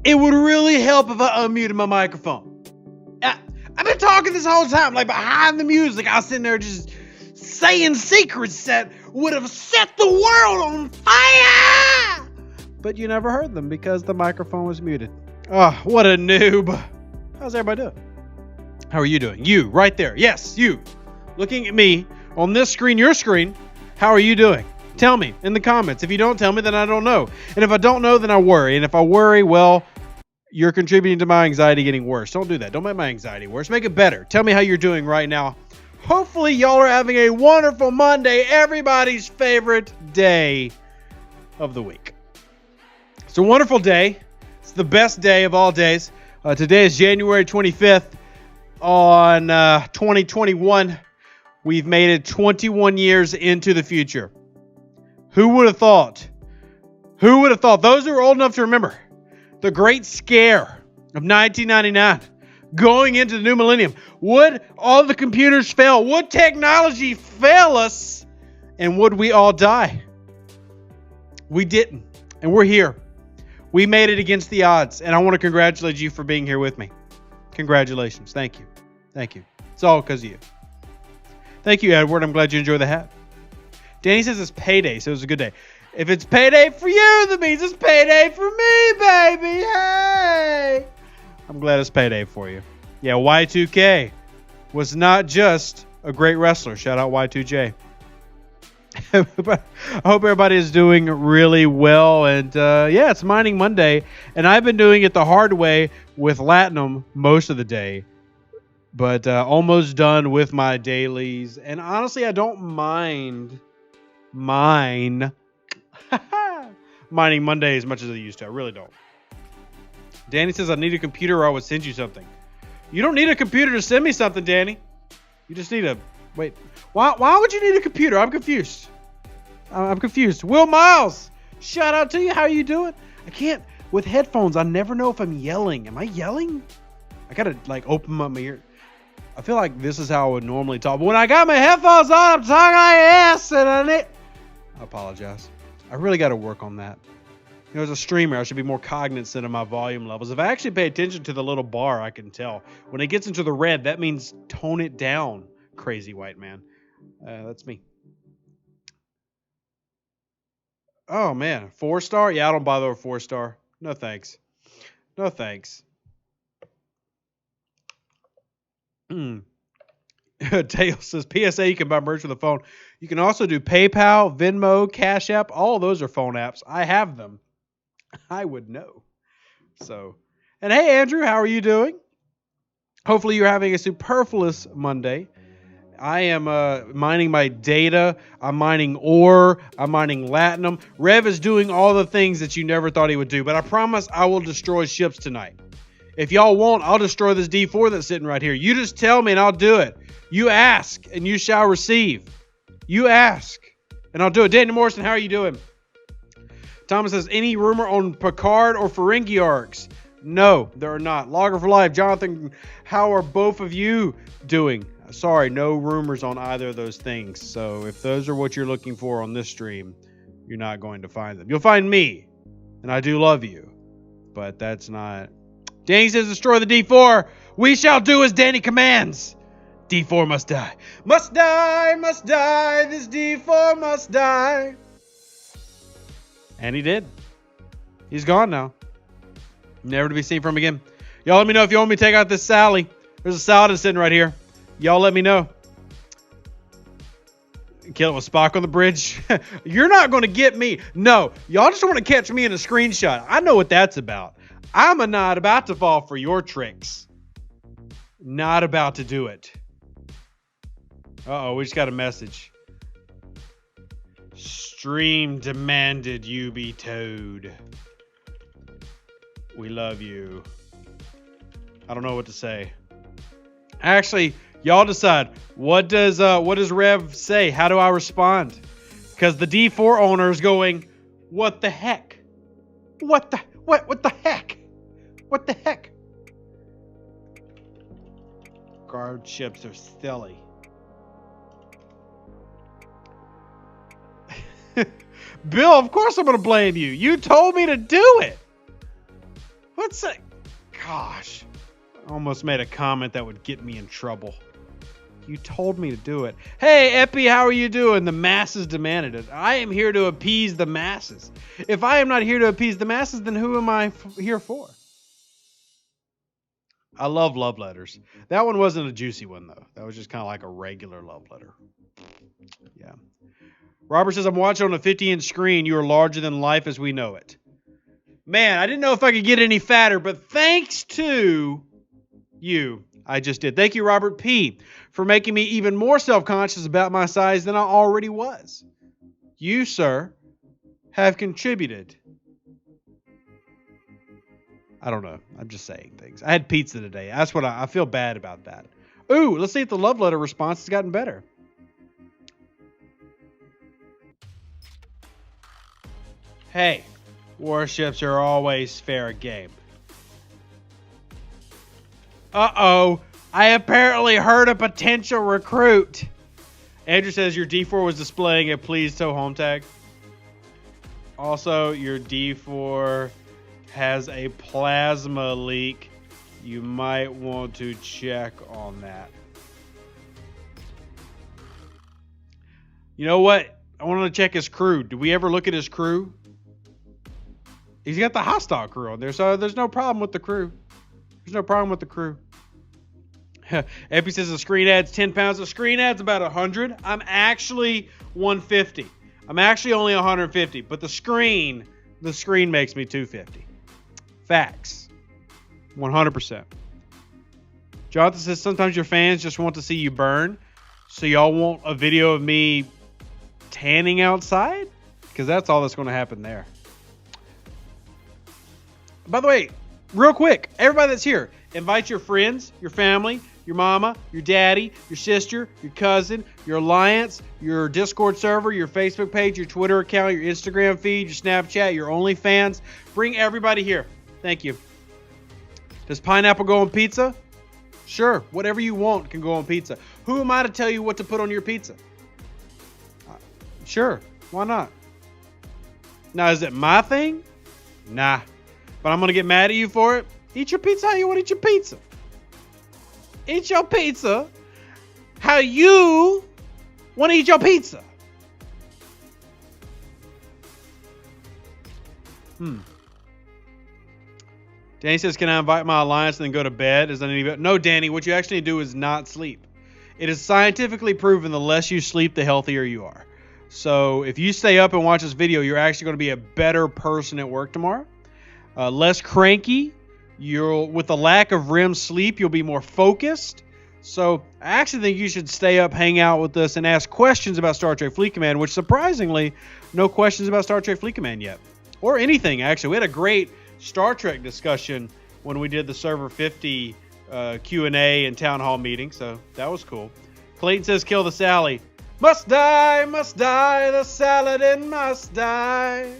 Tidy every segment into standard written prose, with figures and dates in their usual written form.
It would really help if I unmuted my microphone. I've been talking this whole time, like behind the music. I was sitting there just saying secrets that would have set the world on fire. But you never heard them because the microphone was muted. Oh, what a noob. How's everybody doing? How are you doing? You, right there. Yes, you. Looking at me on this screen, your screen. How are you doing? Tell me in the comments. If you don't tell me, then I don't know. And if I don't know, then I worry. And if I worry, well, you're contributing to my anxiety getting worse. Don't do that. Don't make my anxiety worse. Make it better. Tell me how you're doing right now. Hopefully, y'all are having a wonderful Monday. Everybody's favorite day of the week. It's a wonderful day. It's the best day of all days. Today is January 25th on 2021. We've made it 21 years into the future. Who would have thought? Who would have thought? Those who are old enough to remember the great scare of 1999, going into the new millennium. Would all the computers fail? Would technology fail us? And would we all die? We didn't. And we're here. We made it against the odds. And I want to congratulate you for being here with me. Congratulations. Thank you. Thank you. It's all because of you. Thank you, Edward. I'm glad you enjoy the hat. Danny says it's payday, so it was a good day. If it's payday for you, that means it's payday for me, baby. Hey! I'm glad it's payday for you. Yeah, Y2K was not just a great wrestler. Shout out Y2J. I hope everybody is doing really well. And yeah, it's Mining Monday. And I've been doing it the hard way with Latinum most of the day. But almost done with my dailies. And honestly, I don't mind mining Monday as much as I used to. I really don't. Danny says I need a computer or I would send you something. You don't need a computer to send me something, Danny. You just need a... Wait. Why would you need a computer? I'm confused. I'm confused. Will Miles, shout out to you. How are you doing? I can't... With headphones, I never know if I'm yelling. Am I yelling? I gotta, like, open up my ear. I feel like this is how I would normally talk. But when I got my headphones on, I'm talking like this. And I apologize. I really got to work on that. You know, as a streamer, I should be more cognizant of my volume levels. If I actually pay attention to the little bar, I can tell. When it gets into the red, that means tone it down, crazy white man. That's me. Oh, man. 4-star? Yeah, I don't bother with 4-star. No thanks. No thanks. Dale says, PSA, you can buy merch with a phone. You can also do PayPal, Venmo, Cash App. All of those are phone apps. I have them. I would know. So, and hey, Andrew, how are you doing? Hopefully you're having a superfluous Monday. I am mining my data. I'm mining ore. I'm mining latinum. Rev is doing all the things that you never thought he would do. But I promise I will destroy ships tonight. If y'all won't, I'll destroy this D4 that's sitting right here. You just tell me and I'll do it. You ask and you shall receive. You ask and I'll do it. Daniel Morrison, how are you doing? Thomas says, any rumor on Picard or Ferengi arcs? No, there are not. Logger for Life, Jonathan, how are both of you doing? Sorry, no rumors on either of those things. So if those are what you're looking for on this stream, you're not going to find them. You'll find me, and I do love you, but that's not... Danny says, destroy the D4. We shall do as Danny commands. D4 must die. Must die, must die. This D4 must die. And he did. He's gone now. Never to be seen from again. Y'all let me know if you want me to take out this Sally. There's a Saladin sitting right here. Y'all let me know. Kill it with Spock on the bridge. You're not going to get me. No, y'all just want to catch me in a screenshot. I know what that's about. I'm not about to fall for your tricks. Not about to do it. Uh-oh, we just got a message. Stream demanded you be towed. We love you. I don't know what to say. Actually, y'all decide. What does Rev say? How do I respond? Because the D4 owner is going, what the heck? What the heck? What the heck? Guard ships are silly. Bill, of course I'm going to blame you. You told me to do it. What's that? Gosh. I almost made a comment that would get me in trouble. You told me to do it. Hey, Epi, how are you doing? The masses demanded it. I am here to appease the masses. If I am not here to appease the masses, then who am I here for? I love love letters. That one wasn't a juicy one, though. That was just kind of like a regular love letter. Yeah. Robert says, I'm watching on a 50-inch screen. You are larger than life as we know it. Man, I didn't know if I could get any fatter, but thanks to you, I just did. Thank you, Robert P., for making me even more self-conscious about my size than I already was. You, sir, have contributed. I don't know. I'm just saying things. I had pizza today. That's what I feel bad about that. Ooh, let's see if the love letter response has gotten better. Hey, warships are always fair game. Uh-oh. I apparently heard a potential recruit. Andrew says your D4 was displaying a please tow home tag. Also, your D4 has a plasma leak. You might want to check on that. You know what? I want to check his crew. Did we ever look at his crew? He's got the hostile crew on there, so there's no problem with the crew. There's no problem with the crew. Epi says the screen adds 10 pounds. The screen adds about 100. I'm actually 150. I'm actually only 150, but the screen makes me 250. Facts. 100%. Jonathan says sometimes your fans just want to see you burn, so y'all want a video of me tanning outside? Because that's all that's going to happen there. By the way, real quick, everybody that's here, invite your friends, your family, your mama, your daddy, your sister, your cousin, your alliance, your Discord server, your Facebook page, your Twitter account, your Instagram feed, your Snapchat, your OnlyFans. Bring everybody here. Thank you. Does pineapple go on pizza? Sure. Whatever you want can go on pizza. Who am I to tell you what to put on your pizza? Sure. Why not? Now, is it my thing? Nah. But I'm going to get mad at you for it? Eat your pizza how you want to eat your pizza. Eat your pizza how you want to eat your pizza. Danny says, can I invite my alliance and then go to bed? Is that any better? No, Danny, what you actually do is not sleep. It is scientifically proven the less you sleep, the healthier you are. So if you stay up and watch this video, you're actually going to be a better person at work tomorrow. Less cranky. With the lack of REM sleep, you'll be more focused. So I actually think you should stay up, hang out with us, and ask questions about Star Trek Fleet Command, which surprisingly, no questions about Star Trek Fleet Command yet. Or anything, actually. We had a great Star Trek discussion when we did the Server 50 Q&A and Town Hall meeting, so that was cool. Clayton says, kill the Sally. Must die, the Saladin must die.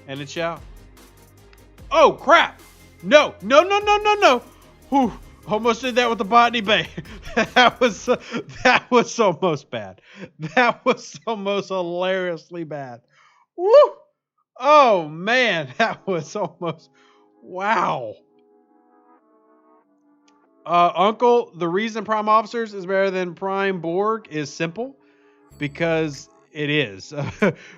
And it shall. Oh, crap. No. Whew. Almost did that with the Botany Bay. that was almost bad. That was almost hilariously bad. Woo! Oh, man. That was almost... Wow. Uncle, the reason Prime Officers is better than Prime Borg is simple. Because it is.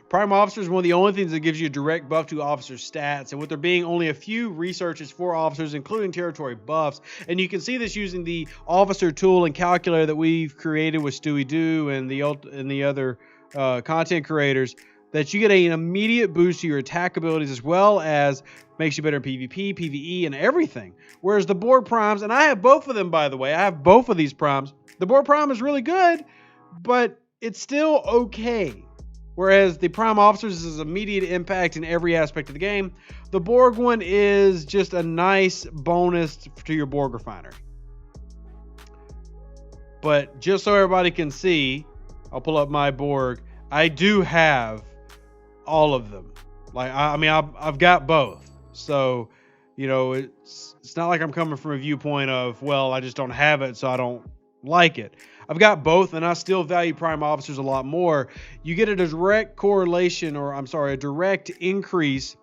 Prime Officer is one of the only things that gives you a direct buff to officer stats, and with there being only a few researches for officers, including territory buffs, and you can see this using the officer tool and calculator that we've created with Stewie Doo and the other content creators, that you get an immediate boost to your attack abilities, as well as makes you better in PvP, PvE, and everything. Whereas the Borg Primes, and I have both of them, by the way, I have both of these Primes. The Borg Prime is really good, but it's still okay. Whereas the Prime Officers is immediate impact in every aspect of the game. The Borg one is just a nice bonus to your Borg refinery. But just so everybody can see, I'll pull up my Borg. I do have all of them. Like, I mean, I've got both. So, you know, it's not like I'm coming from a viewpoint of, well, I just don't have it, so I don't like it. I've got both, and I still value Prime Officers a lot more. You get a direct correlation, a direct increase,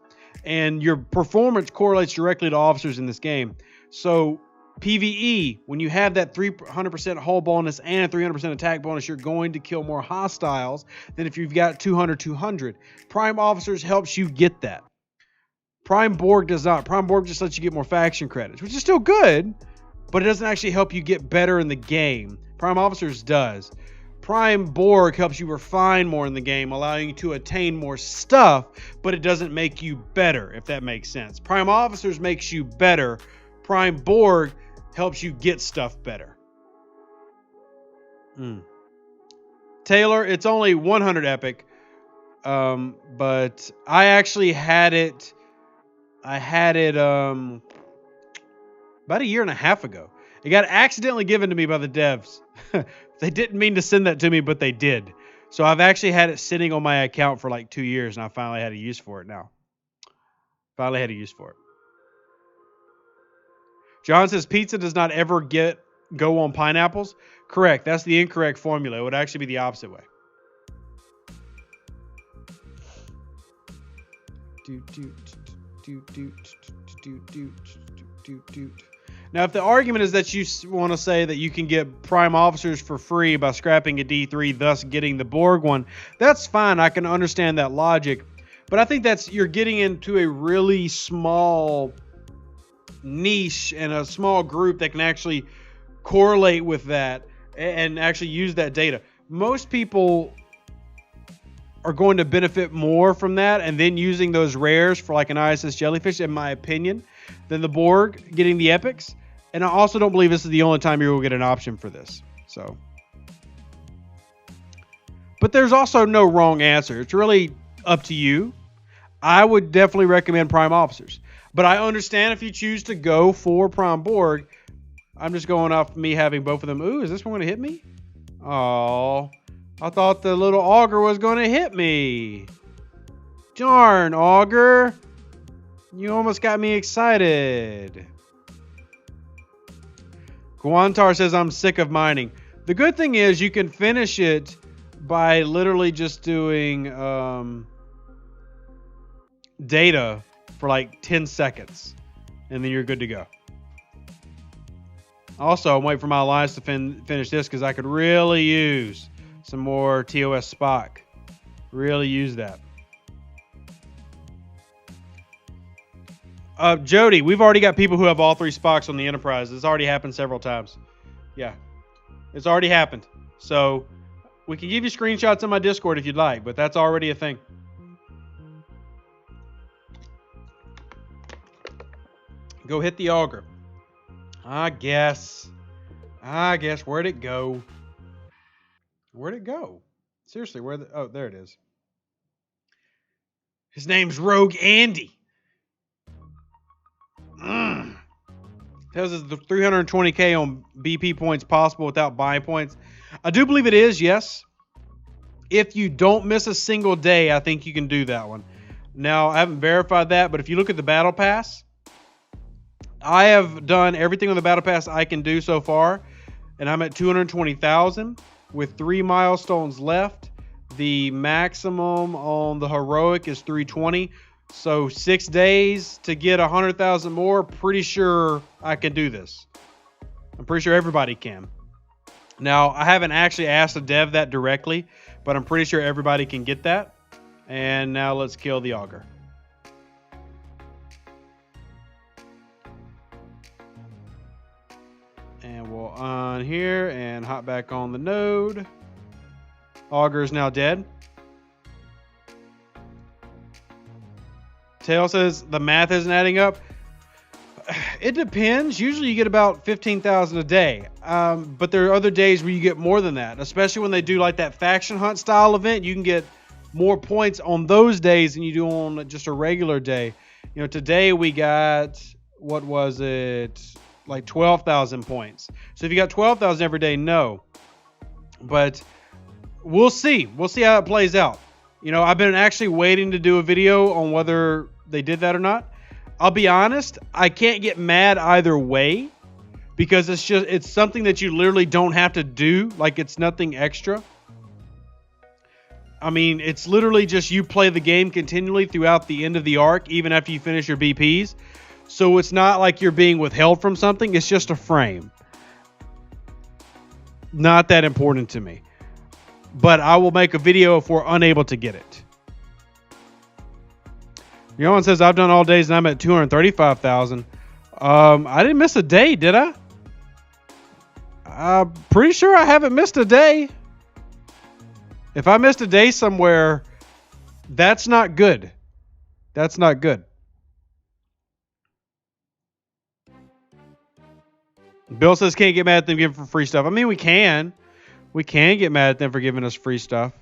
and your performance correlates directly to officers in this game. So PvE, when you have that 300% hull bonus and a 300% attack bonus, you're going to kill more hostiles than if you've got 200-200. Prime Officers helps you get that. Prime Borg does not. Prime Borg just lets you get more faction credits, which is still good, but it doesn't actually help you get better in the game. Prime Officers does. Prime Borg helps you refine more in the game, allowing you to attain more stuff, but it doesn't make you better, if that makes sense. Prime Officers makes you better. Prime Borg helps you get stuff better. Taylor, it's only 100 epic, but I actually had it. I had it about a year and a half ago. It got accidentally given to me by the devs. They didn't mean to send that to me, but they did. So I've actually had it sitting on my account for like 2 years, and I finally had a use for it now. Finally had a use for it. John says pizza does not ever go on pineapples. Correct. That's the incorrect formula. It would actually be the opposite way. Now, if the argument is that you want to say that you can get Prime Officers for free by scrapping a D3, thus getting the Borg one, that's fine. I can understand that logic. But I think you're getting into a really small niche and a small group that can actually correlate with that and actually use that data. Most people are going to benefit more from that and then using those rares for like an ISS jellyfish, in my opinion, than the Borg getting the epics. And I also don't believe this is the only time you will get an option for this. So, but there's also no wrong answer. It's really up to you. I would definitely recommend Prime Officers, but I understand if you choose to go for Prime Borg. I'm just going off me having both of them. Ooh, is this one going to hit me? Oh, I thought the little auger was going to hit me. Darn, auger. You almost got me excited. Guantar says, I'm sick of mining. The good thing is you can finish it by literally just doing data for like 10 seconds, and then you're good to go. Also, I'm waiting for my alliance to finish this because I could really use some more TOS Spock. Really use that. Jody, we've already got people who have all 3 Spocks on the Enterprise. It's already happened several times. Yeah, it's already happened. So we can give you screenshots on my Discord if you'd like, but that's already a thing. Go hit the auger. I guess. Where'd it go? Where'd it go? Seriously, oh, there it is. His name's Rogue Andy. Tells us the 320k on BP points possible without buying points. I do believe it is, yes. If you don't miss a single day, I think you can do that one. Now, I haven't verified that, but if you look at the Battle Pass, I have done everything on the Battle Pass I can do so far, and I'm at 220,000 with 3 milestones left. The maximum on the Heroic is 320. So 6 days to get 100,000 more. Pretty sure I can do this. I'm pretty sure everybody can. Now, I haven't actually asked a dev that directly, but I'm pretty sure everybody can get that. And now let's kill the auger. And we'll on here and hop back on the node. Auger is now dead. Tail says the math isn't adding up. It depends. Usually you get about 15,000 a day. But there are other days where you get more than that. Especially when they do like that faction hunt style event. You can get more points on those days than you do on just a regular day. You know, today we got, what was it? Like 12,000 points. So if you got 12,000 every day, no. But we'll see. We'll see how it plays out. You know, I've been actually waiting to do a video on whether they did that or not. I'll be honest, I can't get mad either way because it's something that you literally don't have to do. Like, it's nothing extra. I mean, it's literally just you play the game continually throughout the end of the arc, even after you finish your BPs. So it's not like you're being withheld from something. It's just a frame. Not that important to me. But I will make a video if we're unable to get it. Yohan says, I've done all days and I'm at 235,000. I didn't miss a day, did I? I'm pretty sure I haven't missed a day. If I missed a day somewhere, that's not good. That's not good. Bill says, can't get mad at them giving for free stuff. I mean, we can. We can get mad at them for giving us free stuff.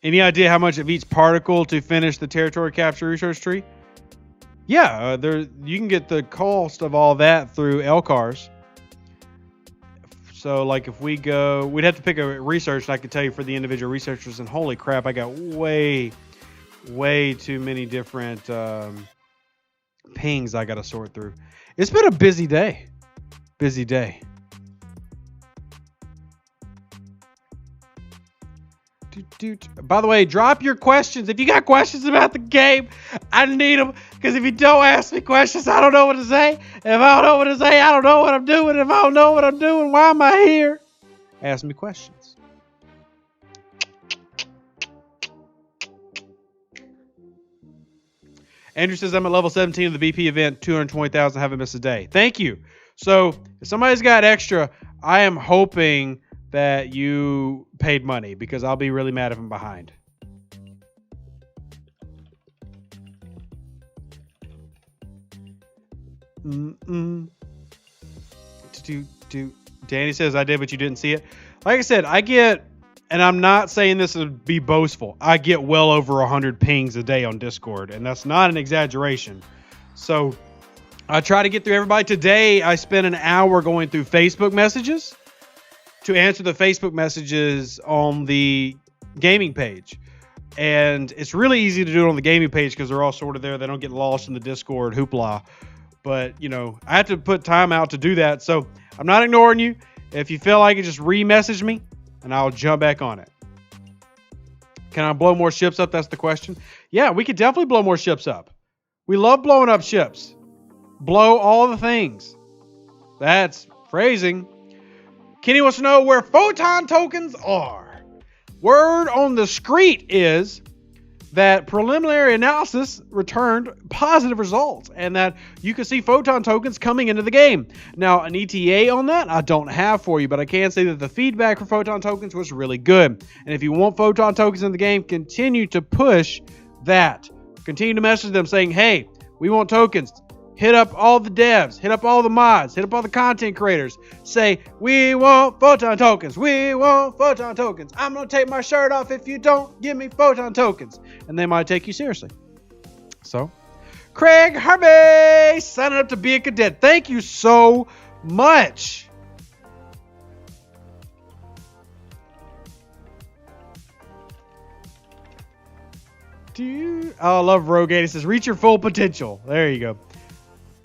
Any idea how much of each particle to finish the territory capture research tree? Yeah, you can get the cost of all that through LCARs. So, like, if we go, we'd have to pick a research, and I could tell you for the individual researchers, and holy crap, I got way too many different pings I got to sort through. It's been a busy day. Busy day. By the way, drop your questions. If you got questions about the game, I need them. Because if you don't ask me questions, I don't know what to say. If I don't know what to say, I don't know what I'm doing. If I don't know what I'm doing, why am I here? Ask me questions. Andrew says, I'm at level 17 of the BP event, 220,000, haven't missed a day. Thank you. So, if somebody's got extra, I am hoping that you paid money because I'll be really mad if I'm behind. Danny says I did, but you didn't see it. Like I said, I get, and I'm not saying this to be boastful, I get well over 100 pings a day on Discord, and that's not an exaggeration. So I try to get through everybody. Today, I spent an hour going through Facebook messages to answer the Facebook messages on the gaming page. And it's really easy to do it on the gaming page because they're all sort of there. They don't get lost in the Discord hoopla. But, you know, I have to put time out to do that. So I'm not ignoring you. If you feel like it, just re-message me and I'll jump back on it. Can I blow more ships up? That's the question. Yeah, we could definitely blow more ships up. We love blowing up ships. Blow all the things. That's phrasing. Kenny wants to know where photon tokens are. Word on the street is that preliminary analysis returned positive results and that you can see photon tokens coming into the game. Now, an ETA on that I don't have for you, but I can say that the feedback for photon tokens was really good. And if you want photon tokens in the game, continue to push that. Continue to message them saying, hey, we want tokens. Hit up all the devs, hit up all the mods, hit up all the content creators. Say, we want photon tokens. We want photon tokens. I'm going to take my shirt off if you don't give me photon tokens. And they might take you seriously. So, Craig Harvey signing up to be a cadet. Thank you so much. Dude, I love Rogue 8. It says, reach your full potential. There you go.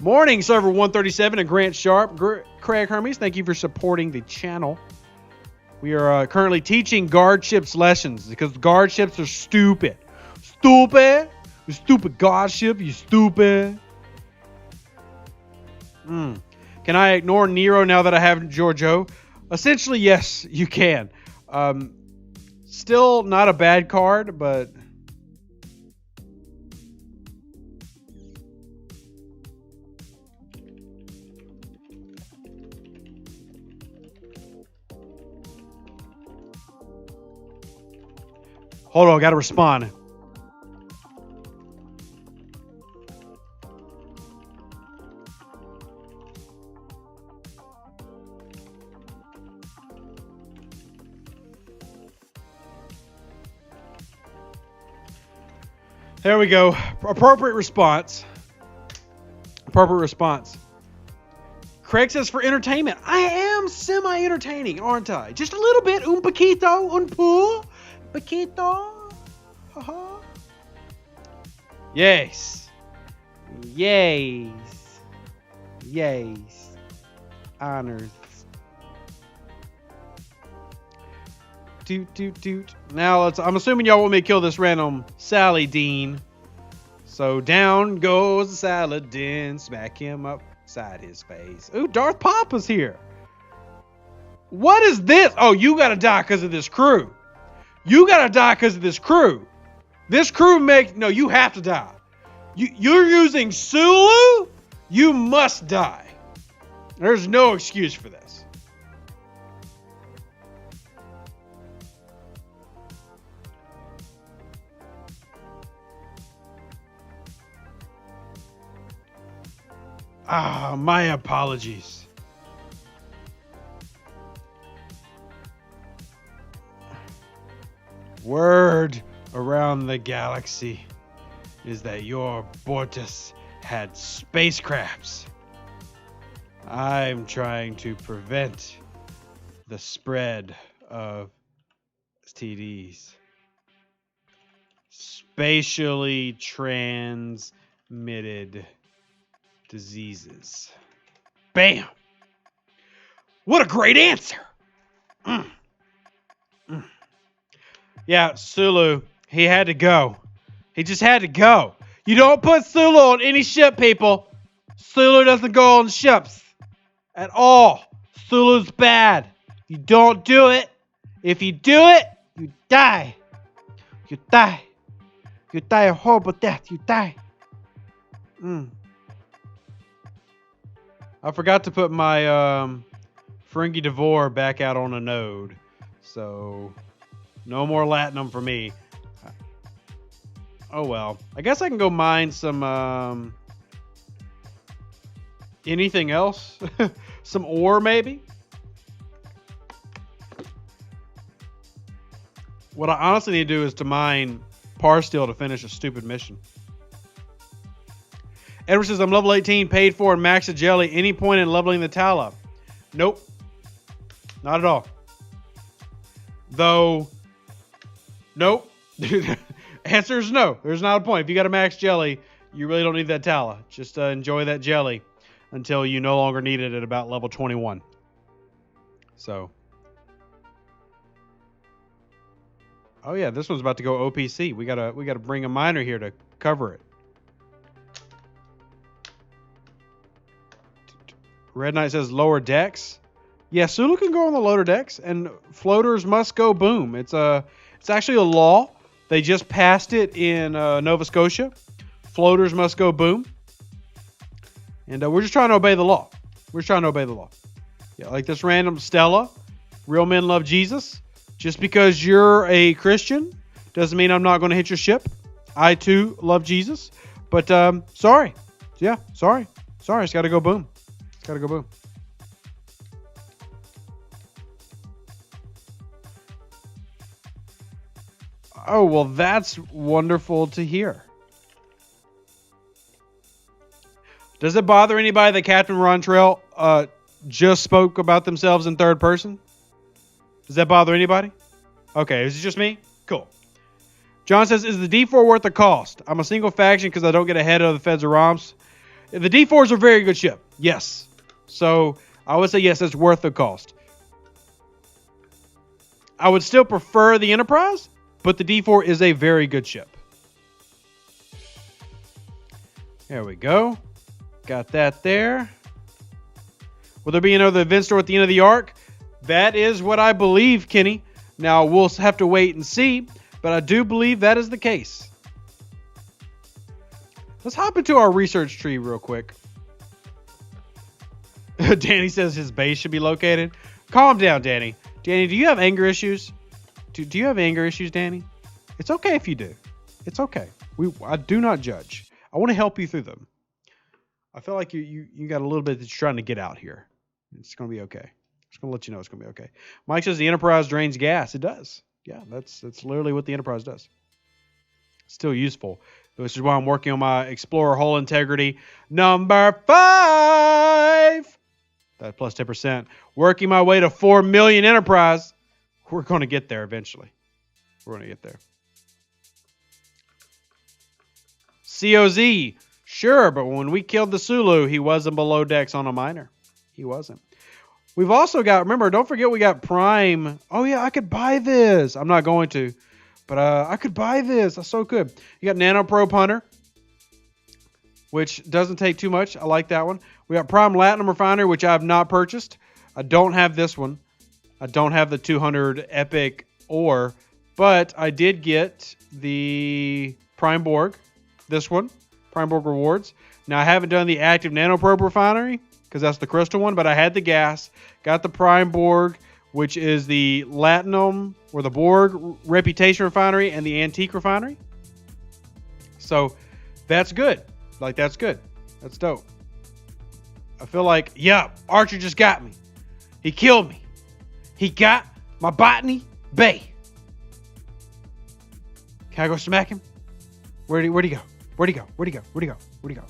Morning, Server 137 and Grant Sharp. Craig Hermes, thank you for supporting the channel. We are currently teaching guard ships lessons because guard ships are stupid. Stupid? You stupid guard ship, you stupid. Can I ignore Nero now that I have Giorgio? Essentially, yes, you can. Still not a bad card, but... Hold on, gotta respond. There we go. Appropriate response. Appropriate response. Craig says for entertainment. I am semi-entertaining, aren't I? Just a little bit. Un poquito, un poquito. Haha. Yes. Yes. Yes. Honors. Doot. Now I'm assuming y'all want me to kill this random Sally Dean. So down goes the Saladin. Smack him upside his face. Ooh, Darth Papa's here. What is this? Oh, you gotta die because of this crew. You gotta die because of this crew. This crew no, you have to die. You're using Sulu? You must die. There's no excuse for this. My apologies. Word around the galaxy is that your Bortus had spacecrafts. I'm trying to prevent the spread of STDs. Spatially transmitted diseases. Bam! What a great answer! Yeah, Sulu, he had to go. He just had to go. You don't put Sulu on any ship, people. Sulu doesn't go on ships at all. Sulu's bad. You don't do it. If you do it, you die. You die. You die a horrible death. You die. I forgot to put my Ferengi Devore back out on a node. So, no more Latinum for me. Oh well. I guess I can go mine some anything else? Some ore maybe? What I honestly need to do is to mine Par Steel to finish a stupid mission. Edward says, I'm level 18, paid for, and max a jelly. Any point in leveling the Tala? Nope. Not at all. Though, nope. Answer is no. There's not a point. If you got a max jelly, you really don't need that Tala. Just enjoy that jelly until you no longer need it at about level 21. So. Oh yeah, this one's about to go OPC. We gotta bring a miner here to cover it. Red Knight says lower decks. Yeah, Sulu can go on the lower decks, and floaters must go boom. It's actually a law. They just passed it in Nova Scotia. Floaters must go boom. And we're just trying to obey the law. We're just trying to obey the law. Yeah, like this random Stella. Real men love Jesus. Just because you're a Christian doesn't mean I'm not going to hit your ship. I too love Jesus. But sorry. Yeah, sorry. Sorry, it's got to go boom. It's got to go boom. Oh, well, that's wonderful to hear. Does it bother anybody that Captain Rontrell just spoke about themselves in third person? Does that bother anybody? Okay, is it just me? Cool. John says, is the D4 worth the cost? I'm a single faction because I don't get ahead of the Feds or ROMs. The D4 is a very good ship. Yes. So I would say yes, it's worth the cost. I would still prefer the Enterprise, but the D4 is a very good ship. There we go. Got that there. Will there be another event store at the end of the arc? That is what I believe, Kenny. Now, we'll have to wait and see, but I do believe that is the case. Let's hop into our research tree real quick. Danny says his base should be located. Calm down, Danny. Danny, do you have anger issues? Do you have anger issues, Danny? It's okay if you do. It's okay. I do not judge. I want to help you through them. I feel like you got a little bit that you're trying to get out here. It's going to be okay. Just going to let you know it's going to be okay. Mike says the Enterprise drains gas. It does. Yeah, that's literally what the Enterprise does. Still useful. This is why I'm working on my Explorer hull integrity number 5. That plus 10%. Working my way to 4 million Enterprise. We're going to get there eventually. We're going to get there. COZ. Sure, but when we killed the Sulu, he wasn't below decks on a miner. He wasn't. We've also got, remember, don't forget we got Prime. Oh, yeah, I could buy this. I'm not going to, but I could buy this. That's so good. You got Nanoprobe Hunter, which doesn't take too much. I like that one. We got Prime Latinum Refinery, which I have not purchased. I don't have this one. I don't have the 200 Epic ore, but I did get the Prime Borg, this one, Prime Borg Rewards. Now, I haven't done the active Nanoprobe Refinery, because that's the crystal one, but I had the gas, got the Prime Borg, which is the Latinum or the Borg Reputation Refinery and the Antique Refinery. So that's good. Like, that's good. That's dope. I feel like, yeah, Archer just got me. He killed me. He got my Botany Bay. Can I go smack him? Where'd he go? Where'd he go? Where'd he go? Where'd he go? Where'd he go?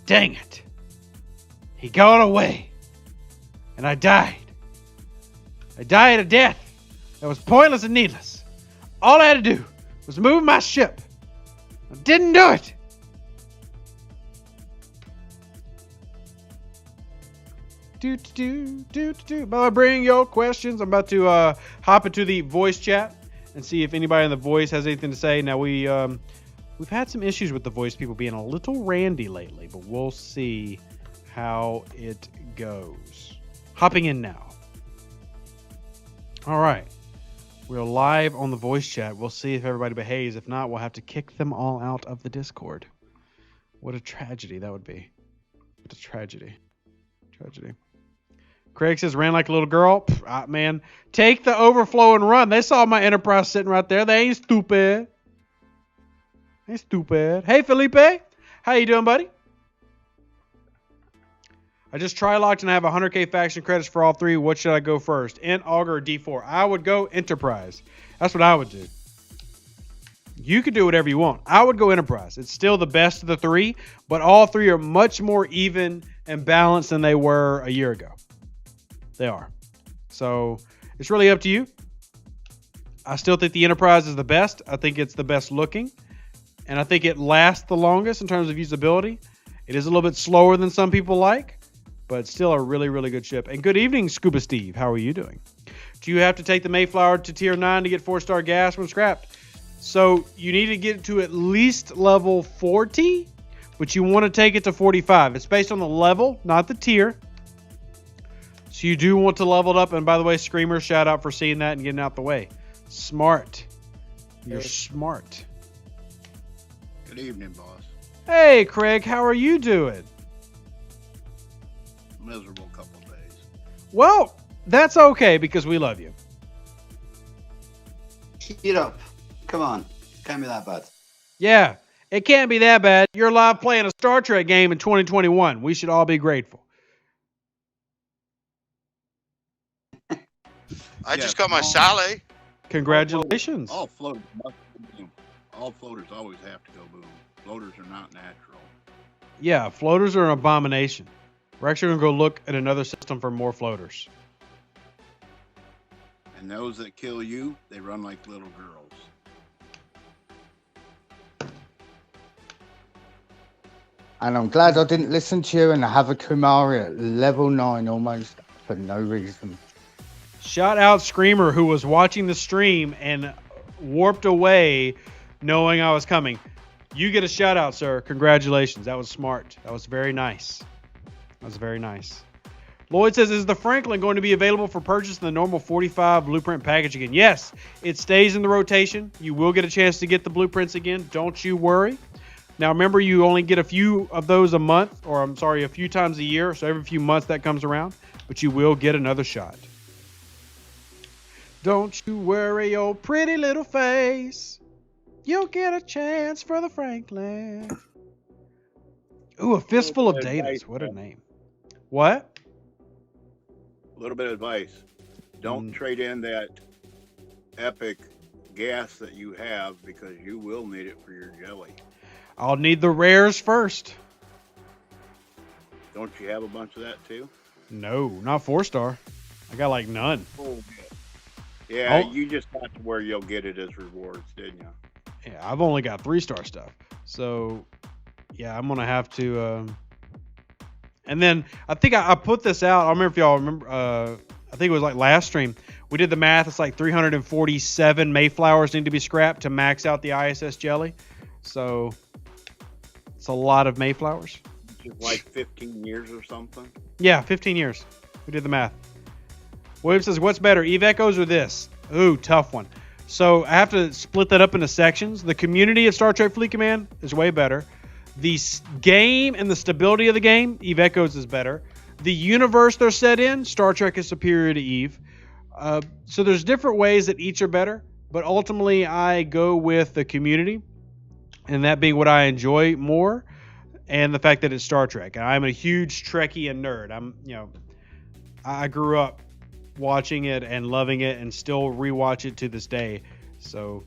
Dang it. He got away. And I died. I died a death that was pointless and needless. All I had to do was move my ship. I didn't do it. But bring your questions. I'm about to hop into the voice chat and see if anybody in the voice has anything to say. Now, we've had some issues with the voice people being a little randy lately, but we'll see how it goes. Hopping in now. All right. We're live on the voice chat. We'll see if everybody behaves. If not, we'll have to kick them all out of the Discord. What a tragedy that would be. What a tragedy. Tragedy. Craig says, ran like a little girl. Man, take the overflow and run. They saw my Enterprise sitting right there. They ain't stupid. Hey, stupid. Hey, Felipe. How you doing, buddy? I just tri-locked and I have 100k faction credits for all three. What should I go first? Int, Augur, or D4? I would go Enterprise. That's what I would do. You could do whatever you want. I would go Enterprise. It's still the best of the three, but all three are much more even and balanced than they were a year ago. They are. So it's really up to you. I still think the Enterprise is the best. I think it's the best looking. And I think it lasts the longest in terms of usability. It is a little bit slower than some people like, but it's still a really, really good ship. And good evening, Scuba Steve. How are you doing? Do you have to take the Mayflower to tier 9 to get 4-star gas when scrapped? So you need to get to at least level 40, but you want to take it to 45. It's based on the level, not the tier. So you do want to level it up. And by the way, Screamer, shout out for seeing that and getting out the way. Smart. You're smart. Good evening, boss. Hey, Craig, how are you doing? Miserable couple days. Well, that's okay because we love you. Keep it up. Come on. Can't be that bad. Yeah, it can't be that bad. You're live playing a Star Trek game in 2021. We should all be grateful. I just got my Sally. Congratulations. All floaters must go boom. All floaters always have to go boom. Floaters are not natural. Yeah, floaters are an abomination. We're actually going to go look at another system for more floaters. And those that kill you, they run like little girls. And I'm glad I didn't listen to you and have a Kumari at level 9 almost for no reason. Shout out Screamer, who was watching the stream and warped away knowing I was coming. You get a shout out, sir. Congratulations. That was smart. That was very nice. That was very nice. Lloyd says, is the Franklin going to be available for purchase in the normal 45 blueprint package again? Yes, it stays in the rotation. You will get a chance to get the blueprints again. Don't you worry. Now, remember, you only get a few of those a month, or I'm sorry, a few times a year. So every few months that comes around, but you will get another shot. Don't you worry your pretty little face. You'll get a chance for the Franklin. Ooh, a fistful of datas. What a name. What? A little bit of advice. Don't trade in that epic gas that you have because you will need it for your jelly. I'll need the rares first. Don't you have a bunch of that too? No, not 4-star. I got like none. Oh, yeah, Oh. you just got to where you'll get it as rewards, didn't you? Yeah, I've only got 3-star stuff. So, yeah, I'm going to have to... And then I think I put this out. I don't remember if y'all remember. I think it was like last stream. We did the math. It's like 347 Mayflowers need to be scrapped to max out the ISS jelly. So it's a lot of Mayflowers. Which is like 15 years or something. Yeah, 15 years. We did the math. William says, what's better, Eve Echoes or this? Ooh, tough one. So I have to split that up into sections. The community of Star Trek Fleet Command is way better. The game and the stability of the game, Eve Echoes is better. The universe they're set in, Star Trek is superior to Eve. So there's different ways that each are better, but ultimately I go with the community, and that being what I enjoy more, and the fact that it's Star Trek. And I'm a huge Trekkie and nerd. I grew up watching it and loving it, and still rewatch it to this day. So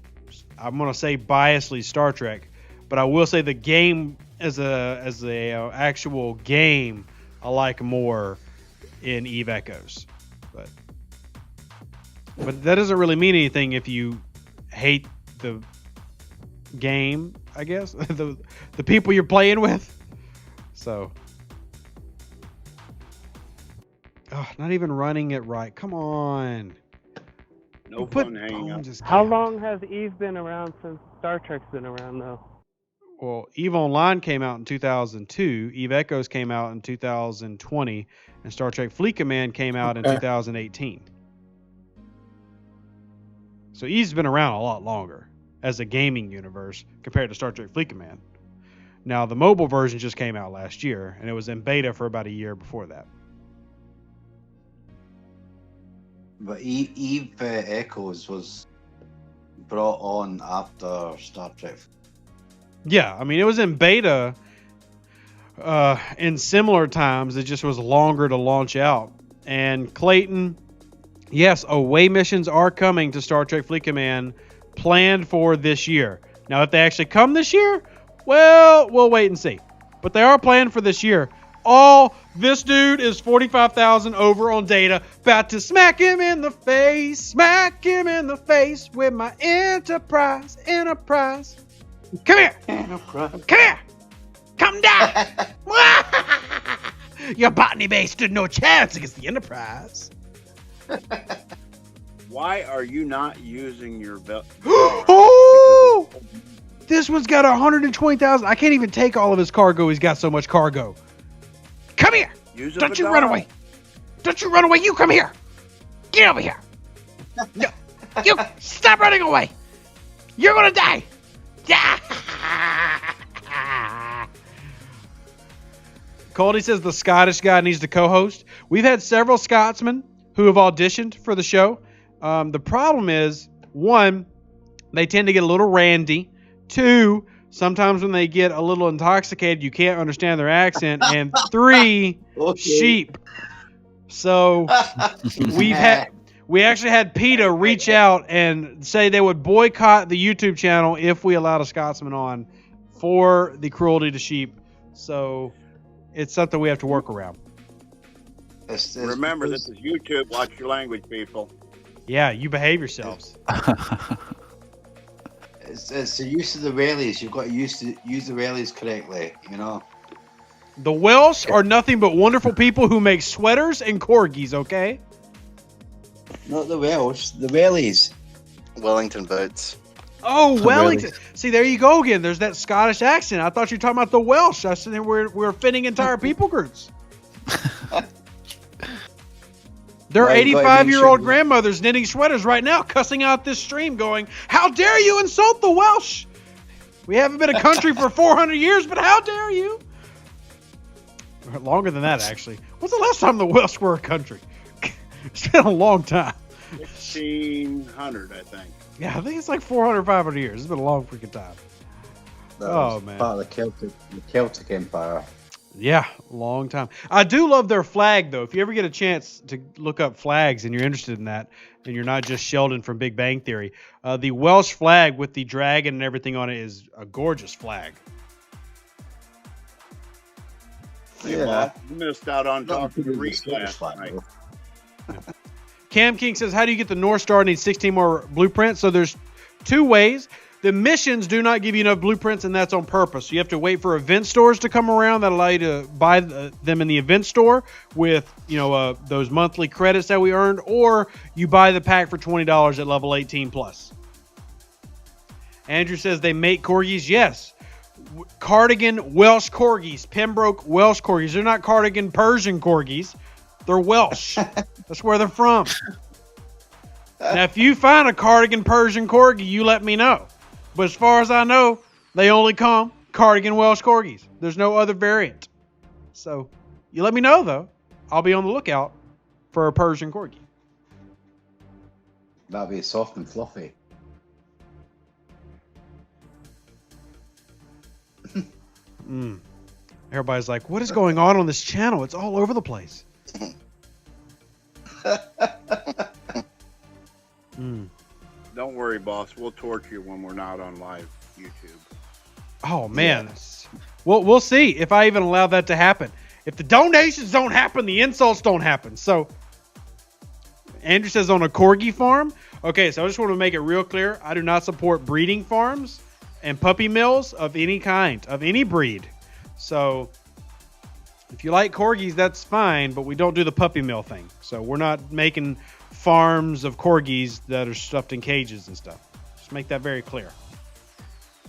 I'm gonna say biasly Star Trek. But I will say the game as a actual game, I like more in Eve Echoes. But that doesn't really mean anything if you hate the game, I guess. the people you're playing with. So. Oh, not even running it right. Come on. No fun hanging up. How long has Eve been around since Star Trek's been around, though? Well, EVE Online came out in 2002, Eve Echoes came out in 2020, and Star Trek Fleet Command came out in 2018. So Eve's been around a lot longer as a gaming universe compared to Star Trek Fleet Command. Now, the mobile version just came out last year, and it was in beta for about a year before that. But Eve Echoes was brought on after Star Trek. Yeah, I mean, it was in beta in similar times. It just was longer to launch out. And Clayton, yes, away missions are coming to Star Trek Fleet Command, planned for this year. Now, if they actually come this year, well, we'll wait and see. But they are planned for this year. This dude is 45,000 over on data. About to smack him in the face with my enterprise. Come here. Enterprise. Come here. Come down. Your botany base stood no chance against the Enterprise. Why are you not using your belt? Oh! This one's got 120,000. I can't even take all of his cargo. He's got so much cargo. Come here. Don't you run away. Don't you run away. You come here. Get over here. No. You stop running away. You're going to die. Coldy says the Scottish guy needs to co-host. We've had several Scotsmen who have auditioned for the show. The problem is, one, they tend to get a little randy. Two, sometimes when they get a little intoxicated, you can't understand their accent. And three, sheep. So we actually had PETA reach out and say they would boycott the YouTube channel if we allowed a Scotsman on for the cruelty to sheep. So it's something we have to work around. Remember, this is YouTube. Watch your language, people. Yeah, you behave yourselves. It's the use of the Whaleys. You've got to use the Whaleys correctly, you know. The Welsh are nothing but wonderful people who make sweaters and corgis, okay? Not the Welsh, the Whaleys. Wellington boats. Oh, Wellington. See, there you go again. There's that Scottish accent. I thought you were talking about the Welsh. I said we're fitting entire people groups. There are 85-year-old grandmothers knitting sweaters right now, cussing out this stream, going, "How dare you insult the Welsh? We haven't been a country for 400 years, but how dare you?" Longer than that, actually. When's the last time the Welsh were a country? It's been a long time. 1600, I think. Yeah, I think it's like 400, 500 years. It's been a long freaking time. That was part of the Celtic Empire. Yeah, long time. I do love their flag, though. If you ever get a chance to look up flags and you're interested in that, and you're not just Sheldon from Big Bang Theory, the Welsh flag with the dragon and everything on it is a gorgeous flag. Hey, Bob, you missed out on talking to Reese last night. Cam King says, how do you get the North Star? Needs 16 more blueprints. So there's two ways. The missions do not give you enough blueprints, and that's on purpose. You have to wait for event stores to come around that allow you to buy them in the event store with, those monthly credits that we earned, or you buy the pack for $20 at level 18 plus. Andrew says they make corgis. Yes. Cardigan Welsh corgis. Pembroke Welsh corgis. They're not Cardigan Persian corgis. They're Welsh. That's where they're from. Now, if you find a Cardigan Persian corgi, you let me know. But as far as I know, they only come Cardigan Welsh corgis. There's no other variant. So you let me know, though. I'll be on the lookout for a Persian corgi. That'd be soft and fluffy. Everybody's like, what is going on this channel? It's all over the place. Don't worry, boss. We'll torture you when we're not on live YouTube. Oh, man. Yeah. We'll see if I even allow that to happen. If the donations don't happen, the insults don't happen. So, Andrew says on a corgi farm. Okay, so I just want to make it real clear. I do not support breeding farms and puppy mills of any kind, of any breed. So, if you like corgis, that's fine, but we don't do the puppy mill thing. So, we're not making farms of corgis that are stuffed in cages and stuff. Just make that very clear.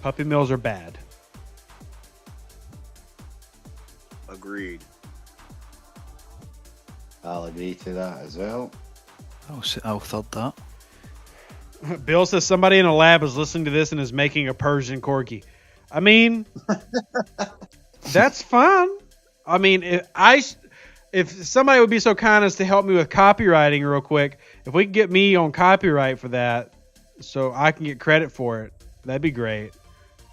Puppy mills are bad. Agreed. I'll agree to that as well. I'll third that. Bill says somebody in a lab is listening to this and is making a Persian corgi. I mean, that's fine. I mean, if somebody would be so kind as to help me with copywriting real quick, if we could get me on copyright for that so I can get credit for it, that'd be great.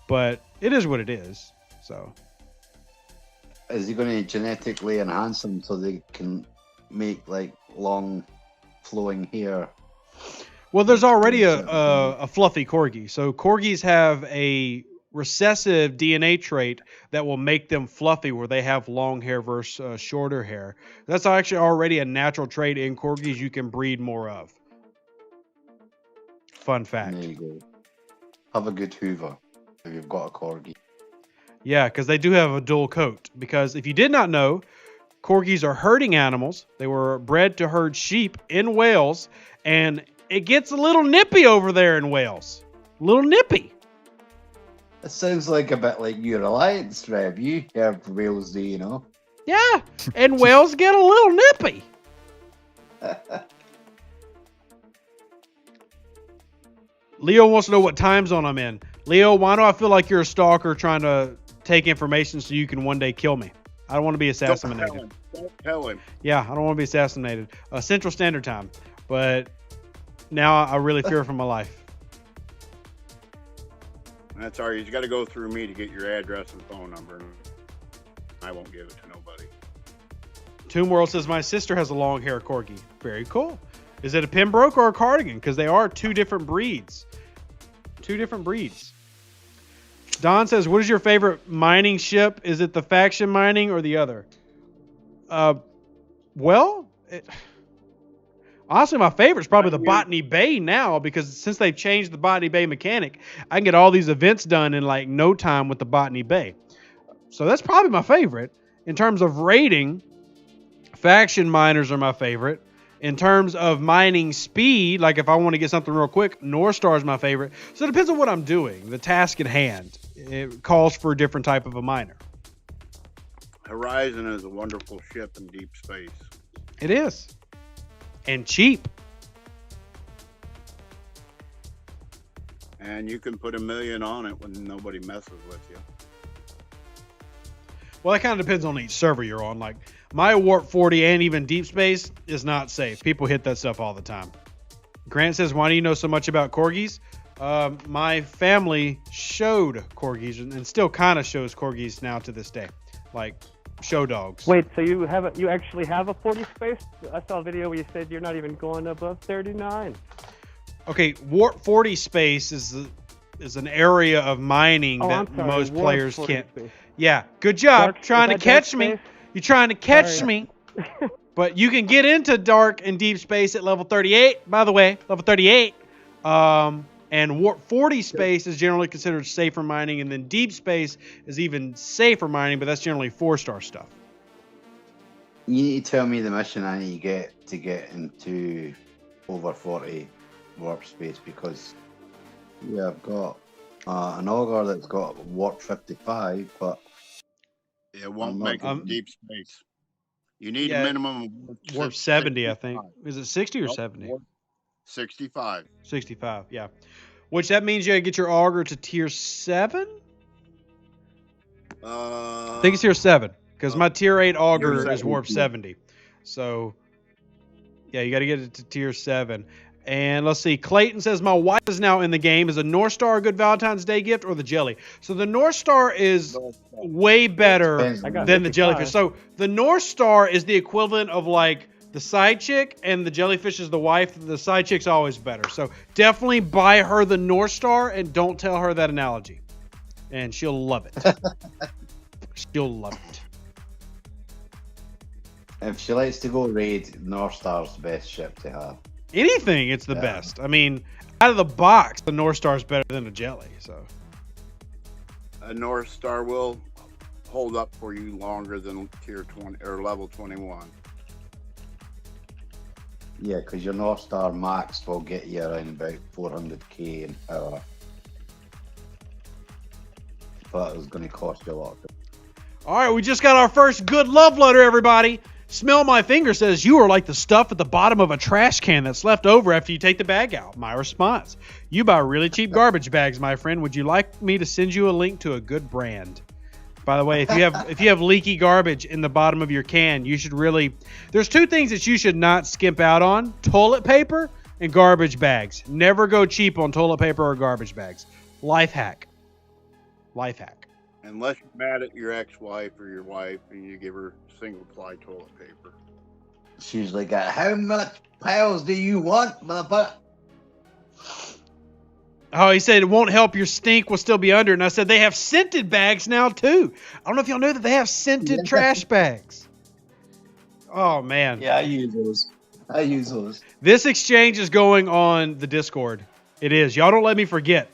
But it is what it is. So, is he going to genetically enhance them so they can make like long flowing hair? Well, there's already a fluffy corgi. So corgis have a recessive DNA trait that will make them fluffy, where they have long hair versus shorter hair. That's actually already a natural trait in corgis you can breed more of. Fun fact. There you go. Have a good Hoover if you've got a corgi. Yeah, because they do have a dual coat. Because if you did not know, corgis are herding animals. They were bred to herd sheep in Wales, and it gets a little nippy over there in Wales. A little nippy. It sounds like a bit like your alliance, Reb. You have Wales, do you know? Yeah, and whales get a little nippy. Leo wants to know what time zone I'm in. Leo, why do I feel like you're a stalker trying to take information so you can one day kill me? I don't want to be assassinated. Don't tell him. Yeah, I don't want to be assassinated. Central Standard Time. But now I really fear for my life. That's all right. You got to go through me to get your address and phone number. I won't give it to nobody. Tomb World says, my sister has a long hair corgi. Very cool. Is it a Pembroke or a Cardigan? Because they are two different breeds. Two different breeds. Don says, what is your favorite mining ship? Is it the faction mining or the other? Honestly, my favorite is probably the Botany Bay now, because since they've changed the Botany Bay mechanic, I can get all these events done in like no time with the Botany Bay. So that's probably my favorite. In terms of rating, faction miners are my favorite. In terms of mining speed, like if I want to get something real quick, North Star is my favorite. So it depends on what I'm doing. The task at hand, it calls for a different type of a miner. Horizon is a wonderful ship in deep space. It is. And cheap. And you can put $1 million on it when nobody messes with you. Well, that kind of depends on each server you're on. Like my Warp 40 and even Deep Space is not safe. People hit that stuff all the time. Grant says, why do you know so much about corgis? My family showed corgis and still kind of shows corgis now to this day. Like show dogs. Wait, so you actually have a 40 space? I saw a video where you said you're not even going above 39. Okay, Warp 40 space is an area of mining that most Warp players 40 can't. space. Yeah, good job Dark- trying to is that dark catch me. space? You're trying to catch Sorry. me. But you can get into dark and deep space at level 38. By the way, level 38. And Warp 40 space is generally considered safer mining, and then deep space is even safer mining, but that's generally 4-star stuff. You need to tell me the mission I need to get into over 40 warp space, because I've got an auger that's got warp 55, but It won't make it deep space. You need a minimum of warp 70, I think. Is it 60 or 70? 65. 65, yeah. Which that means you gotta get your auger to tier 7? I think it's tier 7. Because my tier 8 auger is warp 70. So, yeah, you got to get it to tier 7. And let's see. Clayton says, my wife is now in the game. Is a North Star a good Valentine's Day gift or the jelly? So the North Star is way better than the jellyfish. So the North Star is the equivalent of like the side chick, and the jellyfish is the wife. The side chick's always better. So definitely buy her the North Star and don't tell her that analogy. And she'll love it. She'll love it. if she likes to go raid, North Star's the best ship to have. Anything, it's the best. I mean, out of the box, the North Star is better than a jelly. So A North Star will hold up for you longer than tier 20 or level 21. Yeah, because your North Star max will get you around about 400k an hour. But it was going to cost you a lot. all right, we just got our first good love letter, everybody. Smell My Finger says, you are like the stuff at the bottom of a trash can that's left over after you take the bag out. My response, you buy really cheap garbage bags, my friend. Would you like me to send you a link to a good brand? By the way, if you have leaky garbage in the bottom of your can, you should really, there's two things that you should not skimp out on: toilet paper and garbage bags. Never go cheap on toilet paper or garbage bags. Life hack. Life hack. Unless you're mad at your ex-wife or your wife and you give her single-ply toilet paper. She's like, how much piles do you want, motherfucker? Oh, he said it won't help, your stink will still be under. And I said they have scented bags now too. I don't know if y'all know that they have scented trash bags. Oh man. Yeah, I use those. This exchange is going on the Discord. It is. Y'all don't let me forget.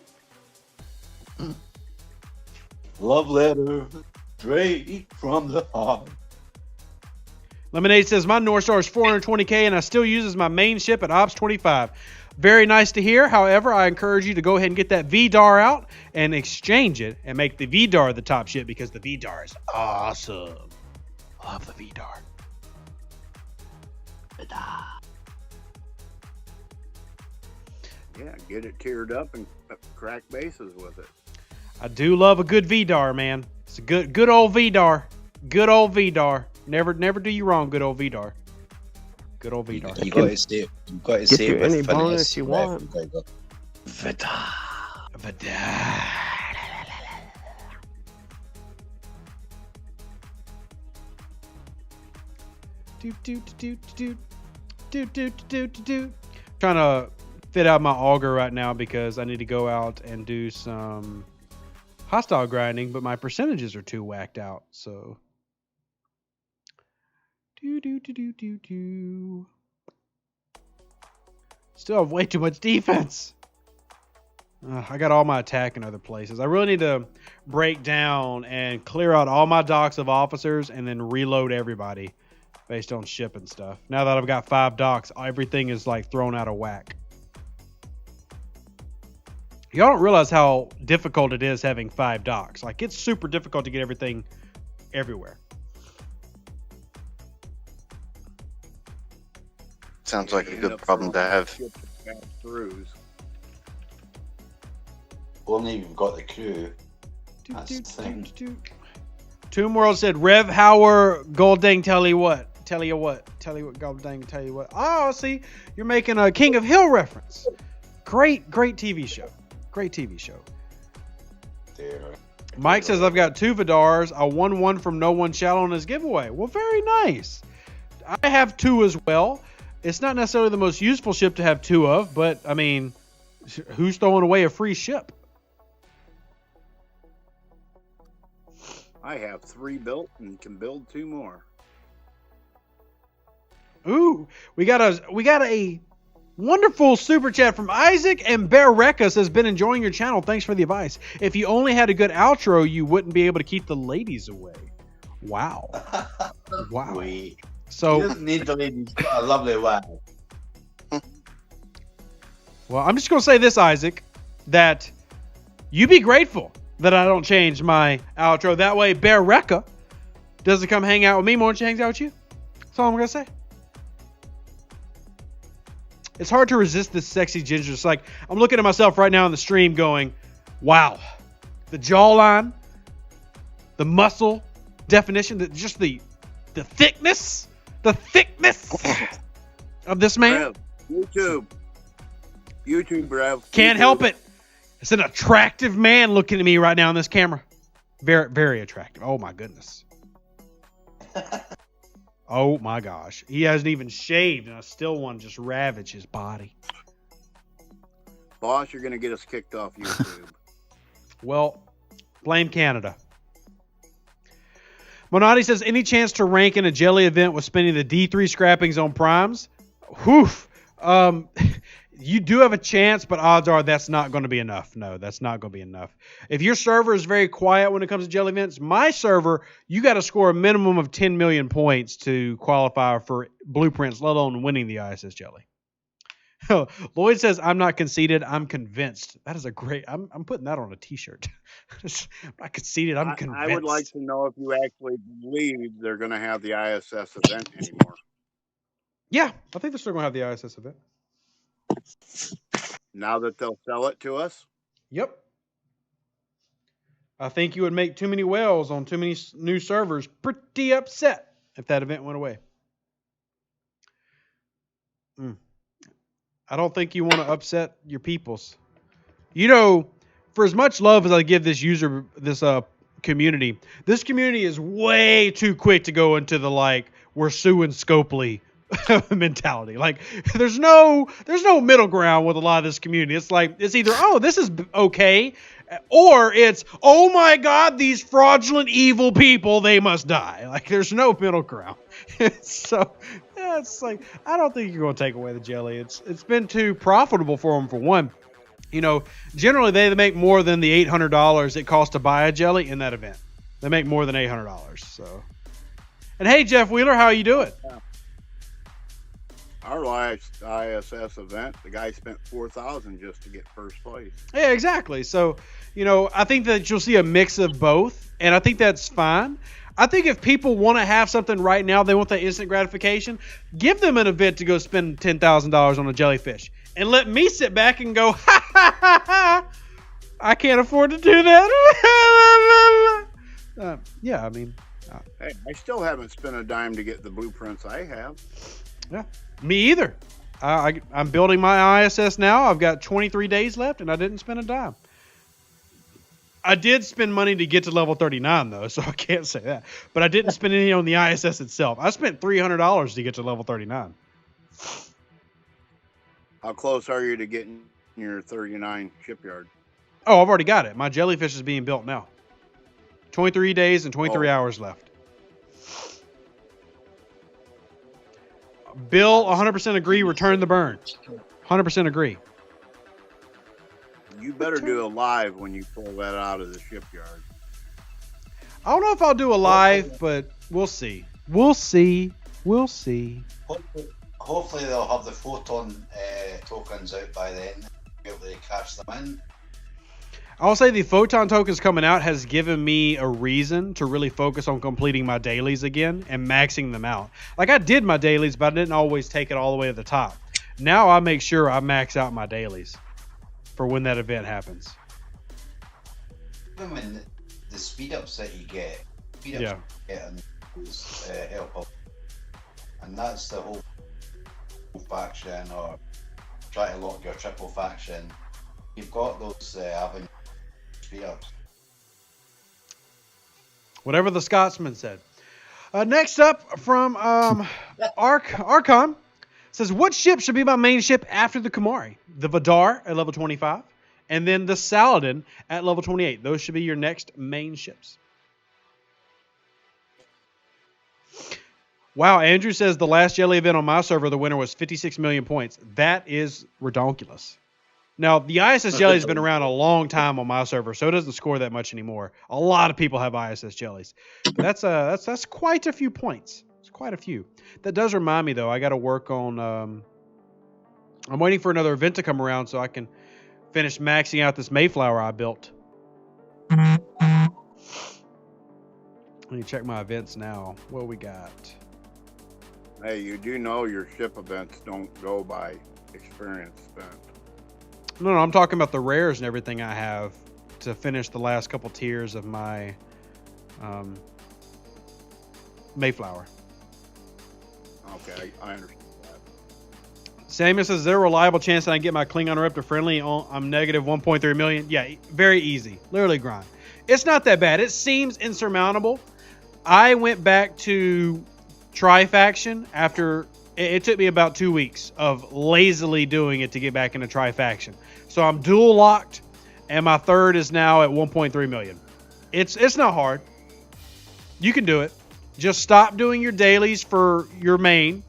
Love letter straight from the heart. Lemonade says my North Star is 420k and I still use as my main ship at Ops 25. Very nice to hear. However, I encourage you to go ahead and get that VDAR out and exchange it and make the VDAR the top ship because the VDAR is awesome. Love the VDAR. Yeah, get it tiered up and crack bases with it. I do love a good VDAR, man. It's a good old VDAR. Good old VDAR. Never do you wrong, good old VDAR. Good old VDAR. You got to say it. You got to Get say you it with any finesse, bonus you Rev. want. You gotta go, VDAR. Trying to fit out my auger right now because I need to go out and do some hostile grinding, but my percentages are too whacked out. So, still have way too much defense. I got all my attack in other places. I really need to break down and clear out all my docks of officers and then reload everybody based on ship and stuff. Now that I've got 5 docks, everything is like thrown out of whack. Y'all don't realize how difficult it is having 5 docks. Like, it's super difficult to get everything everywhere. Sounds like a End good up problem to throwing have. ships and pass-throughs. only you've got the crew. That's the thing. Tomb World said, Rev Hauer Golding, tell you what, Golding, tell you what. Oh, see, you're making a King of Hill reference. Great TV show. Great TV show. There. Mike says, I've got 2 Vidars. I won one from No One Shallow in his giveaway. Well, very nice. I have 2 as well. It's not necessarily the most useful ship to have 2 of, but, I mean, who's throwing away a free ship? I have 3 built and can build 2 more. Ooh, we got a wonderful super chat from Isaac, and Bear Reckus has been enjoying your channel. Thanks for the advice. If you only had a good outro, you wouldn't be able to keep the ladies away. Wow. Wow. He So, doesn't need the ladies. Got a lovely wife. well, I'm just going to say this, Isaac, that you be grateful that I don't change my outro. That way, Bear Recca doesn't come hang out with me more than she hangs out with you. That's all I'm going to say. It's hard to resist this sexy ginger. It's like I'm looking at myself right now in the stream going, wow, the jawline, the muscle definition, just the thickness of this man. Rev, YouTube, Rev. Can't help it. It's an attractive man looking at me right now on this camera. Very, very attractive. Oh my goodness. Oh my gosh. He hasn't even shaved and I still want to just ravage his body. Boss, you're going to get us kicked off YouTube. Well, blame Canada. Monati says, any chance to rank in a jelly event with spending the D3 scrappings on primes? Whew. You do have a chance, but odds are that's not going to be enough. No, that's not going to be enough. If your server is very quiet when it comes to jelly events, my server, you got to score a minimum of 10 million points to qualify for blueprints, let alone winning the ISS jelly. Lloyd says, I'm not conceited, I'm convinced. That is a great, I'm putting that on a t-shirt. I'm not conceited, I'm convinced. I would like to know if you actually believe they're going to have the ISS event anymore. Yeah, I think they're still going to have the ISS event. Now that they'll sell it to us? Yep. I think you would make too many whales on too many new servers pretty upset if that event went away. I don't think you want to upset your peoples. You know, for as much love as I give this community, this community is way too quick to go into the like, we're suing Scopely mentality. Like there's no middle ground with a lot of this community. It's like it's either this is okay, or it's oh my god, these fraudulent evil people, they must die. Like there's no middle ground. So yeah, it's like I don't think you're going to take away the jelly. It's been too profitable for them for one. You know, generally they make more than the $800 it costs to buy a jelly in that event. They make more than $800. So, and hey, Jeff Wheeler, how you doing? Our last ISS event, the guy spent $4,000 just to get first place. Yeah, exactly. So, you know, I think that you'll see a mix of both, and I think that's fine. I think if people want to have something right now, they want that instant gratification, give them an event to go spend $10,000 on a jellyfish. And let me sit back and go, ha, ha, ha, ha. I can't afford to do that. Yeah, I mean. Hey, I still haven't spent a dime to get the blueprints I have. Yeah, me either. I'm building my ISS now. I've got 23 days left, and I didn't spend a dime. I did spend money to get to level 39, though, so I can't say that. But I didn't spend any on the ISS itself. I spent $300 to get to level 39. How close are you to getting your 39 shipyard? Oh, I've already got it. My jellyfish is being built now. 23 days and 23 hours left. Bill, 100% agree, return the burn. 100% agree. You better do a live when you pull that out of the shipyard. I don't know if I'll do a live, but we'll see. We'll see. We'll see. Hopefully they'll have the photon tokens out by then. Be able to cash them in. I'll say the photon tokens coming out has given me a reason to really focus on completing my dailies again and maxing them out. Like I did my dailies, but I didn't always take it all the way to the top. Now I make sure I max out my dailies for when that event happens. Even when the speed ups that you get, and help up, and that's the whole faction, or try to lock your triple faction. You've got those avenues speed ups. Whatever the Scotsman said. Next up from Archon says, what ship should be my main ship after the Kumari? The Vidar at level 25, and then the Saladin at level 28. Those should be your next main ships. Wow, Andrew says the last jelly event on my server, the winner was 56 million points. That is redonkulous. Now, the ISS jelly has been around a long time on my server, so it doesn't score that much anymore. A lot of people have ISS jellies. But that's quite a few points. It's quite a few. That does remind me, though, I got to work on... I'm waiting for another event to come around so I can finish maxing out this Mayflower I built. Let me check my events now. What we got? Hey, you do know your ship events don't go by experience spent. No, I'm talking about the rares and everything I have to finish the last couple tiers of my Mayflower. Okay, I understand that. Samuel says, is there a reliable chance that I can get my Klingon Raptor friendly? I'm negative 1.3 million. Yeah, very easy. Literally grind. It's not that bad. It seems insurmountable. I went back to Tri-Faction after... It took me about 2 weeks of lazily doing it to get back into Tri-Faction. So I'm dual locked, and my third is now at 1.3 million. It's not hard. You can do it. Just stop doing your dailies for your main,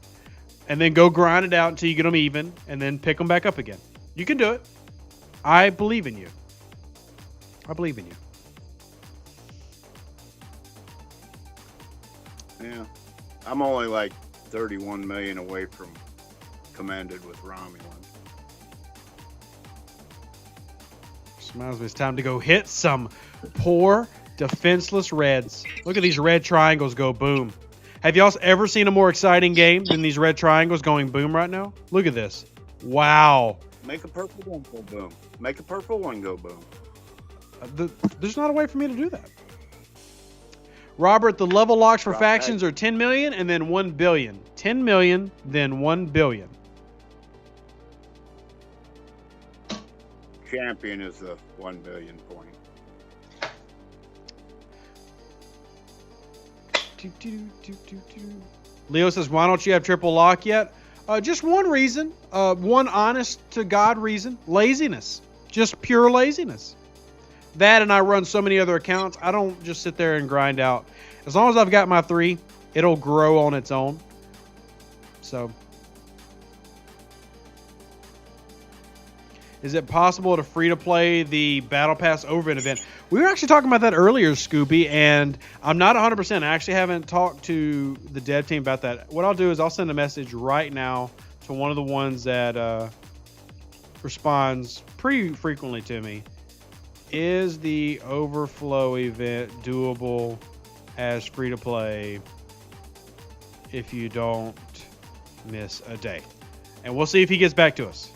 and then go grind it out until you get them even, and then pick them back up again. You can do it. I believe in you. I believe in you. Yeah. I'm only like 31 million away from commanded with Romulan. Reminds me it's time to go hit some poor defenseless reds. Look at these red triangles go boom. Have y'all ever seen a more exciting game than these red triangles going boom right now? Look at this. Wow. Make a purple one go boom. Make a purple one go boom. There's not a way for me to do that. Robert, the level locks for factions that. are 10 million and then 1 billion. 10 million, then 1 billion. Champion is the 1 billion point. Leo says, why don't you have triple lock yet? Just one reason. One honest to God reason. Laziness. Just pure laziness. That, and I run so many other accounts, I don't just sit there and grind out. As long as I've got my 3, it'll grow on its own. So, is it possible to free to play the Battle Pass Overvent event? We were actually talking about that earlier, Scoopy, and I'm not 100%. I actually haven't talked to the dev team about that. What I'll do is I'll send a message right now to one of the ones that responds pretty frequently to me. Is the Overflow event doable as free to play if you don't miss a day? And we'll see if he gets back to us.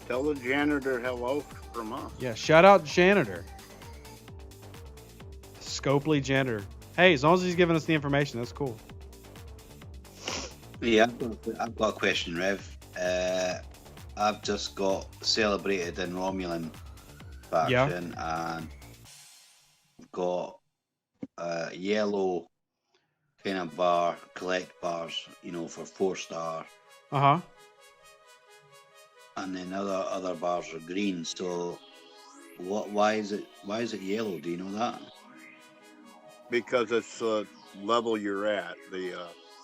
Tell the janitor hello from us. Yeah, shout out janitor. Scopely janitor. Hey, as long as he's giving us the information, that's cool. Yeah, I've got a question, Rev. I've just got celebrated in Romulan faction and got a yellow kind of bar, collect bars, for 4-star. Uh-huh. And then other bars are green. So why is it yellow? Do you know that? Because it's the level you're at.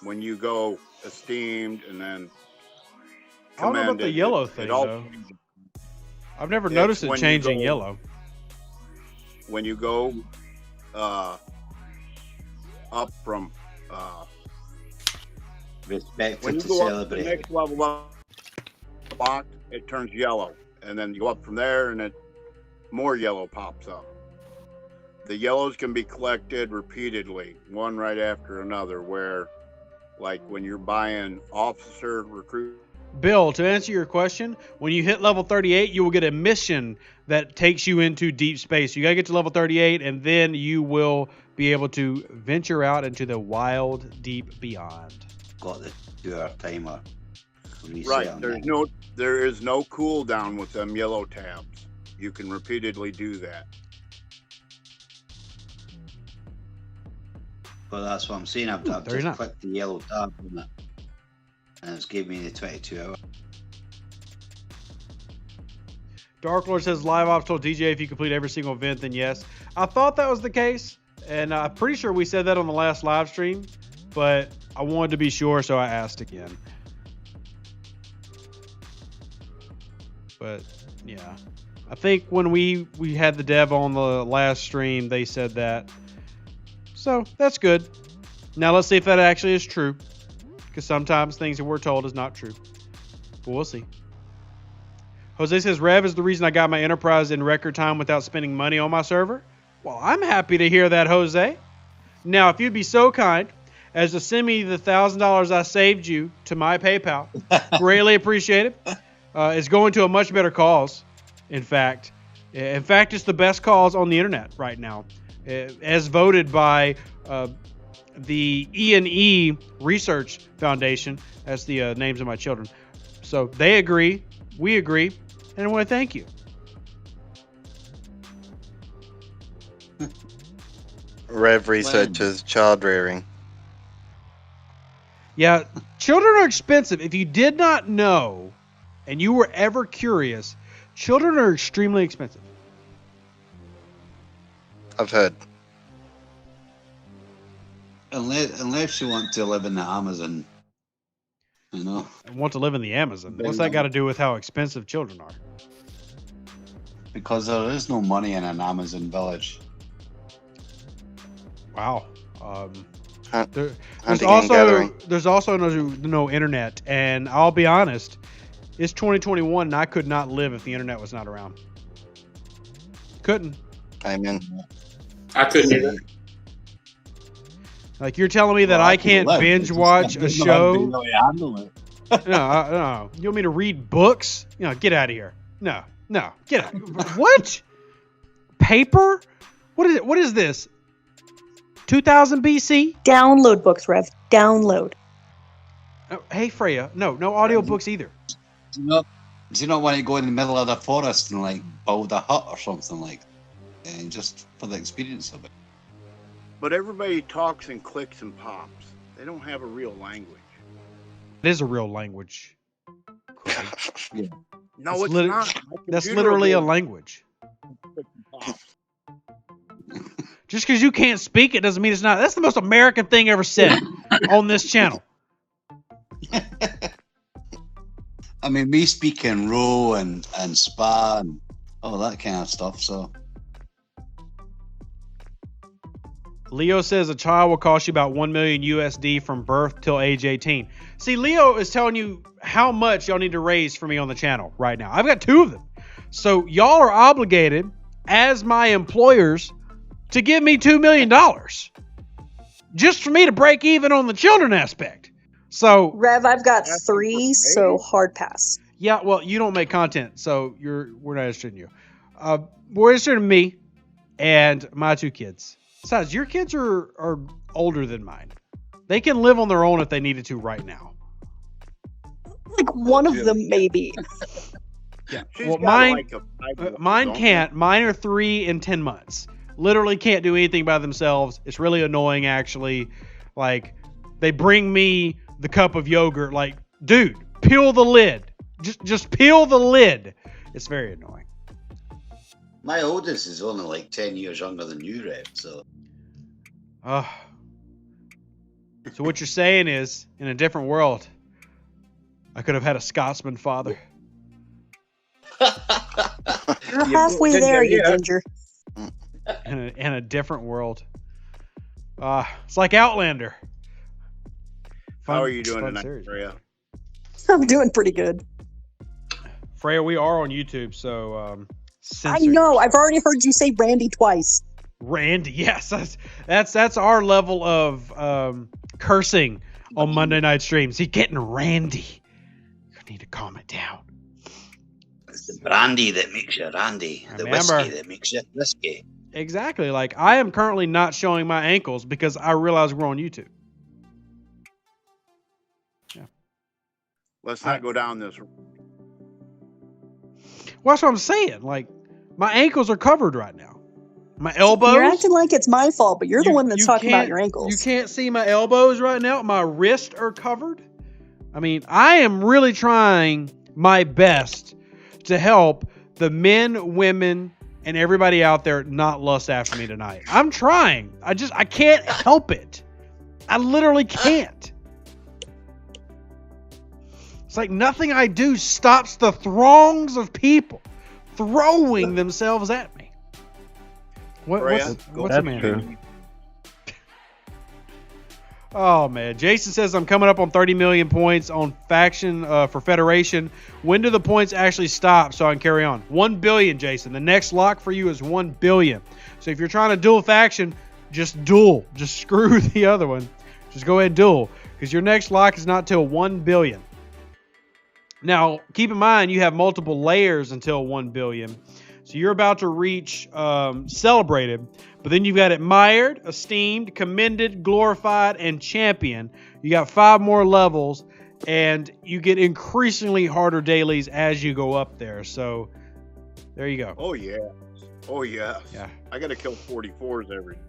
When you go esteemed and then I don't know about the yellow thing, though. I've never noticed it changing yellow. When you go up from respected to celebrate. The next level up, it turns yellow, and then you go up from there, and more yellow pops up. The yellows can be collected repeatedly, one right after another. Where, like when you're buying officer recruit. Bill, to answer your question, when you hit level 38, you will get a mission that takes you into deep space. You got to get to level 38, and then you will be able to venture out into the wild, deep beyond. Got the 2-hour timer. Right. There is no cooldown with them yellow tabs. You can repeatedly do that. Well, that's what I'm saying. I've just clicked the yellow tab on it, and it's gave me the 22 hour. Dark Lord says live ops told DJ if you complete every single event, then yes. I thought that was the case, and I'm pretty sure we said that on the last live stream, but I wanted to be sure, so I asked again. But yeah, I think when we had the dev on the last stream, they said that. So that's good. Now let's see if that actually is true, because sometimes things that we're told is not true. But we'll see. Jose says Rev is the reason I got my Enterprise in record time without spending money on my server. Well, I'm happy to hear that, Jose. Now, if you'd be so kind as to send me the $1,000 I saved you to my PayPal, greatly appreciated. It's going to a much better cause. In fact, it's the best cause on the internet right now, as voted by the E&E Research Foundation. That's the names of my children. So they agree, we agree, and I want to thank you. Rev researches child rearing. Yeah, children are expensive. If you did not know, and you were ever curious, children are extremely expensive. I've heard. Unless you want to live in the Amazon, you know. I want to live in the Amazon. What's that got to do with how expensive children are? Because there is no money in an Amazon village. Wow. There's There's also no internet, and I'll be honest, it's 2021, and I could not live if the internet was not around. Couldn't. Amen. I couldn't either. Like, you're telling me that I can't binge watch a show? No. You want me to read books? Get out of here. No, get out. What? Paper? What is this? 2000 BC? Download books, Rev. Download. Oh, hey, Freya. No audiobooks either. Do you not want to go in the middle of the forest and like build a hut or something like that? And just for the experience of it? But everybody talks and clicks and pops. They don't have a real language. It is a real language. No, it's lit- not. That's literally a language. Just because you can't speak it doesn't mean it's not. That's the most American thing ever said on this channel. I mean, we speak in row and spa and all that kind of stuff. So Leo says a child will cost you about 1 million USD from birth till age 18. See, Leo is telling you how much y'all need to raise for me on the channel right now. I've got 2 of them. So y'all are obligated as my employers to give me $2 million just for me to break even on the children aspect. So Rev, I've got 3, so hard pass. yeah, well, you don't make content, so we're not interested in you. We're interested in me and my 2 kids. Besides, your kids are older than mine. They can live on their own if they needed to right now. Like one of them, maybe. Yeah. She's Well, got mine can't. Mine are 3 and 10 months. Literally can't do anything by themselves. It's really annoying, actually. Like, they bring me the cup of yogurt. Like, dude, peel the lid. Just peel the lid. It's very annoying. my oldest is only like 10 years younger than you, Rev. So So what you're saying is, in a different world, I could have had a Scotsman father. You're halfway there, you ginger. In a different world. It's like Outlander. How are you doing tonight, series. Freya? I'm doing pretty good. Freya, we are on YouTube, so I censor know. yourself. I've already heard you say Randy twice. Randy, yes, that's our level of cursing on Monday night streams. He's getting Randy. You need to calm it down. it's the brandy that makes you Randy. The Remember. whiskey that makes you whiskey. Exactly. Like, I am currently not showing my ankles because I realize we're on YouTube. Yeah. Let's not go down this. Well, that's what I'm saying. Like, my ankles are covered right now. My elbows. You're acting like it's my fault, but you're the one that's talking about your ankles. You can't see my elbows right now. My wrists are covered. I mean, I am really trying my best to help the men, women, and everybody out there not lust after me tonight. I'm trying. I can't help it. I literally can't. It's like nothing I do stops the throngs of people throwing themselves at me. What's the man? True. Oh man, Jason says I'm coming up on 30 million points on faction for Federation. When do the points actually stop so I can carry on? 1 billion, Jason. The next lock for you is 1 billion. So if you're trying to duel faction, just duel. Just screw the other one. Just go ahead and duel, because your next lock is not till 1 billion. Now, keep in mind you have multiple layers until 1 billion. So you're about to reach celebrated, but then you've got admired, esteemed, commended, glorified, and champion. You got 5 more levels, and you get increasingly harder dailies as you go up there. So there you go. Oh yeah. Oh yeah. Yeah. I gotta kill 44s every day.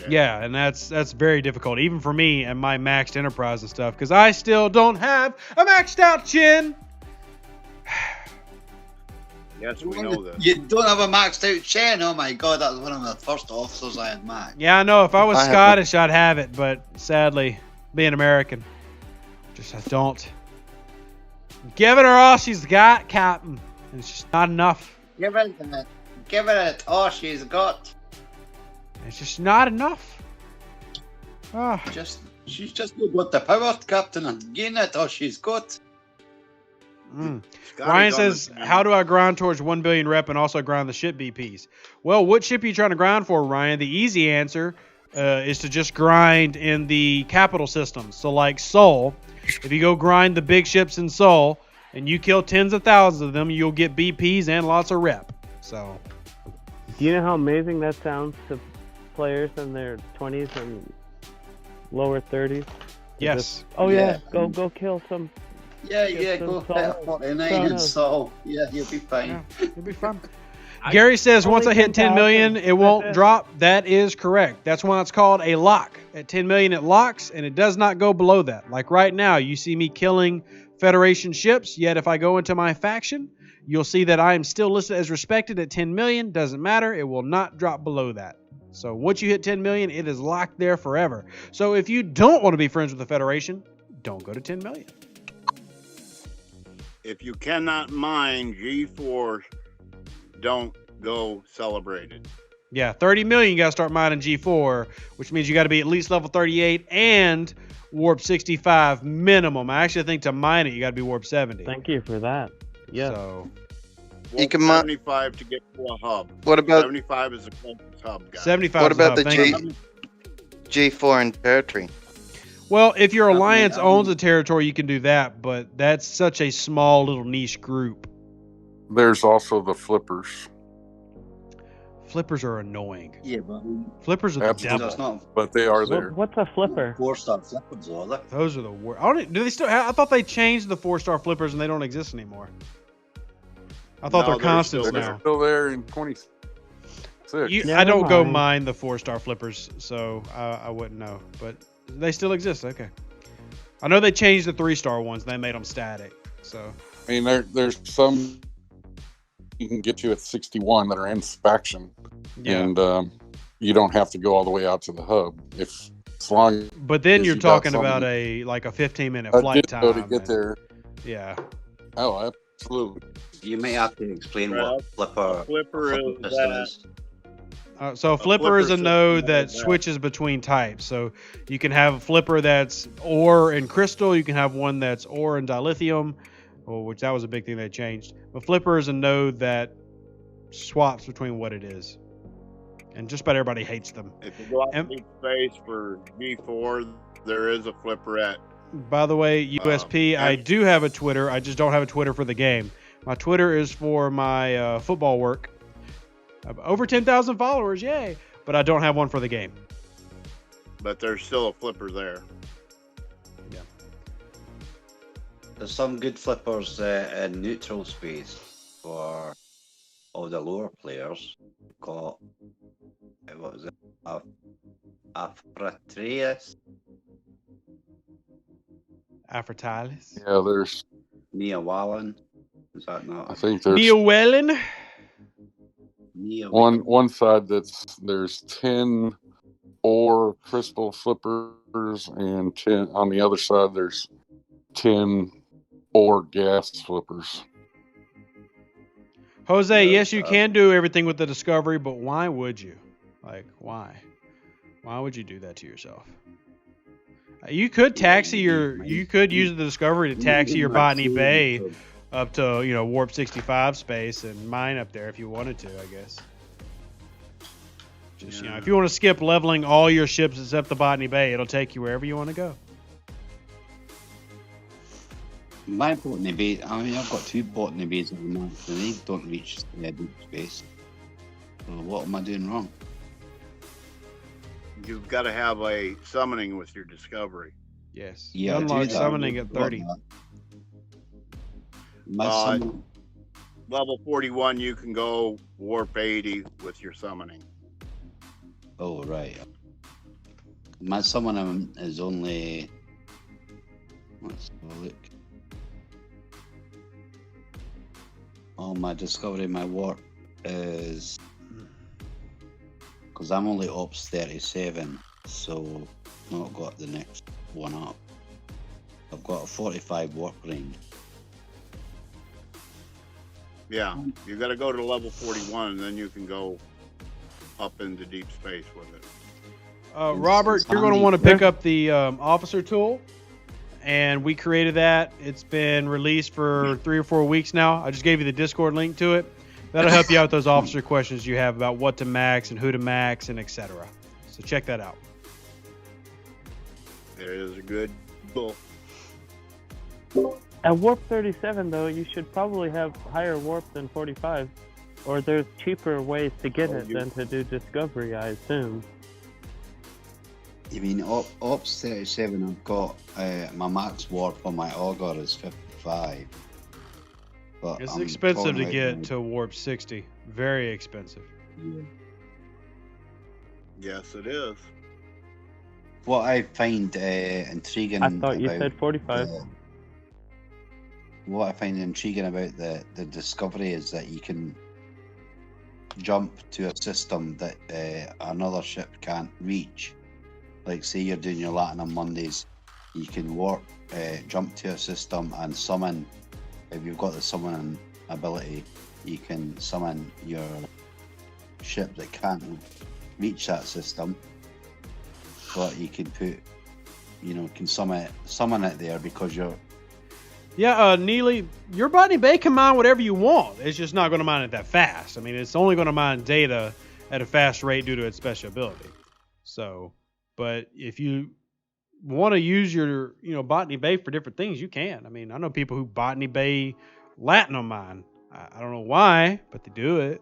Yeah, and that's very difficult, even for me and my maxed enterprise and stuff, because I still don't have a maxed out chin. Yes, we know this. You don't have a maxed out chin? Oh my god, that was one of the first officers I had maxed. Yeah, I know. If I was I have Scottish, I'd have it, but sadly, being American, I don't. Giving her all she's got, Captain. And it's just not enough. Give it all she's got. It's just not enough. Ah. She's just not got the power, Captain, and gain it all she's got. Ryan says, how do I grind towards 1 billion rep and also grind the ship BPs? Well, what ship are you trying to grind for, Ryan? The easy answer is to just grind in the capital systems. So like Sol, if you go grind the big ships in Sol and you kill tens of thousands of them, you'll get BPs and lots of rep. So, Do you know how amazing that sounds to players in their 20s and lower 30s? yes. Yeah, go kill some. Yeah, go hit 49 and Sol. Yeah, you'll be fine. Yeah, you'll be fine. Gary says Only once I hit 10 million, 10,000. it won't That's it. drop. That is correct. That's why it's called a lock. At 10 million, it locks, and it does not go below that. Like right now, you see me killing Federation ships, yet if I go into my faction, you'll see that I am still listed as respected at 10 million. Doesn't matter. It will not drop below that. So once you hit 10 million, it is locked there forever. So if you don't want to be friends with the Federation, don't go to 10 million. If you cannot mine G4, don't go celebrated. Yeah, 30 million, you got to start mining G4, which means you got to be at least level 38 and warp 65 minimum. I actually think to mine it, you got to be warp 70. Thank you for that. Yeah. So You can 75 to get to a hub. What about 75 is the closest hub, guys. 75. what about the thank you. G4 and territory? Well, if your alliance owns a territory, you can do that, but that's such a small little niche group. There's also the flippers. Flippers are annoying. Yeah, but Flippers are the Absolutely. devil. it's not But they are there. What's a flipper? 4-star flippers, are they? Those are the worst. Do they still? I thought they changed the 4-star flippers and they don't exist anymore. I thought No, they're constants still They're now. still there in 26. Never I don't go mind. mine the 4-star flippers, so I wouldn't know. But they still exist. Okay. I know they changed the 3-star ones and they made them static. So I mean, there's some you can get to at 61 that are in faction, yeah. and you don't have to go all the way out to the hub. As long But then as you're you got talking about something- a 15-minute a flight ditto time. to get and- there. Yeah. Oh, absolutely. You may have to explain what flipper Flipper is system that. is. So flipper is a flipper node system that is that. switches between types. So you can have a flipper that's ore and crystal. You can have one that's ore and dilithium, which that was a big thing they changed. But flipper is a node that swaps between what it is. And just about everybody hates them. If you go out to deep space for G4, there is a flipperette. By the way, USP, I do have a Twitter. I just don't have a Twitter for the game. My Twitter is for my football work. Over 10,000 followers, yay! But I don't have one for the game. But there's still a flipper there. Yeah. There's some good flippers in neutral space for all the lower players. Got what was it? Afratreus, Aphrodite. Yeah, there's. Nia Wallen. Is that I not? think there's Neil Wellen. Nia one side there's 10 ore crystal flippers, and 10 on the other side. There's 10 ore gas flippers. Jose, yes, you can do everything with the Discovery, but why would you? Like, why? Why would you do that to yourself? You could taxi you could use the Discovery to taxi your Botany Bay up to, warp 65 space and mine up there if you wanted to, I guess. Just, if you want to skip leveling all your ships except the Botany Bay, it'll take you wherever you want to go. My botany base, I mean, I've got 2 botany bases at the moment, and they don't reach deep space. So what am I doing wrong? You've got to have a summoning with your Discovery. Yes. Yeah, I do Unlock that. summoning at I've got 30. that. My summon, Level 41, you can go warp 80 with your summoning. oh, right. My summon is only. Let's have a look. Oh, my Discovery, my warp is. Because I'm only ops 37, so not got the next one up. I've got a 45 warp range. Yeah, you got to go to level 41, and then you can go up into deep space with it. Robert, you're going to want to pick up the officer tool, and we created that. It's been released for 3 or 4 weeks now. I just gave you the Discord link to it. That'll help you out with those officer questions you have about what to max and who to max and etc. So check that out. There is a good bull. At warp 37, though, you should probably have higher warp than 45. Or there's cheaper ways to get it than to do Discovery, I assume. You mean ops 37? I've got my max warp on my auger is 55, But It's I'm expensive torn to right get now. to warp 60. Very expensive. Yeah. Yes, it is. What I find intriguing I thought you about said 45. what I find intriguing about the Discovery is that you can jump to a system that another ship can't reach. Like, say you're doing your Latin on Mondays, you can warp, jump to a system and summon. If you've got the summoning ability, you can summon your ship that can't reach that system. But you can put, can summon it there because you're. Yeah, Neely, your Botany Bay can mine whatever you want. It's just not going to mine it that fast. I mean, it's only going to mine data at a fast rate due to its special ability. So, but if you want to use your, Botany Bay for different things, you can. I mean, I know people who Botany Bay Latinum mine. I don't know why, but they do it.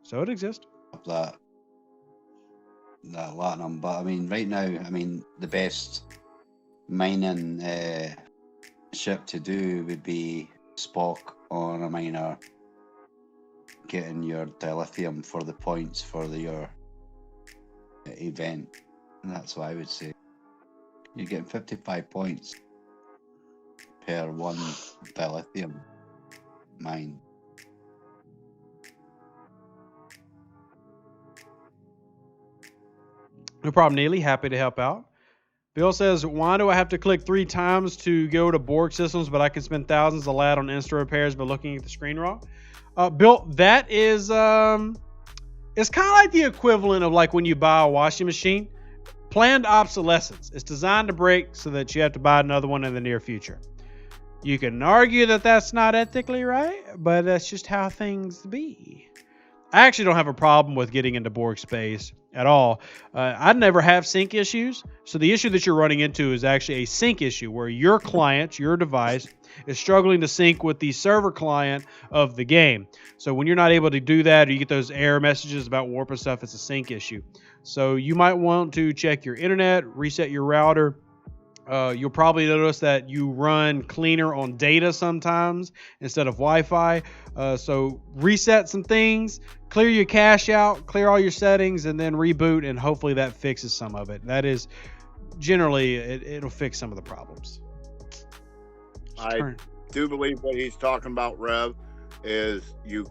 So it exists. That Latinum, but I mean, right now, the best mining ship to do would be Spock on a miner, getting your dilithium for the points for your event. And that's what I would say. You're getting 55 points per one dilithium mine. No problem, Neely. Happy to help out. Bill says, why do I have to click 3 times to go to Borg systems, but I can spend thousands a lat on instant repairs by looking at the screen raw? Bill, that is, it's kind of like the equivalent of like when you buy a washing machine. Planned obsolescence. It's designed to break so that you have to buy another one in the near future. You can argue that that's not ethically right, but that's just how things be. I actually don't have a problem with getting into Borg space at all. I never have sync issues. So the issue that you're running into is actually a sync issue where your client, your device, is struggling to sync with the server client of the game. So when you're not able to do that, or you get those error messages about warp and stuff, it's a sync issue. So you might want to check your internet, reset your router. You'll probably notice that you run cleaner on data sometimes instead of Wi-Fi. So reset some things, clear your cache out, clear all your settings, and then reboot, and hopefully that fixes some of it. That is generally, it'll fix some of the problems. I do believe what he's talking about, Rev, is you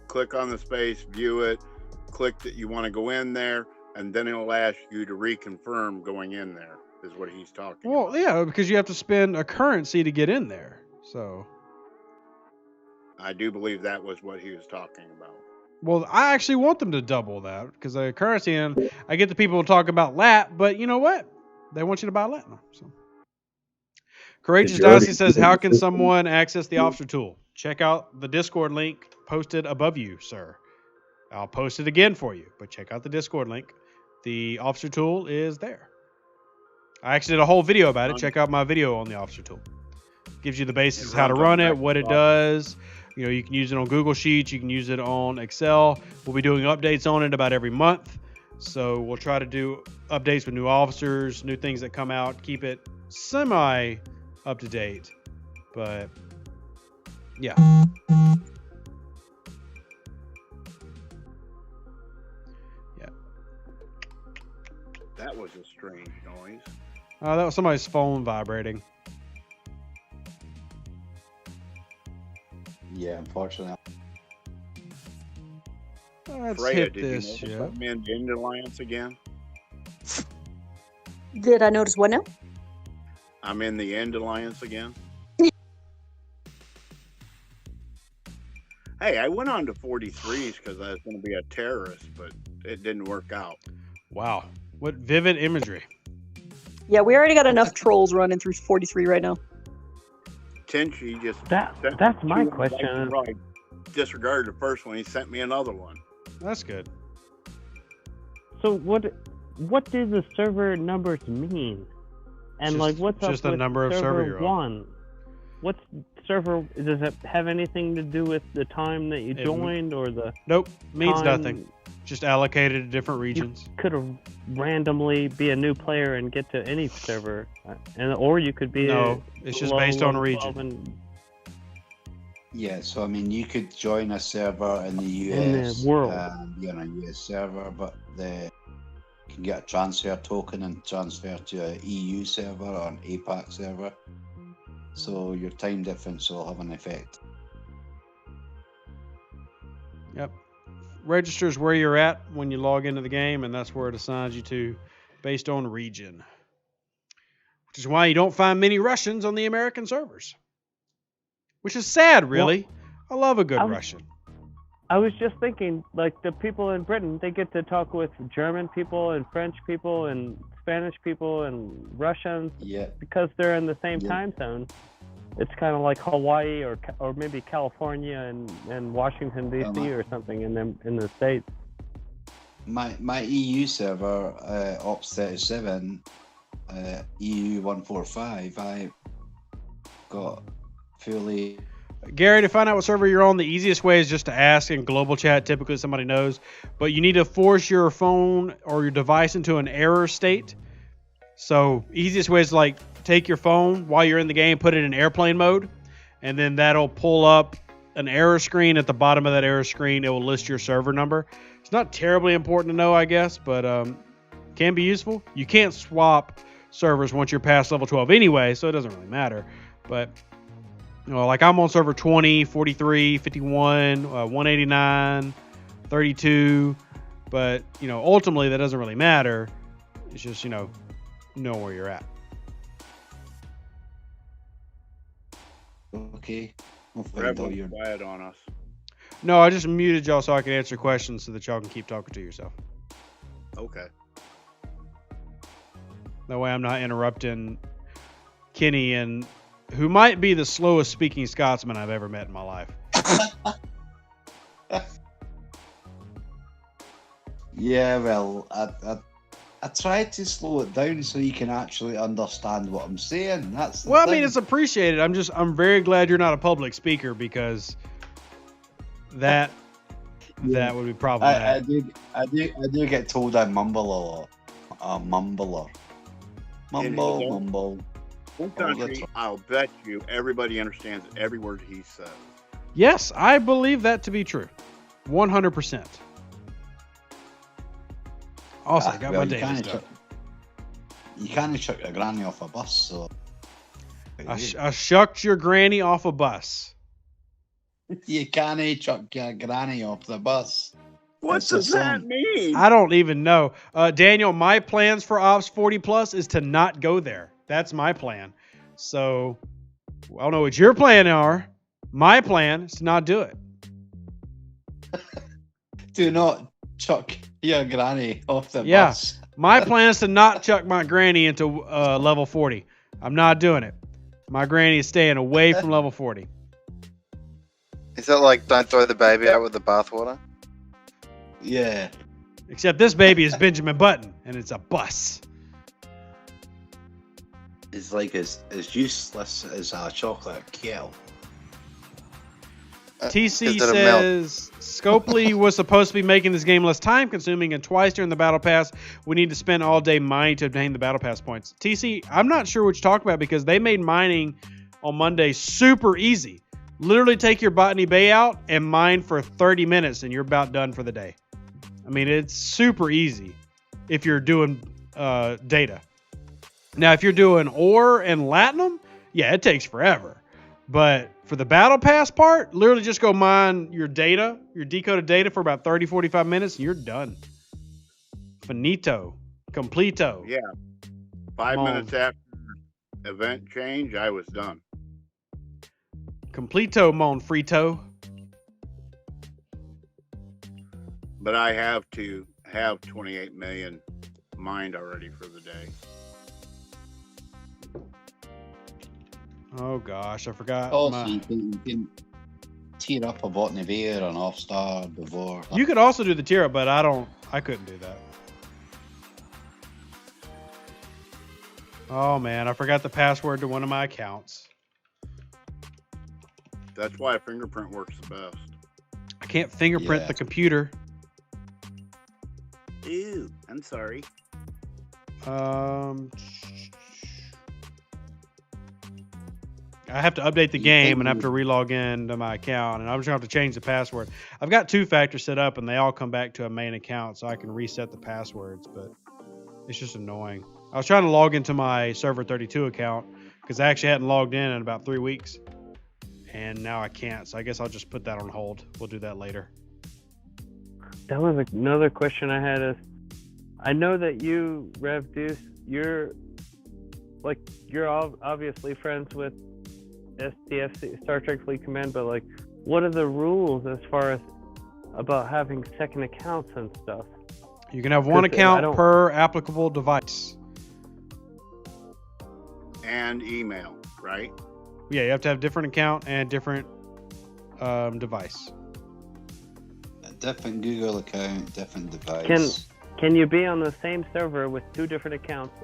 click on the space, view it, click that you want to go in there, and then it'll ask you to reconfirm going in there. Is what he's talking about. Well, yeah, because you have to spend a currency to get in there. So I do believe that was what he was talking about. Well, I actually want them to double that because the currency, and I get the people who talk about lat, but you know what? They want you to buy lat now. So Courageous Dynasty says, how can someone access the officer tool? Check out the Discord link posted above you, sir. I'll post it again for you, but check out the Discord link. The officer tool is there. I actually did a whole video about it. Check out my video on the officer tool. Gives you the basics of how to run it, what it does. You can use it on Google Sheets. You can use it on Excel. We'll be doing updates on it about every month. So we'll try to do updates with new officers, new things that come out, keep it semi up to date. But yeah. Yeah. That was a strange noise. That was somebody's phone vibrating. Yeah, unfortunately. Let's Freya, hit did this you ship. notice I'm in the End Alliance again? Did I notice what now? I'm in the End Alliance again. Hey, I went on to 43s because I was going to be a terrorist, but it didn't work out. Wow. What vivid imagery. Yeah, we already got enough trolls running through 43 right now. Tinchy just that's my question. Right. Disregarded the first one. He sent me another one. That's good. So what do the server numbers mean? And what's just up the with number of server you're on. 1? What's server? Does it have anything to do with the time that you joined or the? Nope, means time? nothing. Just allocated to different regions. You could have randomly be a new player and get to any server, or you could be. No, it's just based on region. Yeah, so I mean, you could join a server in the US, In the world. be on a US server, but you can get a transfer token and transfer to an EU server or an APAC server. So your time difference will have an effect. Yep. Registers where you're at when you log into the game, and that's where it assigns you to based on region. Which is why you don't find many Russians on the American servers. Which is sad, really. I love a good Russian. I was just thinking, like, the people in Britain, they get to talk with German people and French people and Spanish people and Russians because they're in the same time zone. It's kind of like Hawaii or maybe California and Washington D.C. or something in the States. My EU server, Ops 37, EU 145, I got fully. Gary, to find out what server you're on, the easiest way is just to ask in global chat. Typically somebody knows, but you need to force your phone or your device into an error state. So easiest way is like take your phone while you're in the game, put it in airplane mode, and then that'll pull up an error screen. At the bottom of that error screen, it will list your server number. It's not terribly important to know, I guess, but can be useful. You can't swap servers once you're past level 12 anyway, so it doesn't really matter. But you know, like I'm on server 20, 43, 51, 189, 32, but you know, ultimately that doesn't really matter. It's just, you know where you're at. Okay. You're quiet on us. No, I just muted y'all so I can answer questions so that y'all can keep talking to yourself. Okay. That way I'm not interrupting Kenny, and who might be the slowest speaking Scotsman I've ever met in my life. Yeah, well, I tried to slow it down so you can actually understand what I'm saying. That's the Well, thing. I mean, it's appreciated. I'm very glad you're not a public speaker, because that would be problematic. I do get told I mumble a lot. A mumbler. Mumble. One country, I'll bet you everybody understands every word he says. Yes, I believe that to be true. 100%. Also, I got my days done. You can't chuck your granny off a bus, so. I shucked your granny off a bus. You can't chuck your granny off the bus. What does that mean? I don't even know. Daniel, my plans for Ops 40 Plus is to not go there. That's my plan. So, I don't know what your plan are. My plan is to not do it. Do not chuck your granny off the Yeah, bus. my plan is to not chuck my granny into level 40. I'm not doing it. My granny is staying away from level 40. Is that like don't throw the baby out with the bathwater? Yeah. Except this baby is Benjamin Button, and it's a bus. It's like as useless as a chocolate kettle. TC says Scopely was supposed to be making this game less time consuming, and twice during the battle pass we need to spend all day mining to obtain the battle pass points. TC, I'm not sure what you're talking about, because they made mining on Monday super easy. Literally take your Botany Bay out and mine for 30 minutes and you're about done for the day. I mean, it's super easy if you're doing data. Now, if you're doing ore and latinum, yeah, it takes forever. But for the battle pass part, literally just go mine your data, your decoded data for about 30, 45 minutes, and you're done. Finito. Completo. Yeah. 5 minutes after event change, I was done. Completo, mon frito. But I have to have 28 million mined already for the day. Oh gosh, I forgot. Also, you can tear up a Botany Bay or an Off-Star before. You could also do the tier up, but I couldn't do that. Oh man, I forgot the password to one of my accounts. That's why fingerprint works the best. I can't fingerprint the computer. Ew, I'm sorry. I I have to update the game and have to relog in to my account, and I'm just gonna have to change the password. I've got 2-factor set up, and they all come back to a main account, so I can reset the passwords. But it's just annoying. I was trying to log into my Server 32 account because I actually hadn't logged in about 3 weeks, and now I can't. So I guess I'll just put that on hold. We'll do that later. That was another question I had. Is I know that you, Rev Deuce, you're obviously friends with STFC, Star Trek Fleet Command, but like, what are the rules as far as about having second accounts and stuff? You can have one account per applicable device. And email, right? Yeah, you have to have different account and different device. A different Google account, different device. Can you be on the same server with 2 different accounts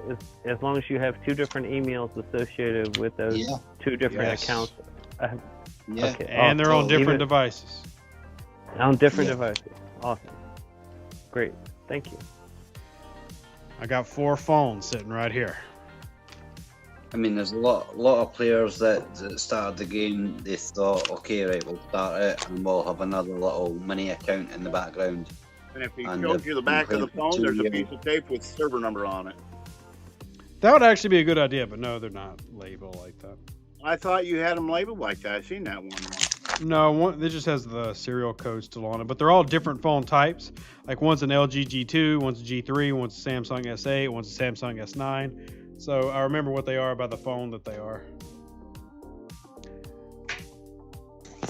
as long as you have 2 different emails associated with those 2 different accounts? Yeah. Okay. And they're on different devices. On different devices. Awesome. Great. Thank you. I got 4 phones sitting right here. I mean, there's a lot of players that started the game. They thought, okay, right, we'll start it and we'll have another little mini account in the background. And if he shows you the back of the phone, there's a piece of tape with server number on it. That would actually be a good idea, but no, they're not labeled like that. I thought you had them labeled like that. I seen that one. No, it just has the serial code still on it, but they're all different phone types. Like one's an LG G2, one's a G3, one's a Samsung S8, one's a Samsung S9. So I remember what they are by the phone that they are.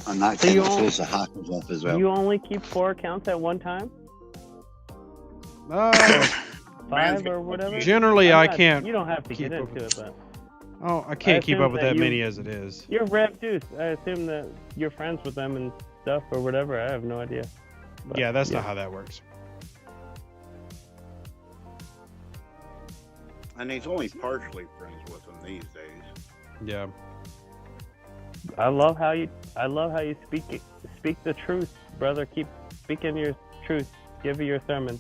And that kind of throws the hackers off as well. You only keep 4 accounts at one time? 5 or whatever? Generally, I can't. You don't have to get into it, but... Oh, I can't keep up with that many as it is. You're Rev Deuce. I assume that you're friends with them and stuff or whatever. I have no idea. But, yeah, that's not how that works. And he's only partially friends with them these days. Yeah. I love how you speak the truth, brother. Keep speaking your truth. Give me your sermon.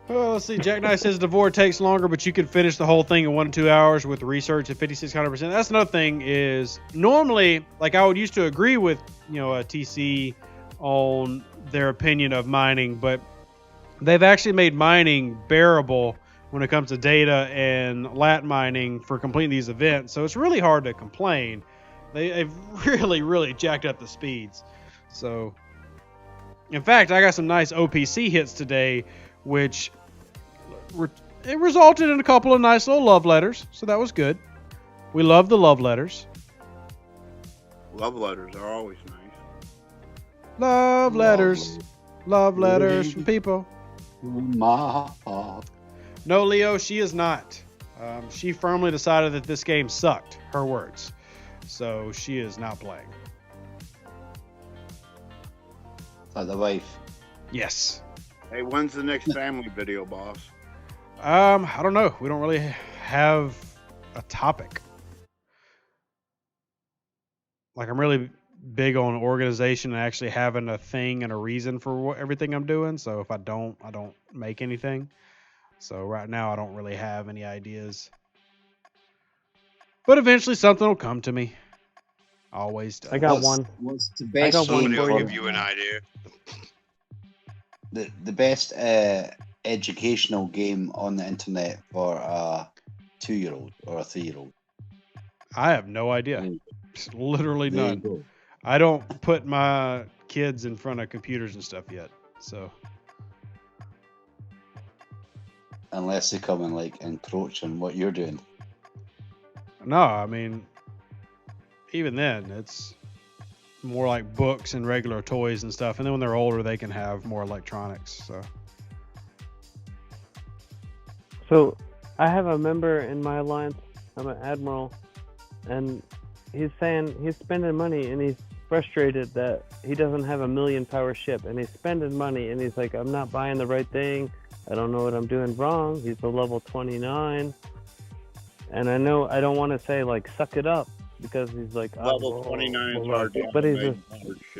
Well, let's see. Jack Knight says the Borg takes longer, but you can finish the whole thing in 1 to 2 hours with research at 5,600%. That's another thing is normally, like I would used to agree with, a TC on their opinion of mining, but they've actually made mining bearable when it comes to data and lat mining for completing these events. So it's really hard to complain. They've really, really jacked up the speeds. So, in fact, I got some nice OPC hits today, which it resulted in a couple of nice little love letters. So that was good. We love the love letters. Love letters are always nice. Love letters. Love letters from people. No, Leo, she is not. She firmly decided that this game sucked. Her words. So she is not playing. The wife. Yes. Hey, when's the next family video, boss? I don't know. We don't really have a topic. Like, I'm really big on organization and actually having a thing and a reason for everything I'm doing. So if I don't make anything. So right now I don't really have any ideas. But eventually something will come to me. Always does. I got one. What's the best Somebody will give you an idea. The best educational game on the internet for a 2-year-old or a 3-year-old? I have no idea. Literally none. I don't put my kids in front of computers and stuff yet. So unless they come and encroach on what you're doing. No, I mean, even then, it's more like books and regular toys and stuff. And then when they're older, they can have more electronics. So I have a member in my alliance. I'm an admiral, and he's saying he's spending money and he's frustrated that he doesn't have a 1,000,000-power ship, and he's spending money and he's like, I'm not buying the right thing. I don't know what I'm doing wrong. He's a level 29. And I know I don't want to say suck it up because he's level 29 is hard, but he's a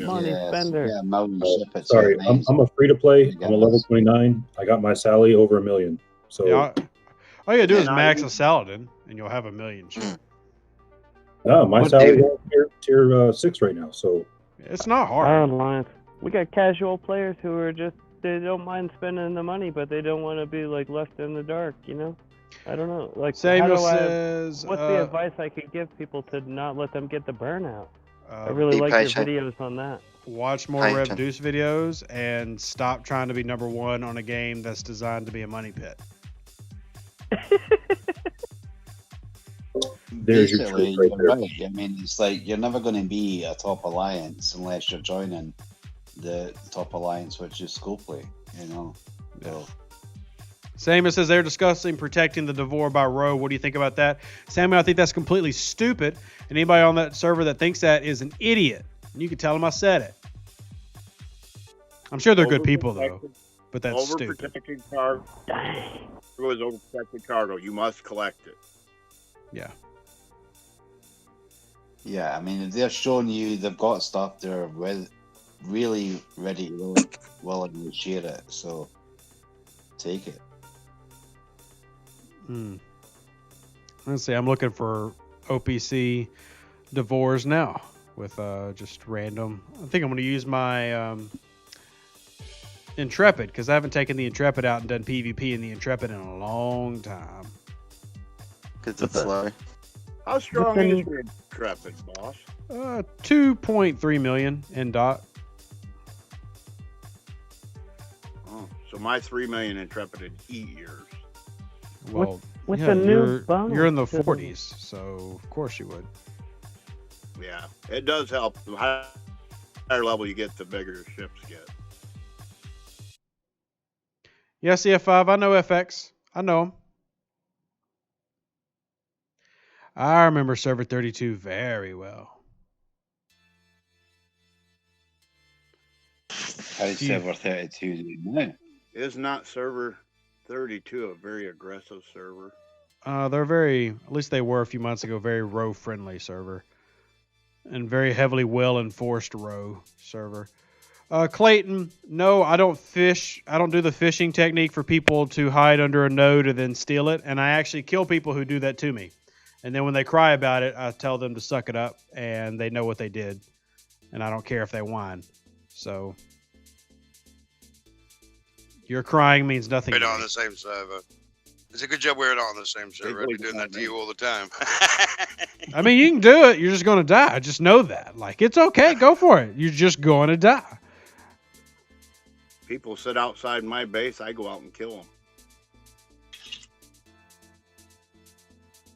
money spender. Yeah, sorry, I'm a free to play. I'm a level 29. I got my Sally over 1 million. So yeah, all you gotta do is max a Saladin, and you'll have 1 million. No, my salary's tier 6 right now, so It's not Our hard. alliance. We got casual players who are just, they don't mind spending the money, but they don't want to be like left in the dark, you know? I don't know. Like, Samuel how do says, what's the advice I could give people to not let them get the burnout? I really Be like patient. your videos on that. watch more Patient. Rev Deuce videos and stop trying to be number one on a game that's designed to be a money pit. there's your Basically, truth right you're there. right. I mean, it's like you're never going to be a top alliance unless you're joining the top alliance, which is Scopely, you know. So, Samuel says they're discussing protecting the Devore by row. What do you think about that? Samuel, I think that's completely stupid. And anybody on that server that thinks that is an idiot. And you can tell them I said it. I'm sure they're good people, though. But that's stupid. Overprotected cargo is overprotected cargo. You must collect it. Yeah. yeah, I mean, if they're showing you they've got stuff, they're really ready, willing to share it. So, take it. Let's see. I'm looking for OPC Devores now with just random. I think I'm going to use my Intrepid because I haven't taken the Intrepid out and done PvP in the Intrepid in a long time. Because it's slow. How strong is your Intrepid, boss? 2.3 million in dot. Oh, so my 3 million Intrepid would eat yours. Well, With yeah, the new bonus, you're in the doesn't it? 40s, so of course you would. Yeah, it does help. The higher level you get, the bigger your ships get. Yeah, CF5. I know FX. I know him. I remember Server 32 very well. How's server 32 doing now? Is not server 32 a very aggressive server? They're very, at least they were a few months ago, very row friendly server. And very heavily well enforced row server. Clayton, no, I don't fish. I don't do the fishing technique for people to hide under a node and then steal it. And I actually kill people who do that to me. And then when they cry about it, I tell them to suck it up and they know what they did. And I don't care if they whine. So your crying means nothing. We're to on me. the same server. It's a good job we're not on the same server. I'd be doing that to you all the time. I mean, you can do it. You're just going to die. Just know that. Like, it's okay. Go for it. You're just going to die. People sit outside my base, I go out and kill them.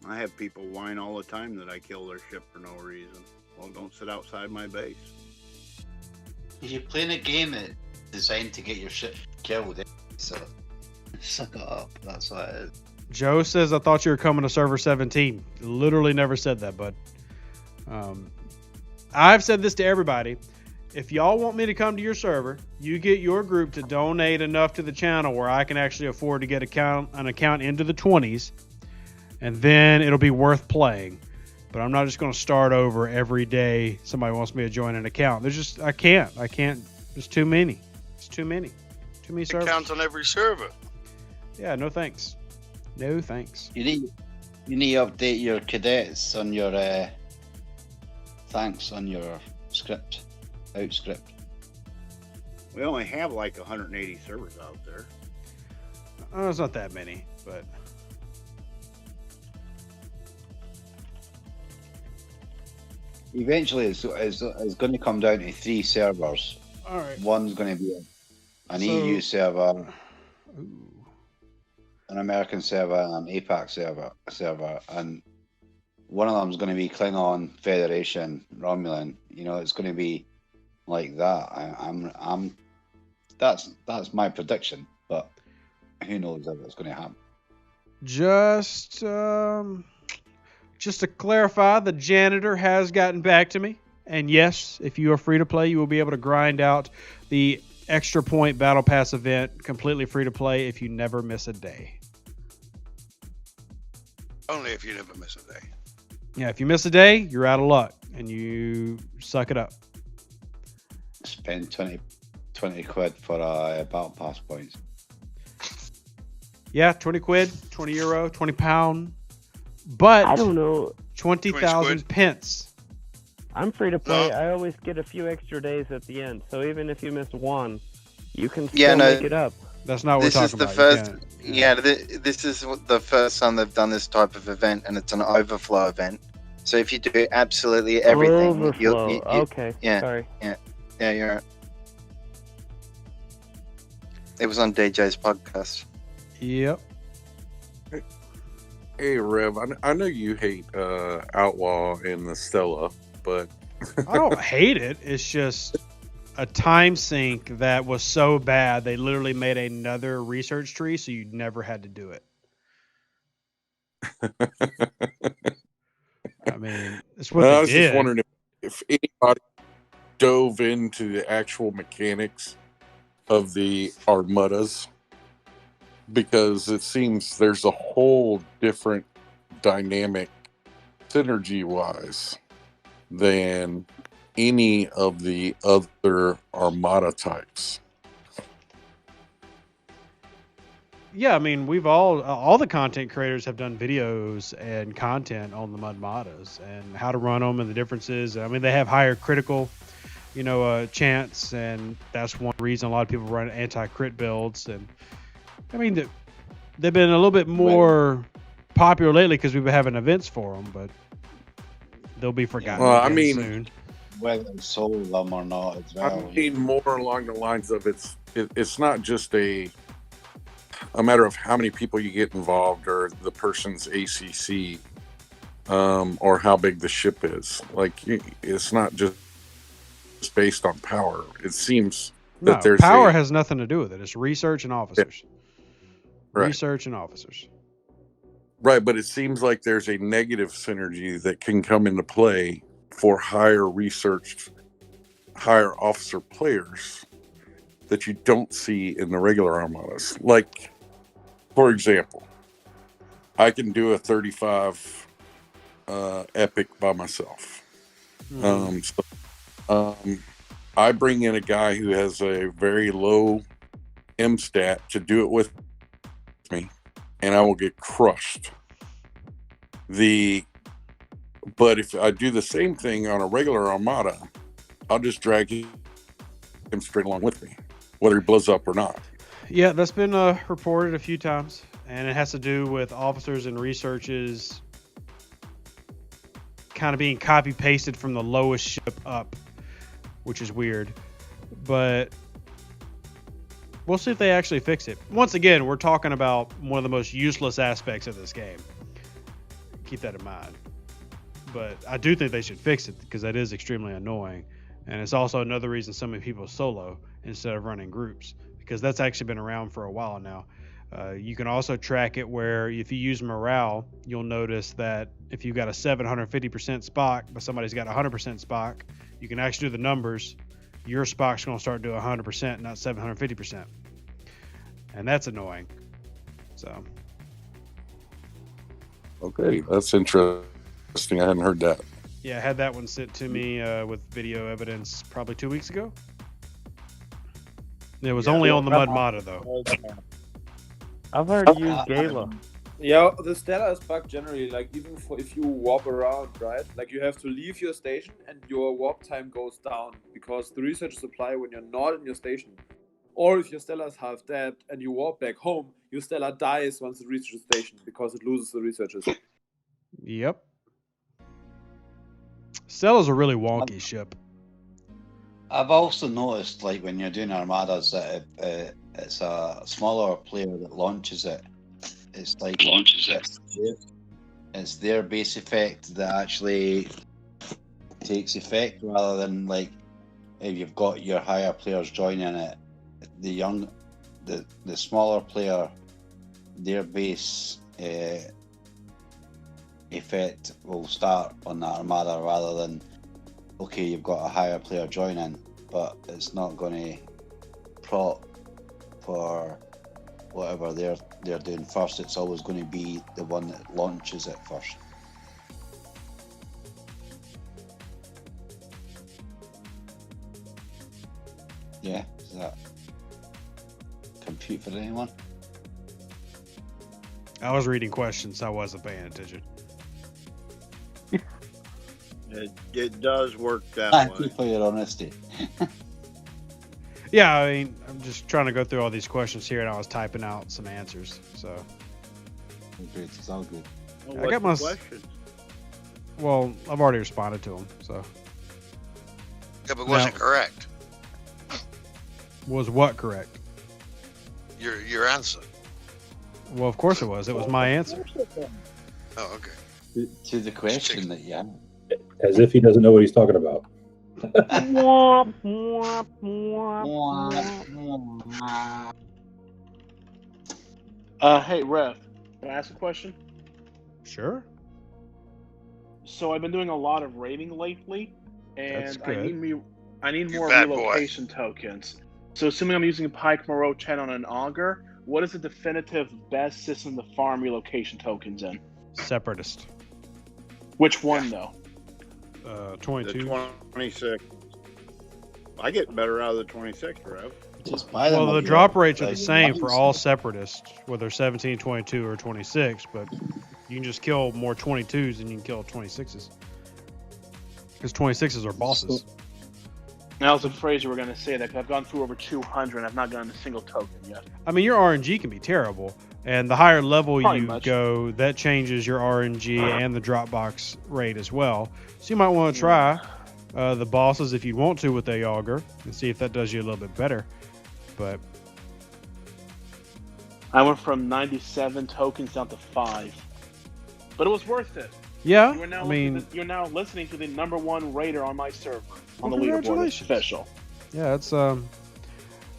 I have people whine all the time that I kill their ship for no reason. Well, don't sit outside my base. You're playing a game that's designed to get your ship killed, so suck it up. That's what it is. Joe says, I thought you were coming to server 17. Literally never said that, bud. I've said this to everybody. If y'all want me to come to your server, you get your group to donate enough to the channel where I can actually afford to get an account into the 20s, and then it'll be worth playing. But I'm not just going to start over every day somebody wants me to join an account. There's just, I can't. There's too many. It's too many. Too many servers. Accounts on every server. Yeah, no thanks. No thanks. You need to update your cadets on your thanks on your script, out script. We only have like 180 servers out there. It's not that many, but Eventually, it's going to come down to 3 servers. all right. One's going to be an So- EU server, Ooh. an American server, and an APAC server, and one of them is going to be Klingon, Federation, Romulan. You know, it's going to be like that. I'm. That's my prediction, but who knows if it's going to happen. Just to clarify, the janitor has gotten back to me. And yes, if you are free to play, you will be able to grind out the extra point battle pass event completely free to play if you never miss a day. Only if you never miss a day. Yeah, if you miss a day, you're out of luck and you suck it up. Spend 20 quid for battle pass points. Yeah, 20 quid, 20 euro, 20 pound. But I don't know. 20,000 pence. I'm free to play. I always get a few extra days at the end. So even if you miss one, you can still make it up. That's not what we're talking about. This is the first time they've done this type of event, and it's an overflow event. So if you do absolutely everything, okay. Yeah. Sorry. Yeah, you're right. It was on DJ's podcast. Yep. Hey, Rev, I know you hate Outlaw and the Stella, but I don't hate it. It's just a time sink that was so bad they literally made another research tree, so you never had to do it. I mean, it's what I was they just did. wondering if anybody dove into the actual mechanics of the armadas, because it seems there's a whole different dynamic synergy-wise than any of the other armada types. Yeah, I mean, we've all the content creators have done videos and content on the Mudmadas and how to run them and the differences. I mean, they have higher critical, chance, and that's one reason a lot of people run anti-crit builds. And I mean, they've been a little bit more popular lately because we've been having events for them, but they'll be forgotten soon. Whether they sold them or not as well. I mean, more along the lines of it's not just a matter of how many people you get involved or the person's ACC or how big the ship is. Like, it's not just based on power. It seems that there's power has nothing to do with it. It's research and officers. Right. Research and officers. Right, but it seems like there's a negative synergy that can come into play for higher researched, higher officer players that you don't see in the regular armadas. Like, for example, I can do a 35 epic by myself. I bring in a guy who has a very low M stat to do it with me, and I will get crushed. But if I do the same thing on a regular armada, I'll just drag him straight along with me, whether he blows up or not. Yeah, that's been reported a few times, and it has to do with officers and researches kind of being copy pasted from the lowest ship up, which is weird. But we'll see if they actually fix it. Once again, we're talking about one of the most useless aspects of this game. Keep that in mind. But I do think they should fix it because that is extremely annoying. And it's also another reason so many people solo instead of running groups, because that's actually been around for a while now. You can also track it where if you use morale, you'll notice that if you've got a 750% Spock, but somebody's got 100% Spock, you can actually do the numbers. Your Spock's going to start doing 100%, not 750%. And that's annoying. So. Okay, that's interesting. I hadn't heard that. Yeah, I had that one sent to me with video evidence probably 2 weeks ago. It was only on the Mudmata, though. I've heard you use Gala. Yeah, the Stella is bugged generally, like even if you warp around, right? Like you have to leave your station and your warp time goes down because the researchers apply when you're not in your station. Or if your Stella is half dead and you warp back home, your Stella dies once it reaches the station because it loses the researchers. Yep. Stella's a really wonky ship. I've also noticed, like, when you're doing armadas, that it's a smaller player that launches it. It's like it's their base effect that actually takes effect, rather than like if you've got your higher players joining it. The smaller player, their base effect will start on that armada, rather than okay, you've got a higher player joining, but it's not going to prop for whatever they're doing first. It's always going to be the one that launches it first. Yeah, does that compute for anyone? I was reading questions, so I wasn't paying attention. It does work that Thank way. you for your honesty. Yeah, I mean, I'm just trying to go through all these questions here, and I was typing out some answers. So. Great, it's all good. Well, I got my question. Well, I've already responded to them. So. Yeah, but wasn't correct. Was what correct? Your answer. Well, of course it was. It was my answer. Oh, okay. To the question that you had. As if he doesn't know what he's talking about. Hey, Rev, can I ask a question? Sure. So I've been doing a lot of raiding lately, That's and good. I need more bad boy. relocation tokens. So assuming I'm using a Pike Moreau 10 on an auger, what is the definitive best system to farm relocation tokens in? Separatist. Which one though? 22. The 26. I get better out of the 26, Rev. Just buy them. Well, the if you drop want. rates are the Like, same for mine's- all separatists, whether 17, 22, or 26, but you can just kill more 22s than you can kill 26s. Because 26s are bosses. I was afraid you were going to say that because I've gone through over 200 and I've not gotten a single token yet. I mean, your RNG can be terrible, and the higher level Pretty you much. go, that changes your RNG and the Dropbox rate as well. So you might want to try the bosses if you want to with the auger and see if that does you a little bit better. But I went from 97 tokens down to 5. But it was worth it. yeah, You are now I mean, you're now listening to the #1 raider on my server on Well, the leaderboard. It's congratulations. official. yeah, it's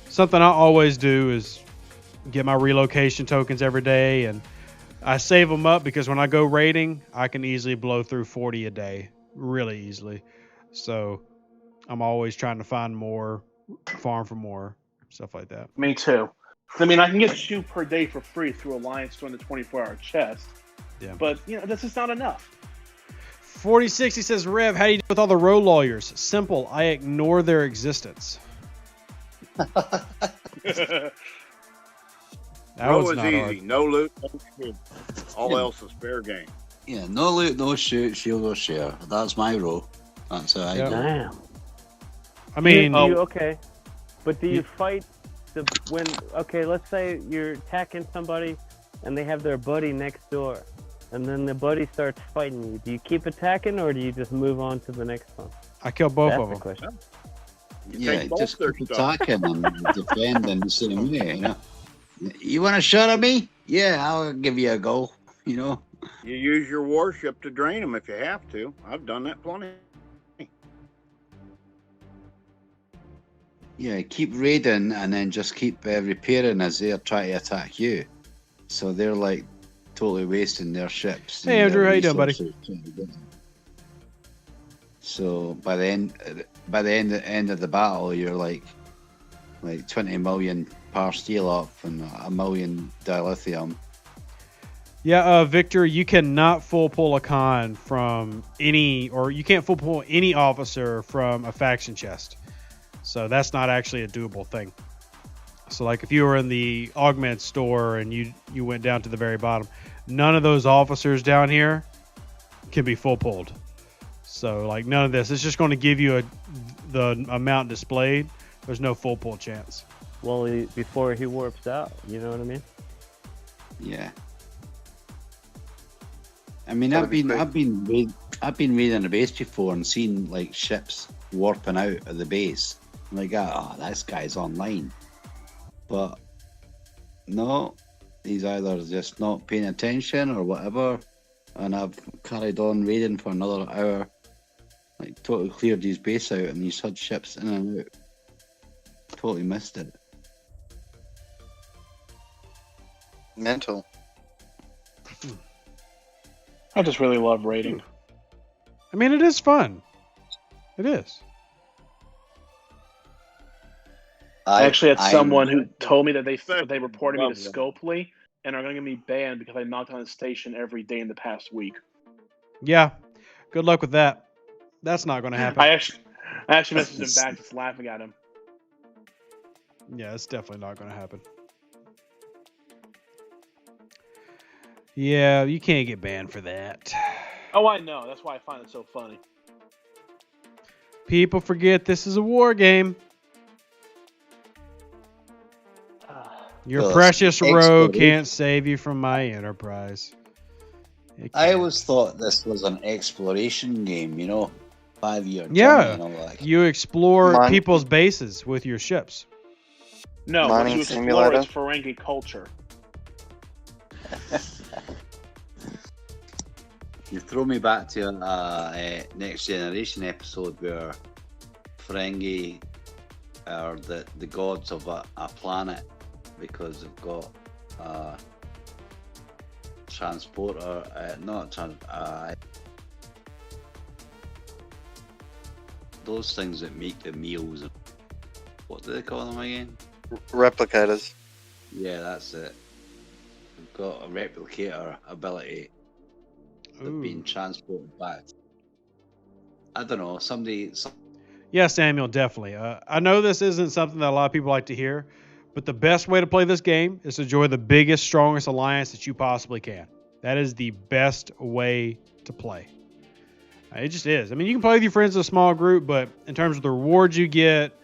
something I always do is get my relocation tokens every day, and I save them up because when I go raiding, I can easily blow through 40 a day, really easily. So I'm always trying to find more, farm for more, stuff like that. Me too. I mean, I can get 2 per day for free through Alliance during the 24-hour chest. Yeah. But, that's just not enough. 4060 says, Rev, how do you deal with all the row lawyers? Simple. I ignore their existence. That Row one's is not easy. hard. No loot, no shoot. All Yeah. else is fair game. Yeah, no loot, no shoot, shield or share. That's my row. That's how I Yep. do it. Damn. I mean, Okay, but do you fight okay, let's say you're attacking somebody and they have their buddy next door, and then the buddy starts fighting you. Do you keep attacking or do you just move on to the next one? I kill both That's of the them. question. Yeah, take both just their keep stuff. attacking and defending the same way, You want a shot at me? Yeah, I'll give you a go, You use your warship to drain them if you have to. I've done that plenty. Yeah, keep raiding and then just keep repairing as they're trying to attack you. So they're like totally wasting their ships. Hey, and Andrew, their how you doing, buddy? resources trying to get them. So by the end of the battle, you're like 20 million power steel up and 1 million dilithium. Yeah, Victor, you cannot full pull a con from you can't full pull any officer from a faction chest. So that's not actually a doable thing. So like if you were in the augment store and you went down to the very bottom, none of those officers down here can be full pulled. So like none of this. It's just going to give you the amount displayed. There's no full pull chance. Well, before he warps out, you know what I mean? Yeah. I mean, I've been raiding a base before and seen like ships warping out of the base. I'm like, this guy's online. But no, he's either just not paying attention or whatever. And I've carried on raiding for another hour. Like, totally cleared his base out and he's had ships in and out. Totally missed it. Mental. I just really love raiding. I mean, it is fun. It is. I actually had someone who told me that they reported me to Love them. Scopely and are going to get me banned because I knocked on the station every day in the past week. Yeah. Good luck with that. That's not going to happen. I actually messaged him back just laughing at him. Yeah, it's definitely not going to happen. Yeah, you can't get banned for that. Oh, I know. That's why I find it so funny. People forget this is a war game. Your Well, precious rogue exploration. can't save you from my enterprise. I always thought this was an exploration game, 5-year journey Yeah, and all that. you explore people's bases with your ships. No, what Mining you explore simulator? is Ferengi culture. You throw me back to a Next Generation episode where Ferengi are the gods of a planet because they've got transporter, those things that make the meals. What do they call them again? Replicators. Yeah, that's it. They've got a replicator ability. They've been transported back. I don't know. Yeah, Samuel, definitely. I know this isn't something that a lot of people like to hear, but the best way to play this game is to join the biggest, strongest alliance that you possibly can. That is the best way to play. It just is. I mean, you can play with your friends in a small group, but in terms of the rewards you get,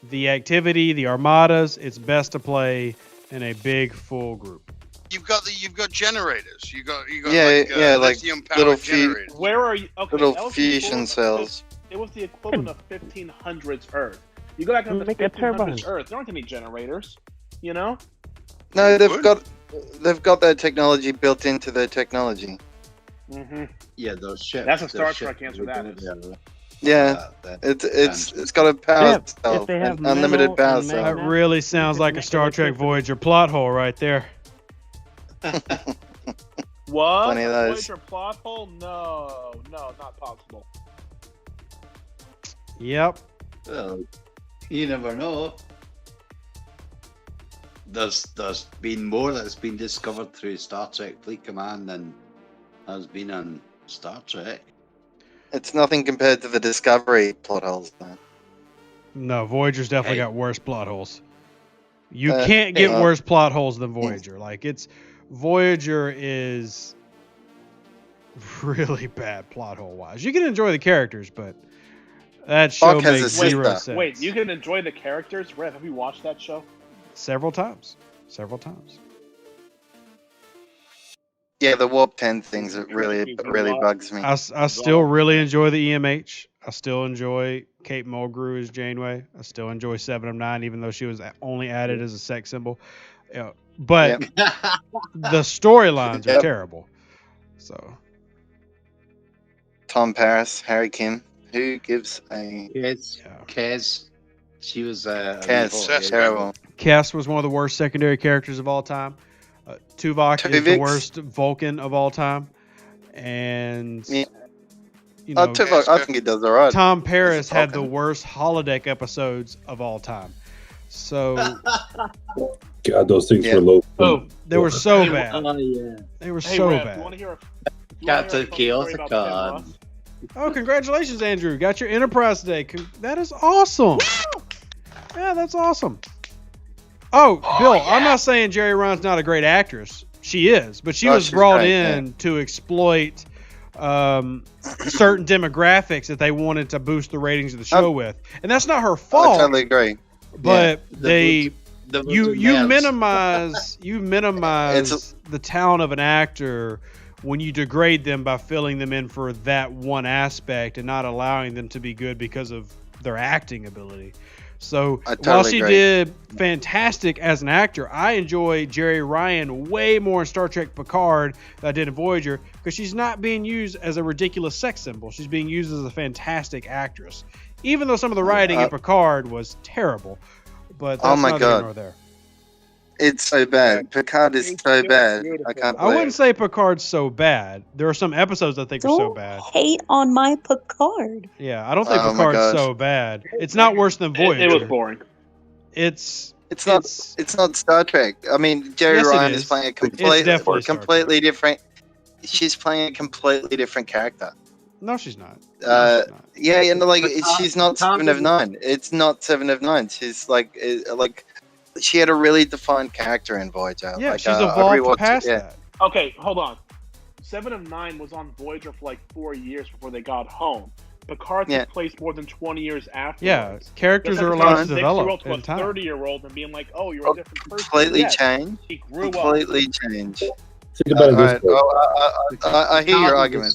the activity, the armadas, it's best to play in a big, full group. You've got generators. You got like lithium little powered generators. Where are you? Okay, little that was the fusion equivalent cells. It was the equivalent of 1500s Earth. You go back into Make a 1500s turbine. Earth. There aren't any generators. No, they've got that technology built into their technology. Mm-hmm. Yeah, those ships. That's a Star Trek answer. That is. Yeah, it's got a power cell, if they have an unlimited metal power and cell. That really sounds like a Star Trek Voyager plot hole right there. What? Plenty of those. Voyager plot hole? No, not possible. Yep. Well, you never know. There's been more that's been discovered through Star Trek Fleet Command than has been on Star Trek. It's nothing compared to the Discovery plot holes, man. No, Voyager's definitely got worse plot holes. You can't get yeah. worse plot holes than Voyager. Voyager is really bad plot hole wise. You can enjoy the characters, but that show Spock has makes a zero sister. sense. Wait, you can enjoy the characters? Rev, have you watched that show? Several times. Yeah, the warp 10 things it really bugs me. I still really enjoy the EMH. I still enjoy Kate Mulgrew as Janeway. I still enjoy 7 of 9, even though she was only added as a sex symbol. But the storylines are terrible. So Tom Paris, Harry Kim. Who gives a Kez. She was Kez, terrible. Kess was one of the worst secondary characters of all time. Tuvok is the worst Vulcan of all time. And Tuvok, I think he does alright. Tom Paris had the worst holodeck episodes of all time. So God, those things were low. Oh, they were so bad. Yeah. They were so Rev, bad. You want to hear Captain Chaotica. Oh, congratulations, Andrew. Got your Enterprise today. That is awesome. Yeah, that's awesome. Oh, Bill, yeah. I'm not saying Jerry Ryan's not a great actress. She is, but she was brought in to exploit certain demographics that they wanted to boost the ratings of the show with. And that's not her fault. I totally agree. But you minimize the talent of an actor when you degrade them by filling them in for that one aspect and not allowing them to be good because of their acting ability. So while she did fantastic as an actor, I enjoy Jerry Ryan way more in Star Trek Picard than I did in Voyager because she's not being used as a ridiculous sex symbol. She's being used as a fantastic actress. Even though some of the writing in Picard was terrible. But that's neither here nor there. It's so bad. Picard is so bad. I wouldn't say Picard's so bad. There are some episodes I think are so bad. Hate on my Picard. Yeah, I don't think Picard's so bad. It's not worse than Voyager. It was boring. It's not Star Trek. I mean, Jerry Ryan is playing a completely different. She's playing a completely different character. No, she's not. She's not 7 of 9. It's not 7 of 9. She's like she had a really defined character in Voyager. Yeah, she's evolved past that. Okay, hold on. 7 of 9 was on Voyager for like 4 years before they got home. Picard took place more than 20 years after. Yeah, characters are allowed to develop to a in time. 30-year-old and being like, "Oh, you're a different person." Completely Yes, change. He grew Completely change. Think about it this way. I hear your argument. If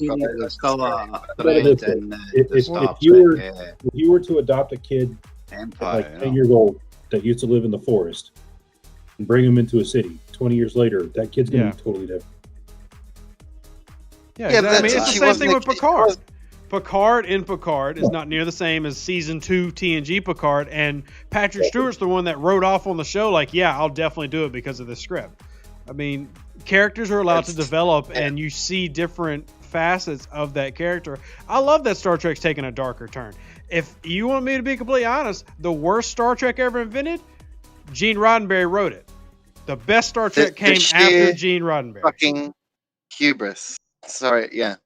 you were to adopt a kid like 10 years old that used to live in the forest and bring him into a city, 20 years later, that kid's going to be totally different. Yeah, exactly. I mean, it's the same thing with Picard. Picard is not near the same as season 2 TNG Picard, and Patrick Stewart's the one that wrote off on the show like, yeah, I'll definitely do it because of the script. I mean, characters are allowed to develop, and you see different facets of that character. I love that Star Trek's taking a darker turn. If you want me to be completely honest, the worst Star Trek ever invented, Gene Roddenberry wrote it. The best Star Trek came after Gene Roddenberry. Fucking hubris. Sorry, yeah.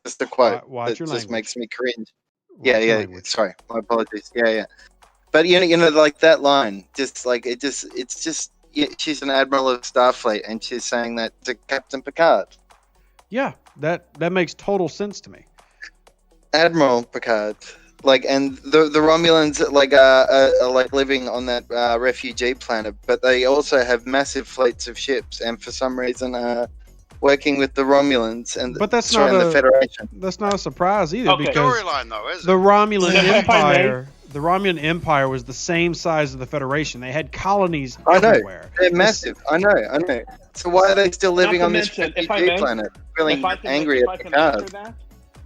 Just a quote. Watch your language. Just makes me cringe. Yeah. Sorry, my apologies. Yeah. But you know, like that line, just like it's just. Yeah, she's an admiral of Starfleet, and she's saying that to Captain Picard. Yeah, that makes total sense to me. Admiral Picard, like, and the Romulans are like living on that refugee planet, but they also have massive fleets of ships, and for some reason working with the Romulans and the Federation. That's not a surprise either, because storyline though, is the Romulan Empire. The Romulan Empire was the same size as the Federation. They had colonies everywhere. They're massive. I know. So why are they still living on this refugee planet, feeling angry at Picard?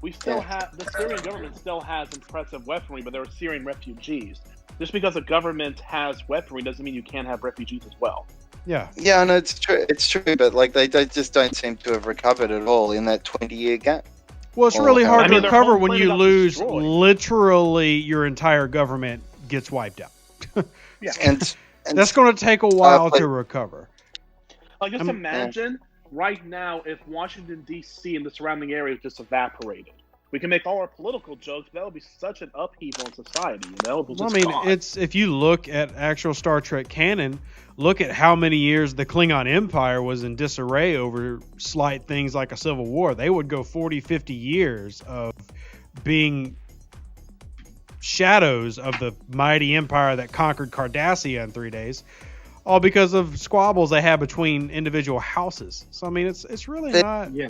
We still have the Syrian government still has impressive weaponry, but they're Syrian refugees. Just because a government has weaponry doesn't mean you can't have refugees as well. Yeah. Yeah, I know it's true. It's true, but like they just don't seem to have recovered at all in that 20-year gap. Well, it's really hard to recover when you lose literally your entire government gets wiped out. Yeah. And that's going to take a while to recover. Like, just imagine right now if Washington, D.C. and the surrounding areas just evaporated. We can make all our political jokes, but that would be such an upheaval in society, you know? Well, I mean, it's if you look at actual Star Trek canon, look at how many years the Klingon Empire was in disarray over slight things like a civil war. They would go 40, 50 years of being shadows of the mighty empire that conquered Cardassia in 3 days, all because of squabbles they had between individual houses. So, I mean, it's really not... Yeah.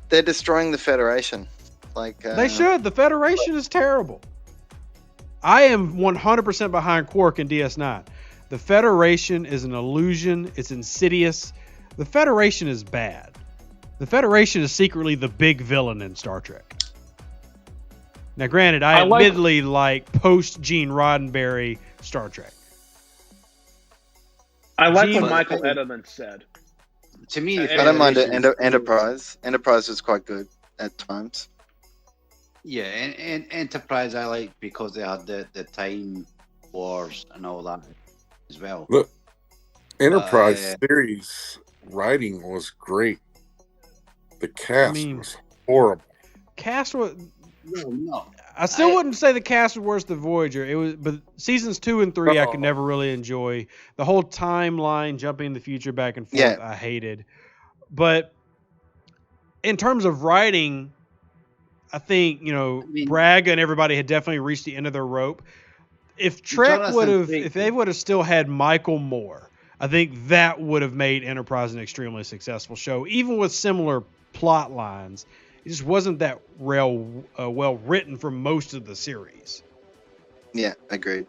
They're destroying the Federation. Like they should. The Federation is terrible. I am 100% behind Quark and DS9. The Federation is an illusion. It's insidious. The Federation is bad. The Federation is secretly the big villain in Star Trek. Now, granted, I admittedly like post-Gene Roddenberry Star Trek. I like what Michael Edelman said. To me, I don't mind Enterprise. Enterprise was quite good at times. Yeah, and Enterprise I like because they had the time wars and all that as well. The Enterprise series writing was great. The cast was horrible. Cast was no. I still wouldn't say the cast was worse than Voyager. It was, but seasons 2 and 3 I could never really enjoy. The whole timeline jumping in the future back and forth I hated. But in terms of writing, I think, Braga and everybody had definitely reached the end of their rope. If Trek if they would have still had Michael Moore, I think that would have made Enterprise an extremely successful show, even with similar plot lines. It just wasn't that well written for most of the series. Yeah, agreed.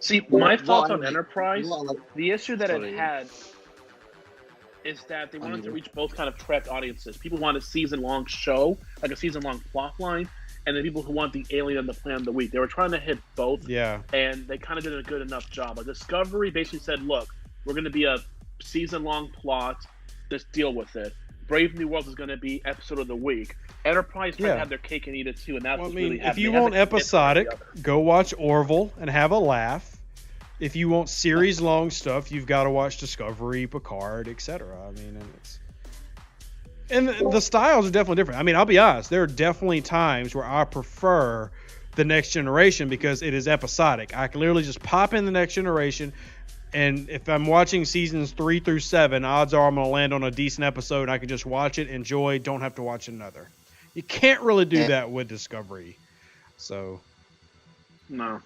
See, my thoughts on Enterprise, the issue that it had is that they wanted to reach both kind of Trek audiences. People want a season-long show, like a season-long plot line, and then people who want the alien and the plan of the week. They were trying to hit both, and they kind of did a good enough job. Like Discovery basically said, look, we're going to be a season-long plot, just deal with it. Brave New World is going to be episode of the week. Enterprise tried to have their cake and eat it too, and that's what's really happening. If you want episodic, go watch Orville and have a laugh. If you want series-long stuff, you've got to watch Discovery, Picard, etc. I mean, the styles are definitely different. I mean, I'll be honest, there are definitely times where I prefer the Next Generation because it is episodic. I can literally just pop in the Next Generation, and if I'm watching seasons 3 through 7, odds are I'm going to land on a decent episode. I can just watch it, enjoy, don't have to watch another. You can't really do that with Discovery. So No.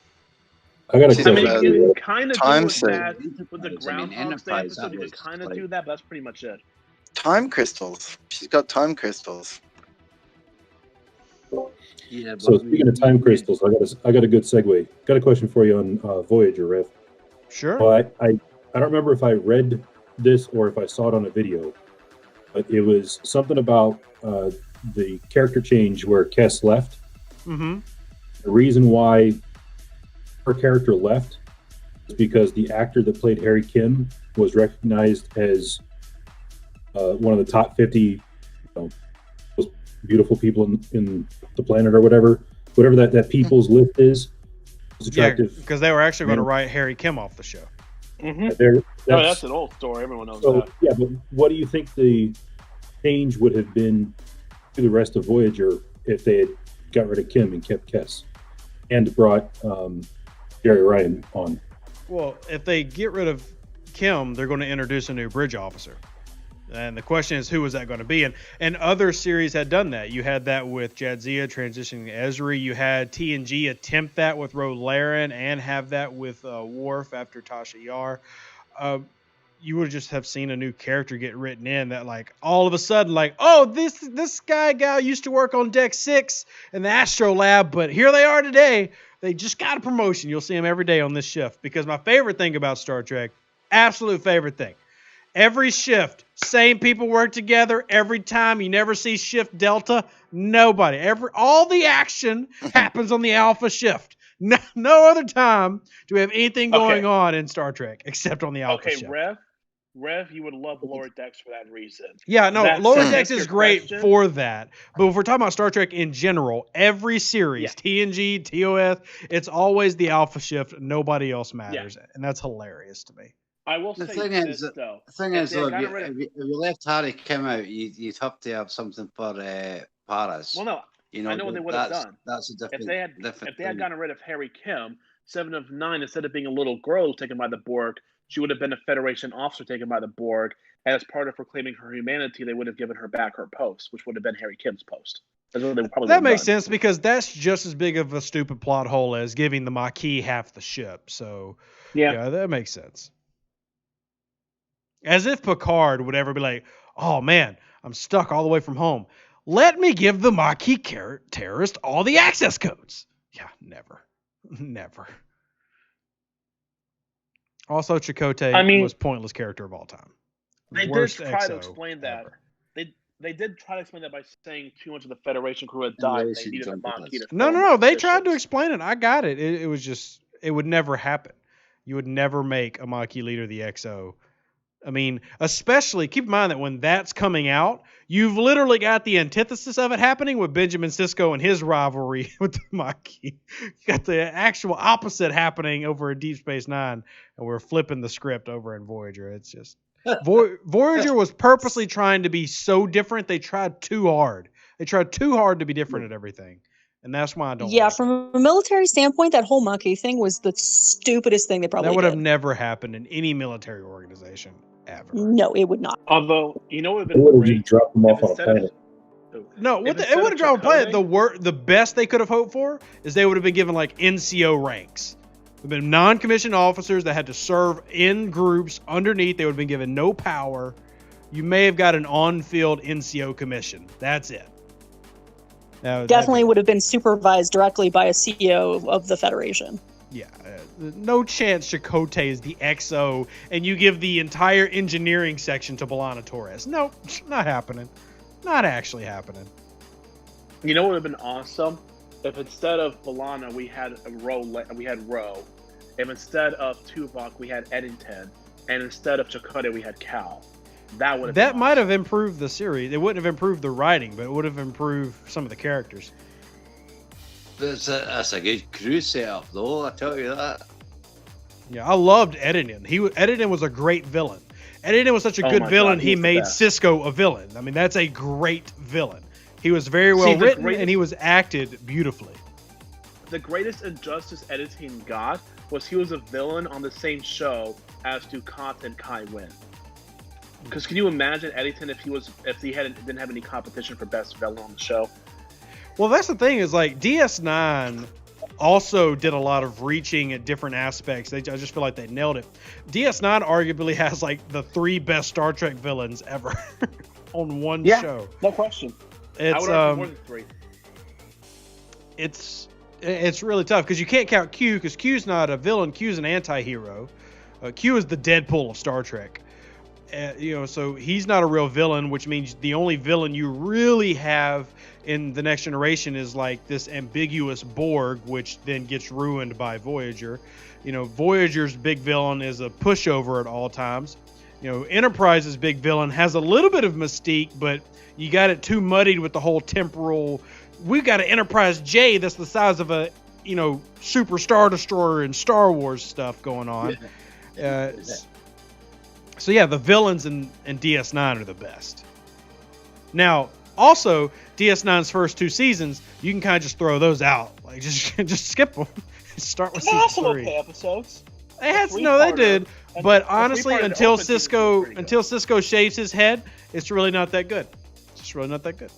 I got I mean, a you can kind of do Time with save. that with the Groundhog Day episode. You could kind of do that, but that's pretty much it. Time crystals. She's got time crystals. Yeah, So speaking of time crystals, I got a good segue. Got a question for you on Voyager, Rev. Sure. Well, I don't remember if I read this or if I saw it on a video, but it was something about the character change where Kes left. Mm-hmm. The reason why her character left is because the actor that played Harry Kim was recognized as one of the top 50 most beautiful people in the planet or whatever that people's list is. Attractive. Because they were actually going to write Harry Kim off the show. Mm-hmm. That's an old story. Everyone knows that. Yeah, but what do you think the change would have been to the rest of Voyager if they had got rid of Kim and kept Kes and brought Jerry Ryan on? Well, if they get rid of Kim, they're going to introduce a new bridge officer. And the question is, who was that going to be? And other series had done that. You had that with Jadzia transitioning to Ezri. You had TNG attempt that with Ro Laren and have that with Worf after Tasha Yar. You would just have seen a new character get written in that, like, all of a sudden, like, oh, this guy used to work on Deck 6 in the Astro Lab, but here they are today. They just got a promotion. You'll see them every day on this shift. Because my favorite thing about Star Trek, absolute favorite thing, every shift, same people work together every time. You never see shift Delta. Nobody. All the action happens on the Alpha shift. No other time do we have anything going on in Star Trek except on the Alpha shift. Rev, you would love Lower Decks for that reason. Yeah, no, Lower Decks is great for that. But if we're talking about Star Trek in general, every series, TNG, TOS, it's always the Alpha shift. Nobody else matters. Yeah. And that's hilarious to me. I will say this, though. The thing is, though, if you left Harry Kim out, you'd have to have something for Paras. Well, no, you know, I know what they would have done. That's a different. If they had gotten rid of Harry Kim, 7 of 9, instead of being a little girl taken by the Borg, she would have been a Federation officer taken by the Borg. And as part of reclaiming her humanity, they would have given her back her post, which would have been Harry Kim's post. That makes sense because that's just as big of a stupid plot hole as giving the Maquis half the ship. So yeah, that makes sense. As if Picard would ever be like, oh man, I'm stuck all the way from home. Let me give the Maquis terrorist all the access codes. Yeah, never. Never. Also, Chakotay was pointless character of all time. They did try to explain that. They did try to explain that by saying too much of the Federation crew had died. They needed a Maquis to No. They tried to explain it. I got it. It was just, it would never happen. You would never make a Maquis leader the XO. I mean, especially keep in mind that when that's coming out, you've literally got the antithesis of it happening with Benjamin Sisko and his rivalry with the Maquis. You got the actual opposite happening over in Deep Space Nine, and we're flipping the script over in Voyager. It's just Voyager was purposely trying to be so different. They tried too hard. They tried too hard to be different at everything. And that's why I don't. Yeah, from a military standpoint, that whole Maquis thing was the stupidest thing they probably did. That would have did. never happened in any military organization ever. No, it would not. Although, you know what would have been great? Just drop them off on a planet. No, it would have dropped a planet. The best they could have hoped for is they would have been given like NCO ranks. They've been non-commissioned officers that had to serve in groups underneath. They would have been given no power. You may have got an on-field NCO commission. That's it. Now, definitely would have been supervised directly by a CEO of the Federation. Yeah, no chance Chakotay is the XO and you give the entire engineering section to B'Elanna Torres. Nope, not happening. Not actually happening. You know what would have been awesome? If instead of B'Elanna we had Ro. If instead of Tuvok we had Eddington, and instead of Chakotay we had Cal. That might have improved the series. It wouldn't have improved the writing, but it would have improved some of the characters. That's a good crew setup, though. I tell you that. Yeah, I loved Eddington. Eddington was a great villain. Eddington was such a good villain. He made Sisko a villain. I mean, that's a great villain. He was very well written, and he was acted beautifully. The greatest injustice Eddington got was he was a villain on the same show as Dukat and Kai Wynn. Because can you imagine Eddington if he didn't have any competition for best villain on the show? Well, that's the thing is like DS9 also did a lot of reaching at different aspects. I just feel like they nailed it. DS9 arguably has like the 3 best Star Trek villains ever on one show. No question. It's I would argue more than 3. It's really tough because you can't count Q because Q's not a villain. Q's an anti-hero. Q is the Deadpool of Star Trek. So he's not a real villain, which means the only villain you really have in the Next Generation is like this ambiguous Borg, which then gets ruined by Voyager. Voyager's big villain is a pushover at all times. Enterprise's big villain has a little bit of mystique, but you got it too muddied with the whole temporal. We've got an Enterprise J that's the size of a, Super Star Destroyer and Star Wars stuff going on. So the villains in DS9 are the best. Now, also, DS9's first 2 seasons, you can kind of just throw those out. Like, just skip them. Start with season 3. Okay episodes. They did. But honestly, until Cisco shaves his head, it's really not that good. It's just really not that good.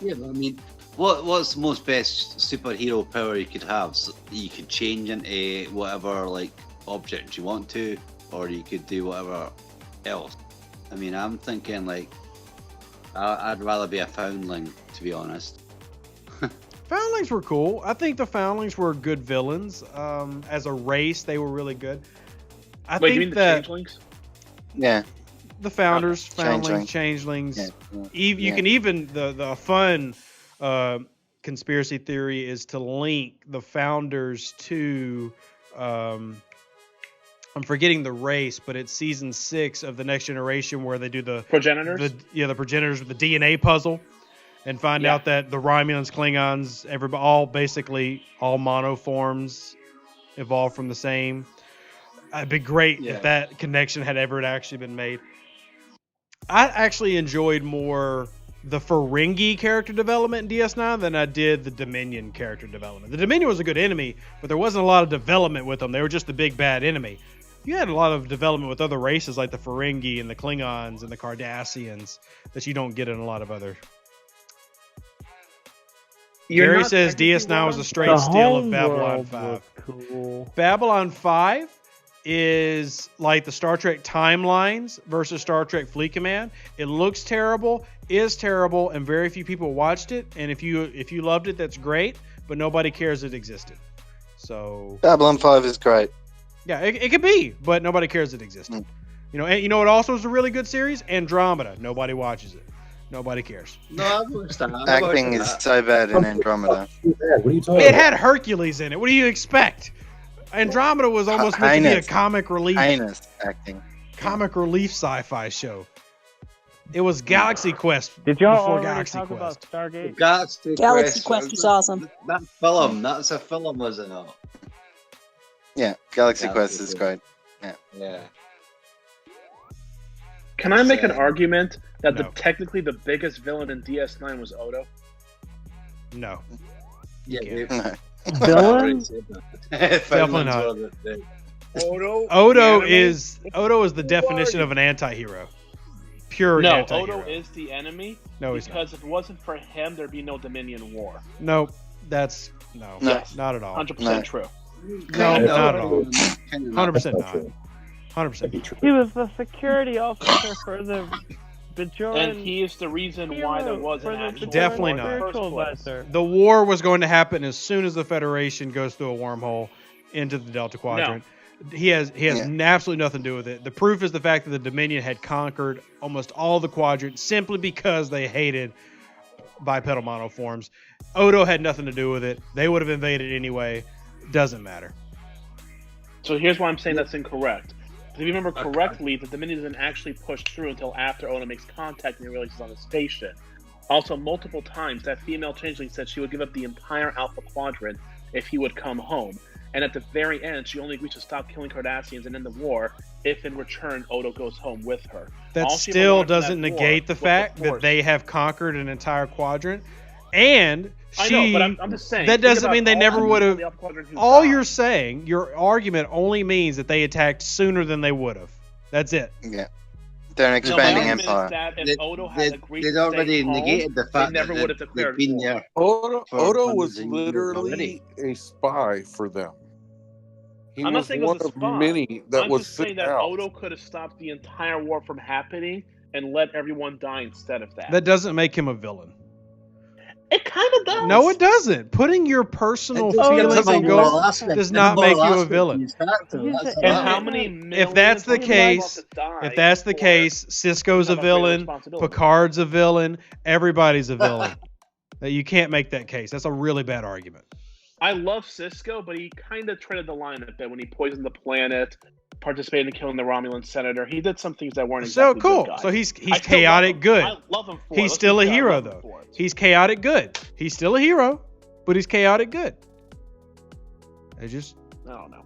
Yeah, but I mean, what's the most best superhero power you could have? So you could change into whatever like object you want to, or you could do whatever else. I mean, I'm thinking like I'd rather be a foundling, to be honest. Foundlings were cool. I think the Foundlings were good villains. As a race, they were really good. Wait, you mean the Changelings? Yeah. The Founders, Foundlings, Changelings. Yeah. You can even the fun conspiracy theory is to link the Founders to I'm forgetting the race, but it's season 6 of the Next Generation where they do the progenitors. The progenitors with the DNA puzzle, and find out that the Romulans, Klingons, everybody, all monoforms evolved from the same. It'd be great if that connection had ever actually been made. I actually enjoyed more the Ferengi character development in DS9 than I did the Dominion character development. The Dominion was a good enemy, but there wasn't a lot of development with them. They were just the big bad enemy. You had a lot of development with other races like the Ferengi and the Klingons and the Cardassians that you don't get in a lot of other. Gary says DS9 was a straight steal of Babylon 5. Cool. Babylon 5 is like the Star Trek timelines versus Star Trek Fleet Command. It looks terrible, is terrible, and very few people watched it. And if you loved it, that's great, but nobody cares it existed. So Babylon 5 is great. Yeah, it could be, but nobody cares it existed. And you know what also is a really good series? Andromeda. Nobody watches it. Nobody cares. No, I've watched that. Acting is so bad in Andromeda. What are you talking It had Hercules in it. What do you expect? Andromeda was almost meant to be a comic relief. Heinous acting. Comic relief sci-fi show. It was Galaxy Quest. Did y'all before already Galaxy talk Quest. about Stargate? Galaxy Quest was awesome. That film, that's a film, was it not? Yeah, Galaxy Quest is great. Yeah. Can I make an argument that technically the biggest villain in DS9 was Odo? No. Yeah. Villain? Definitely not. Odo is the definition of an anti-hero. Pure anti-hero. Odo is the enemy. No, he's because if it wasn't for him, there'd be no Dominion War. Nope. That's Yes. not at all. 100% true. No, not at all. 100% not. 100%. He was the security officer for the Bajoran. And he is the reason why there was an actual Definitely war in the not. first place. The war was going to happen as soon as the Federation goes through a wormhole into the Delta Quadrant. He has absolutely nothing to do with it. The proof is the fact that the Dominion had conquered almost all the quadrants simply because they hated bipedal monoforms. Odo had nothing to do with it. They would have invaded anyway. Doesn't matter. So here's why I'm saying that's incorrect. If you remember correctly, the Dominion didn't actually push through until after Odo makes contact and he realizes on the station. Also, multiple times, that female changeling said she would give up the entire Alpha Quadrant if he would come home. And at the very end, she only agrees to stop killing Cardassians and end the war if, in return, Odo goes home with her. That still doesn't negate the fact that they have conquered an entire quadrant. And I know, but I'm just saying. That doesn't mean they never would have. All you're saying, your argument only means that they attacked sooner than they would have. That's it. Yeah. They're an No, my expanding argument empire. is that if Odo had agreed They'd to already stay home, negated the they fact never that would have they've declared been war. there. Odo for was hundreds of years already. literally a spy for them. He I'm not was saying it one was a of spy. many that I'm was just saying sent that out. Odo could have stopped the entire war from happening and let everyone die instead of that. That doesn't make him a villain. It kind of does. No, it doesn't. Putting your personal It just gives feelings him a and moral goals aspect. does A not make moral you a aspect to villain. his character, that's And about how it. many If that's the millions of case, people have to if die that's the for case, Cisco's a have a greater villain, responsibility? Picard's a villain, everybody's a villain. You can't make that case. That's a really bad argument. I love Cisco, but he kind of treaded the line a bit when he poisoned the planet, participated in killing the Romulan senator. He did some things that weren't So exactly cool. good guys. So he's I still chaotic love him. good. I love him for it. He's Let's still be a fair, I hero love him though. for it. He's chaotic good. He's still a hero, but he's chaotic good. I just I don't know.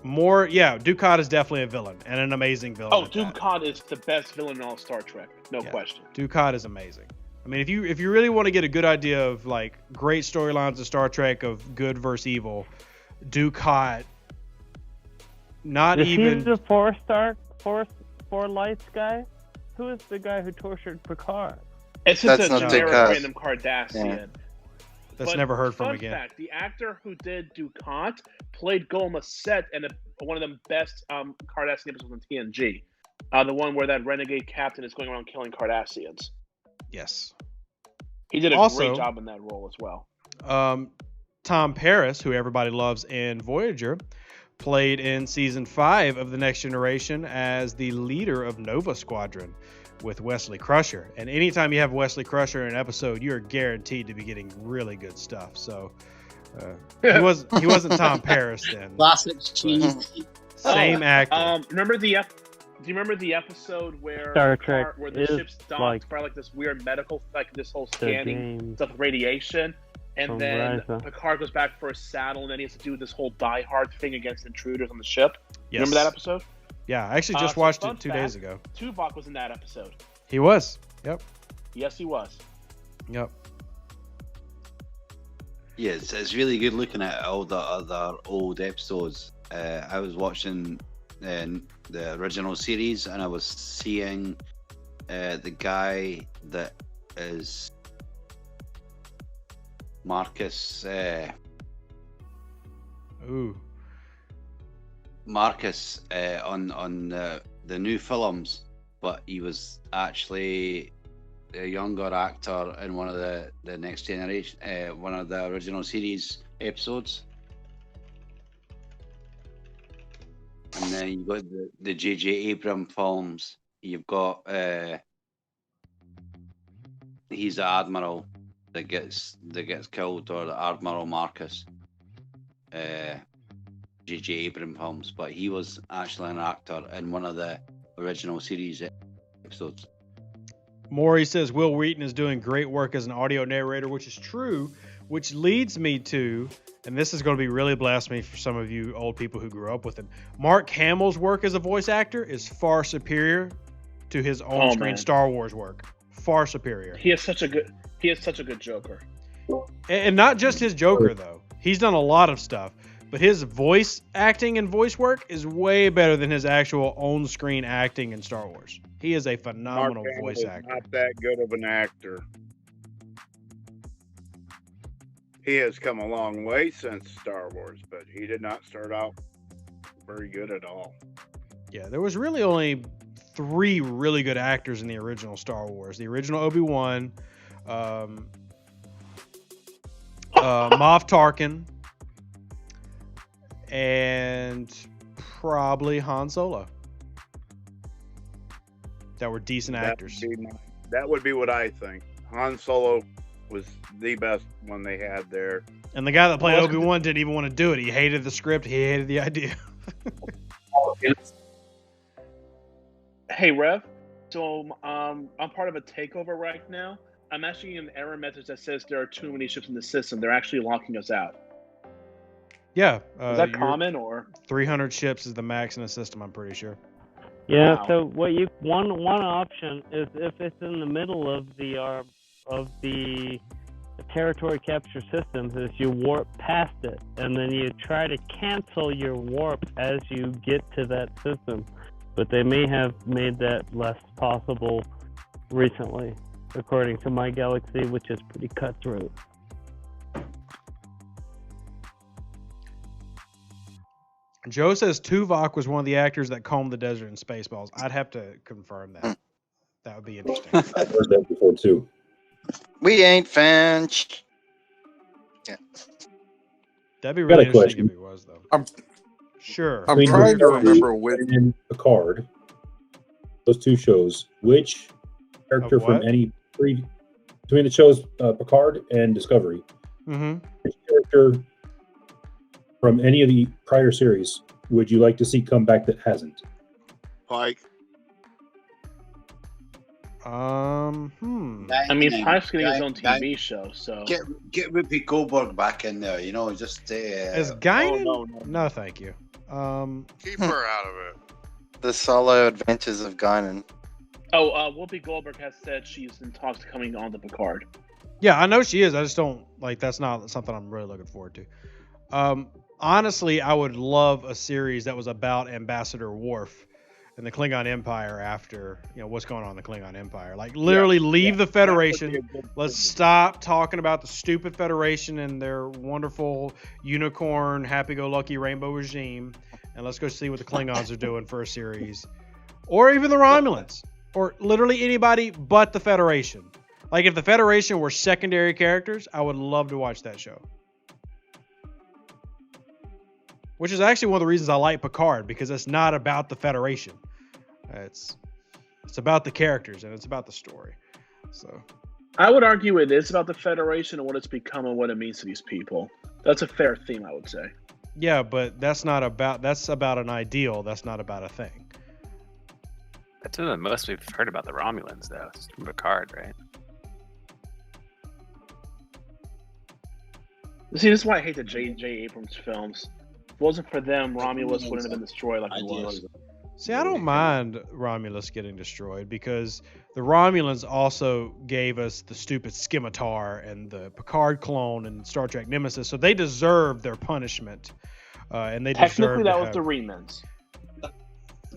Dukat is definitely a villain and an amazing villain. Oh, at that. Dukat is the best villain in all of Star Trek, no question. Dukat is amazing. I mean, if you really want to get a good idea of like great storylines of Star Trek of good versus evil, Dukat. Not Is even he the four lights guy? Who is the guy who tortured Picard? It's just That's a not generic Dukat. random Cardassian. That's But never heard from fun again. fact, the actor who did Dukat played Goma Set in one of the best Cardassian episodes on TNG. The one where that renegade captain is going around killing Cardassians. Yes. He did a Also, great job in that role as well. Tom Paris, who everybody loves in Voyager, played in season 5 of The Next Generation as the leader of Nova Squadron with Wesley Crusher. And anytime you have Wesley Crusher in an episode, you're guaranteed to be getting really good stuff. So he wasn't Tom Paris then. Classic cheesy. Same actor. Do you remember the episode where Star Trek where the is ship's docked like for like this weird medical, like this whole the scanning game stuff with radiation, and from then Rise. Picard goes back for a saddle, and then he has to do this whole Die Hard thing against intruders on the ship? Yes. Remember that episode? Yeah, I actually just So watched fun it 2 fact, days ago. Tuvok was in that episode. He was. Yep. Yes, he was. Yep. Yeah, it's really good looking at all the other old episodes. I was watching the original series, and I was seeing the guy that is Marcus. Marcus on the new films, but he was actually a younger actor in one of the Next Generation, one of the original series episodes. And then you've got the J.J. Abrams films. You've got he's the admiral that gets killed, or the Admiral Marcus. J.J. Abrams films, but he was actually an actor in one of the original series episodes. Maury says Will Wheaton is doing great work as an audio narrator, which is true, which leads me to, and this is going to be really blasphemy for some of you old people who grew up with him, Mark Hamill's work as a voice actor is far superior to his on-screen Star Wars work. Far superior. He is such a good Joker. And not just his Joker, though. He's done a lot of stuff, but his voice acting and voice work is way better than his actual on-screen acting in Star Wars. He is a phenomenal Mark voice Hamill is actor. not that good of an actor. He has come a long way since Star Wars, but he did not start out very good at all. Yeah, there was really only 3 really good actors in the original Star Wars. The original Obi-Wan, Moff Tarkin, and probably Han Solo. That were decent actors. That would be what I think. Han Solo was the best one they had there. And the guy that played Obi-Wan didn't even want to do it. He hated the script. He hated the idea. Hey, Rev. So I'm part of a takeover right now. I'm actually getting an error message that says there are too many ships in the system. They're actually locking us out. Yeah. Is that common or? 300 ships is the max in the system, I'm pretty sure. Yeah. Wow. So what you one option is if it's in the middle of the territory capture systems is you warp past it, and then you try to cancel your warp as you get to that system. But they may have made that less possible recently, according to my galaxy, which is pretty cutthroat. Joe says Tuvok was one of the actors that combed the desert in Spaceballs. I'd have to confirm that. That would be interesting. I've heard that before too. We ain't fans. Yeah. That'd be Got really a interesting question. if he was, though. I'm Between trying to Discovery remember when. And Picard, those two shows, which character Of from what? any between the shows Picard and Discovery, Mm-hmm. which character from any of the prior series would you like to see come back that hasn't? Pike. I mean, Pike's getting his own TV show, so Get Whoopi Goldberg back in there, just As Guinan? no. No, thank you. Keep her out of it. The Solo Adventures of Guinan. Oh, Whoopi Goldberg has said she's in talks coming on the Picard. Yeah, I know she is. I just don't that's not something I'm really looking forward to. Honestly, I would love a series that was about Ambassador Worf and the Klingon Empire after, what's going on in the Klingon Empire. Like, literally leave the Federation. Let's stop talking about the stupid Federation and their wonderful unicorn, happy-go-lucky rainbow regime, and let's go see what the Klingons are doing for a series. Or even the Romulans. Or literally anybody but the Federation. Like, if the Federation were secondary characters, I would love to watch that show. Which is actually one of the reasons I like Picard, because it's not about the Federation. It's about the characters and it's about the story. So I would argue it is about the Federation and what it's become and what it means to these people. That's a fair theme, I would say. yeah, but that's about an ideal. That's not about a thing. That's the most we've heard about the Romulans, though. It's from Picard, right? See, this is why I hate the J.J. Abrams films. If it wasn't for them, Romulus wouldn't have been destroyed like it was. See, I don't mind Romulus getting destroyed because the Romulans also gave us the stupid Scimitar and the Picard clone and Star Trek Nemesis, so they deserve their punishment. And they Technically, deserve that to was have- the Remans.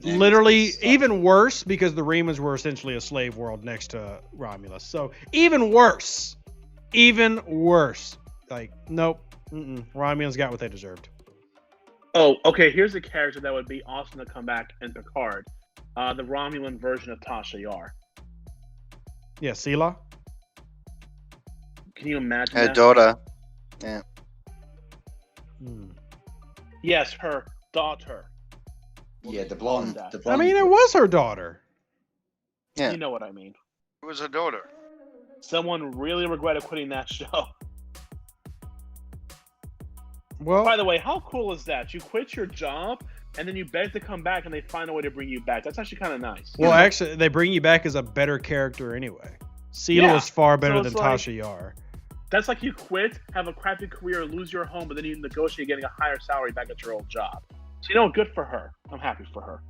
Literally, even worse because the Remans were essentially a slave world next to Romulus. So even worse. Like, nope. Romulans got what they deserved. Oh, okay. Here's a character that would be awesome to come back in Picard. The Romulan version of Tasha Yar. Yeah, Sela. Can you imagine Her that? daughter. Yeah. Yes, her daughter. Yeah, the blonde. I mean, it was her daughter. Yeah. You know what I mean. It was her daughter. Someone really regretted quitting that show. Well, by the way, how cool is that? You quit your job and then you beg to come back and they find a way to bring you back. That's actually kind of nice. Well, actually, they bring you back as a better character anyway. Sela is far better than Tasha Yar. That's like you quit, have a crappy career, lose your home, but then you negotiate getting a higher salary back at your old job. So, good for her. I'm happy for her.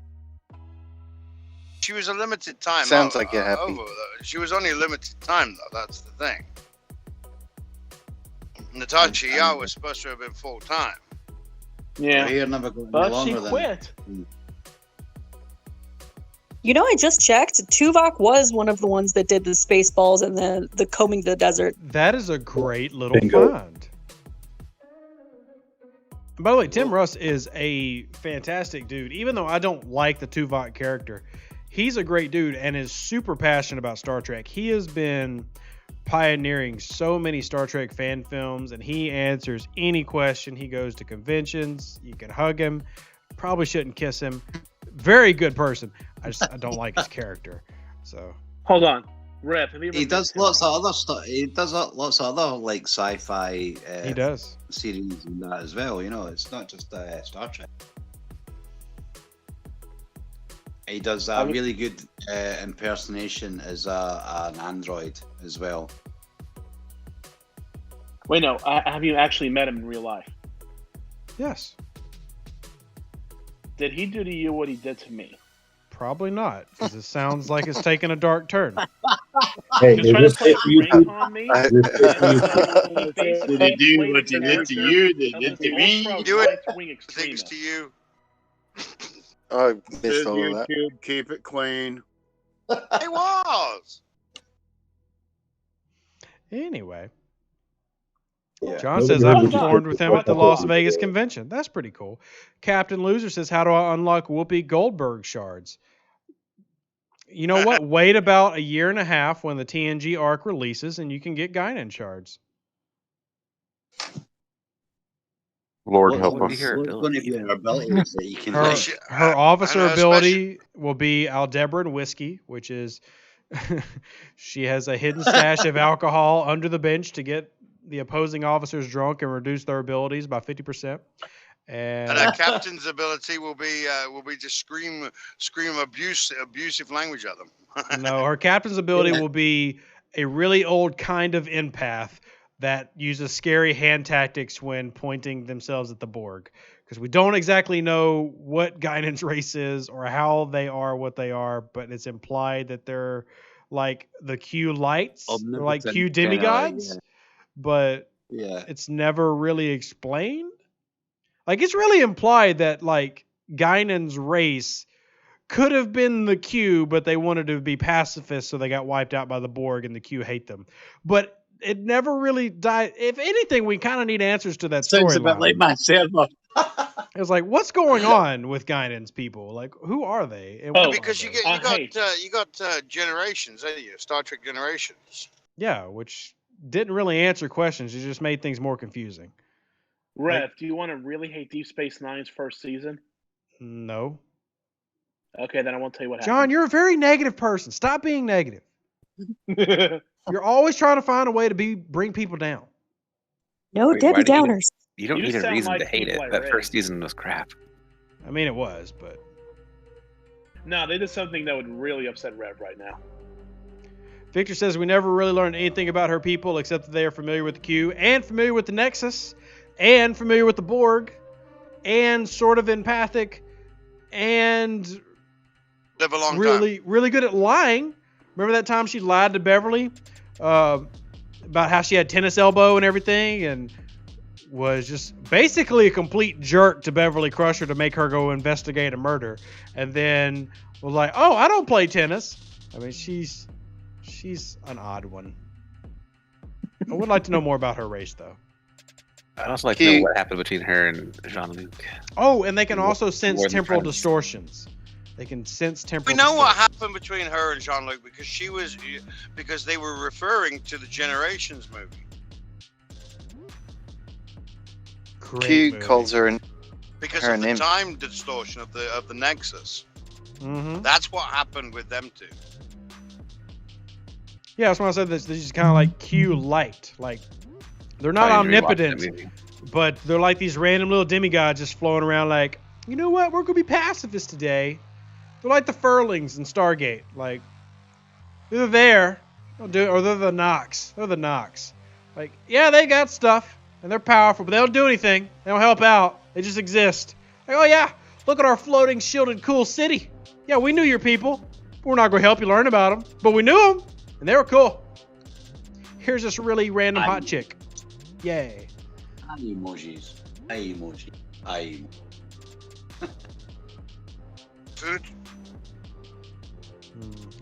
She was a limited time. Sounds like you're happy. She was only a limited time, though. That's the thing. Natasha Yar was supposed to have been full time. Yeah. Here never go any But she longer than- quit. I just checked. Tuvok was one of the ones that did the Spaceballs and the combing the desert. That is a great little Bingo. find. By the way, Tim Russ is a fantastic dude. Even though I don't like the Tuvok character, he's a great dude and is super passionate about Star Trek. He has been pioneering so many Star Trek fan films, and he answers any question. He goes to conventions. You can hug him. Probably shouldn't kiss him. Very good person. I don't like his character. So hold on, Rev. Have you ever He does lots of other stuff. He does lots of other like sci-fi. He does series and that as well. It's not just Star Trek. He does a really good impersonation as an android as well. Wait, no. Have you actually met him in real life? Yes. Did he do to you what he did to me? Probably not, because it sounds like it's taking a dark turn. Hey, He was trying to play prank on me. Did they do what they did to you? They did to me. Do it. Right-wing Things to you. Oh, I missed Says all of that. YouTube, keep it clean. It was. Anyway. Yeah. John says I performed with him at the Las Vegas convention. That's pretty cool. Captain Loser says, how do I unlock Whoopi Goldberg shards? You know what? Wait about a year and a half when the TNG arc releases and you can get Guinan shards. Lord help What's us. going to be her abilities that you can Her officer ability will be Aldebaran whiskey, which is she has a hidden stash of alcohol under the bench to get the opposing officers drunk and reduce their abilities by 50%. And our captain's ability will be just scream abusive language at them. No, her captain's ability will be a really old kind of empath that uses scary hand tactics when pointing themselves at the Borg. Because we don't exactly know what Guinan's race is or how they are what they are, but it's implied that they're like the Q lights, they're like Q demigods, but it's never really explained. Like, it's really implied that, like, Guinan's race could have been the Q, but they wanted to be pacifists, so they got wiped out by the Borg, and the Q hate them. But it never really died. If anything, we kind of need answers to that Sounds a bit storyline. like myself. It was like, what's going on with Guinan's people? Like, who are they? And what Because are you they? got Generations, ain't you? Star Trek Generations. Yeah, which didn't really answer questions. It just made things more confusing. Rev, do you want to really hate Deep Space Nine's first season? No. Okay, then I won't tell you what John, you're a very negative person. Stop being negative. You're always trying to find a way to bring people down. No Wait, Debbie why do you- Downers. You don't You need a sound reason like to hate it. people I That read. first season was crap. I mean, it was, but No, they did something that would really upset Rev right now. Victor says we never really learned anything about her people except that they are familiar with the Q and familiar with the Nexus and familiar with the Borg and sort of empathic and Live a long really good at lying. Remember that time she lied to Beverly about how she had tennis elbow and everything, and was just basically a complete jerk to Beverly Crusher to make her go investigate a murder, and then was like, "Oh, I don't play tennis." I mean, she's an odd one. I would like to know more about her race, though. I'd also like to know what happened between her and Jean-Luc. Oh, and they can also sense More than temporal friends. distortions. They can sense temporal. We know what distortions. happened between her and Jean-Luc because they were referring to the Generations movie. Q calls her Because her of the name. time distortion of the Nexus. Mm-hmm. That's what happened with them two. Yeah, that's why I said this. They're just kind of like Q light. Like, they're not Probably rewatched that omnipotent, movie. but they're like these random little demigods just flowing around like, you know what? We're going to be pacifists today. They're like the Furlings in Stargate. Like, they're there. Or they're the Nox. They're the Nox. Like, yeah, they got stuff, and they're powerful, but they don't do anything. They don't help out. They just exist. Like, oh, yeah, look at our floating, shielded, cool city. Yeah, we knew your people. We're not going to help you learn about them, but we knew them, and they were cool. Here's this really random hot chick. Yay. Eye emojis. Eye emoji. Eye. Food.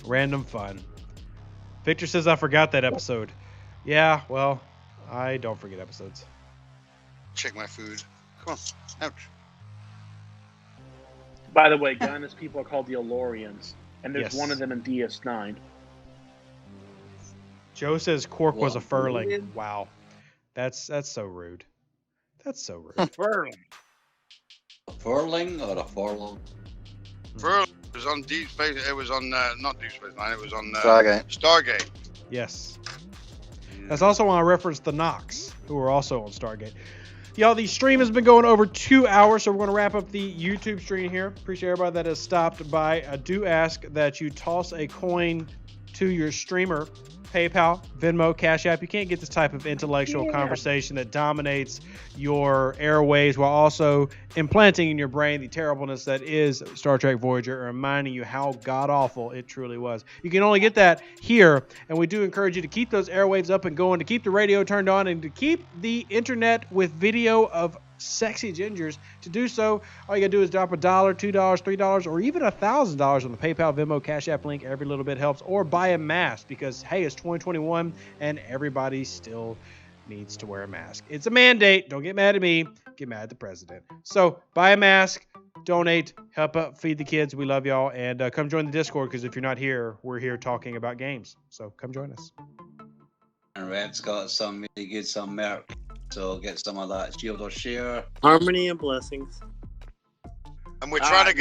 Random fun. Victor says I forgot that episode. Yeah, well, I don't forget episodes. Check my food. Come on. Ouch. By the way, Guiana's people are called the Olorians, and there's Yes. one of them in DS9. Joe says Quark was a What? furling. Wow. That's so rude. That's so rude. Furling. A furling or a furlong? It was on Deep Space. It was on not Deep Space Nine. It was on Stargate. Yes. That's also why I referenced the Nox, who are also on Stargate. Y'all, the stream has been going over 2 hours, so we're going to wrap up the YouTube stream here. Appreciate everybody that has stopped by. I do ask that you toss a coin to your streamer, PayPal, Venmo, Cash App. You can't get this type of intellectual conversation that dominates your airwaves while also implanting in your brain the terribleness that is Star Trek Voyager, reminding you how god-awful it truly was. You can only get that here, and we do encourage you to keep those airwaves up and going, to keep the radio turned on, and to keep the internet with video of sexy gingers. To do so, all you gotta do is drop $1, $2, $3, or even $1,000 on the PayPal, Venmo, Cash App link. Every little bit helps. Or buy a mask, because hey, it's 2021 and everybody still needs to wear a mask. It's a mandate. Don't get mad at me. Get mad at the president. So buy a mask, donate, help out, feed the kids. We love y'all, and come join the Discord, because if you're not here, we're here talking about games. So come join us. And Red's got some really good merch. So get some of that shield or share. Harmony and blessings. And we're trying to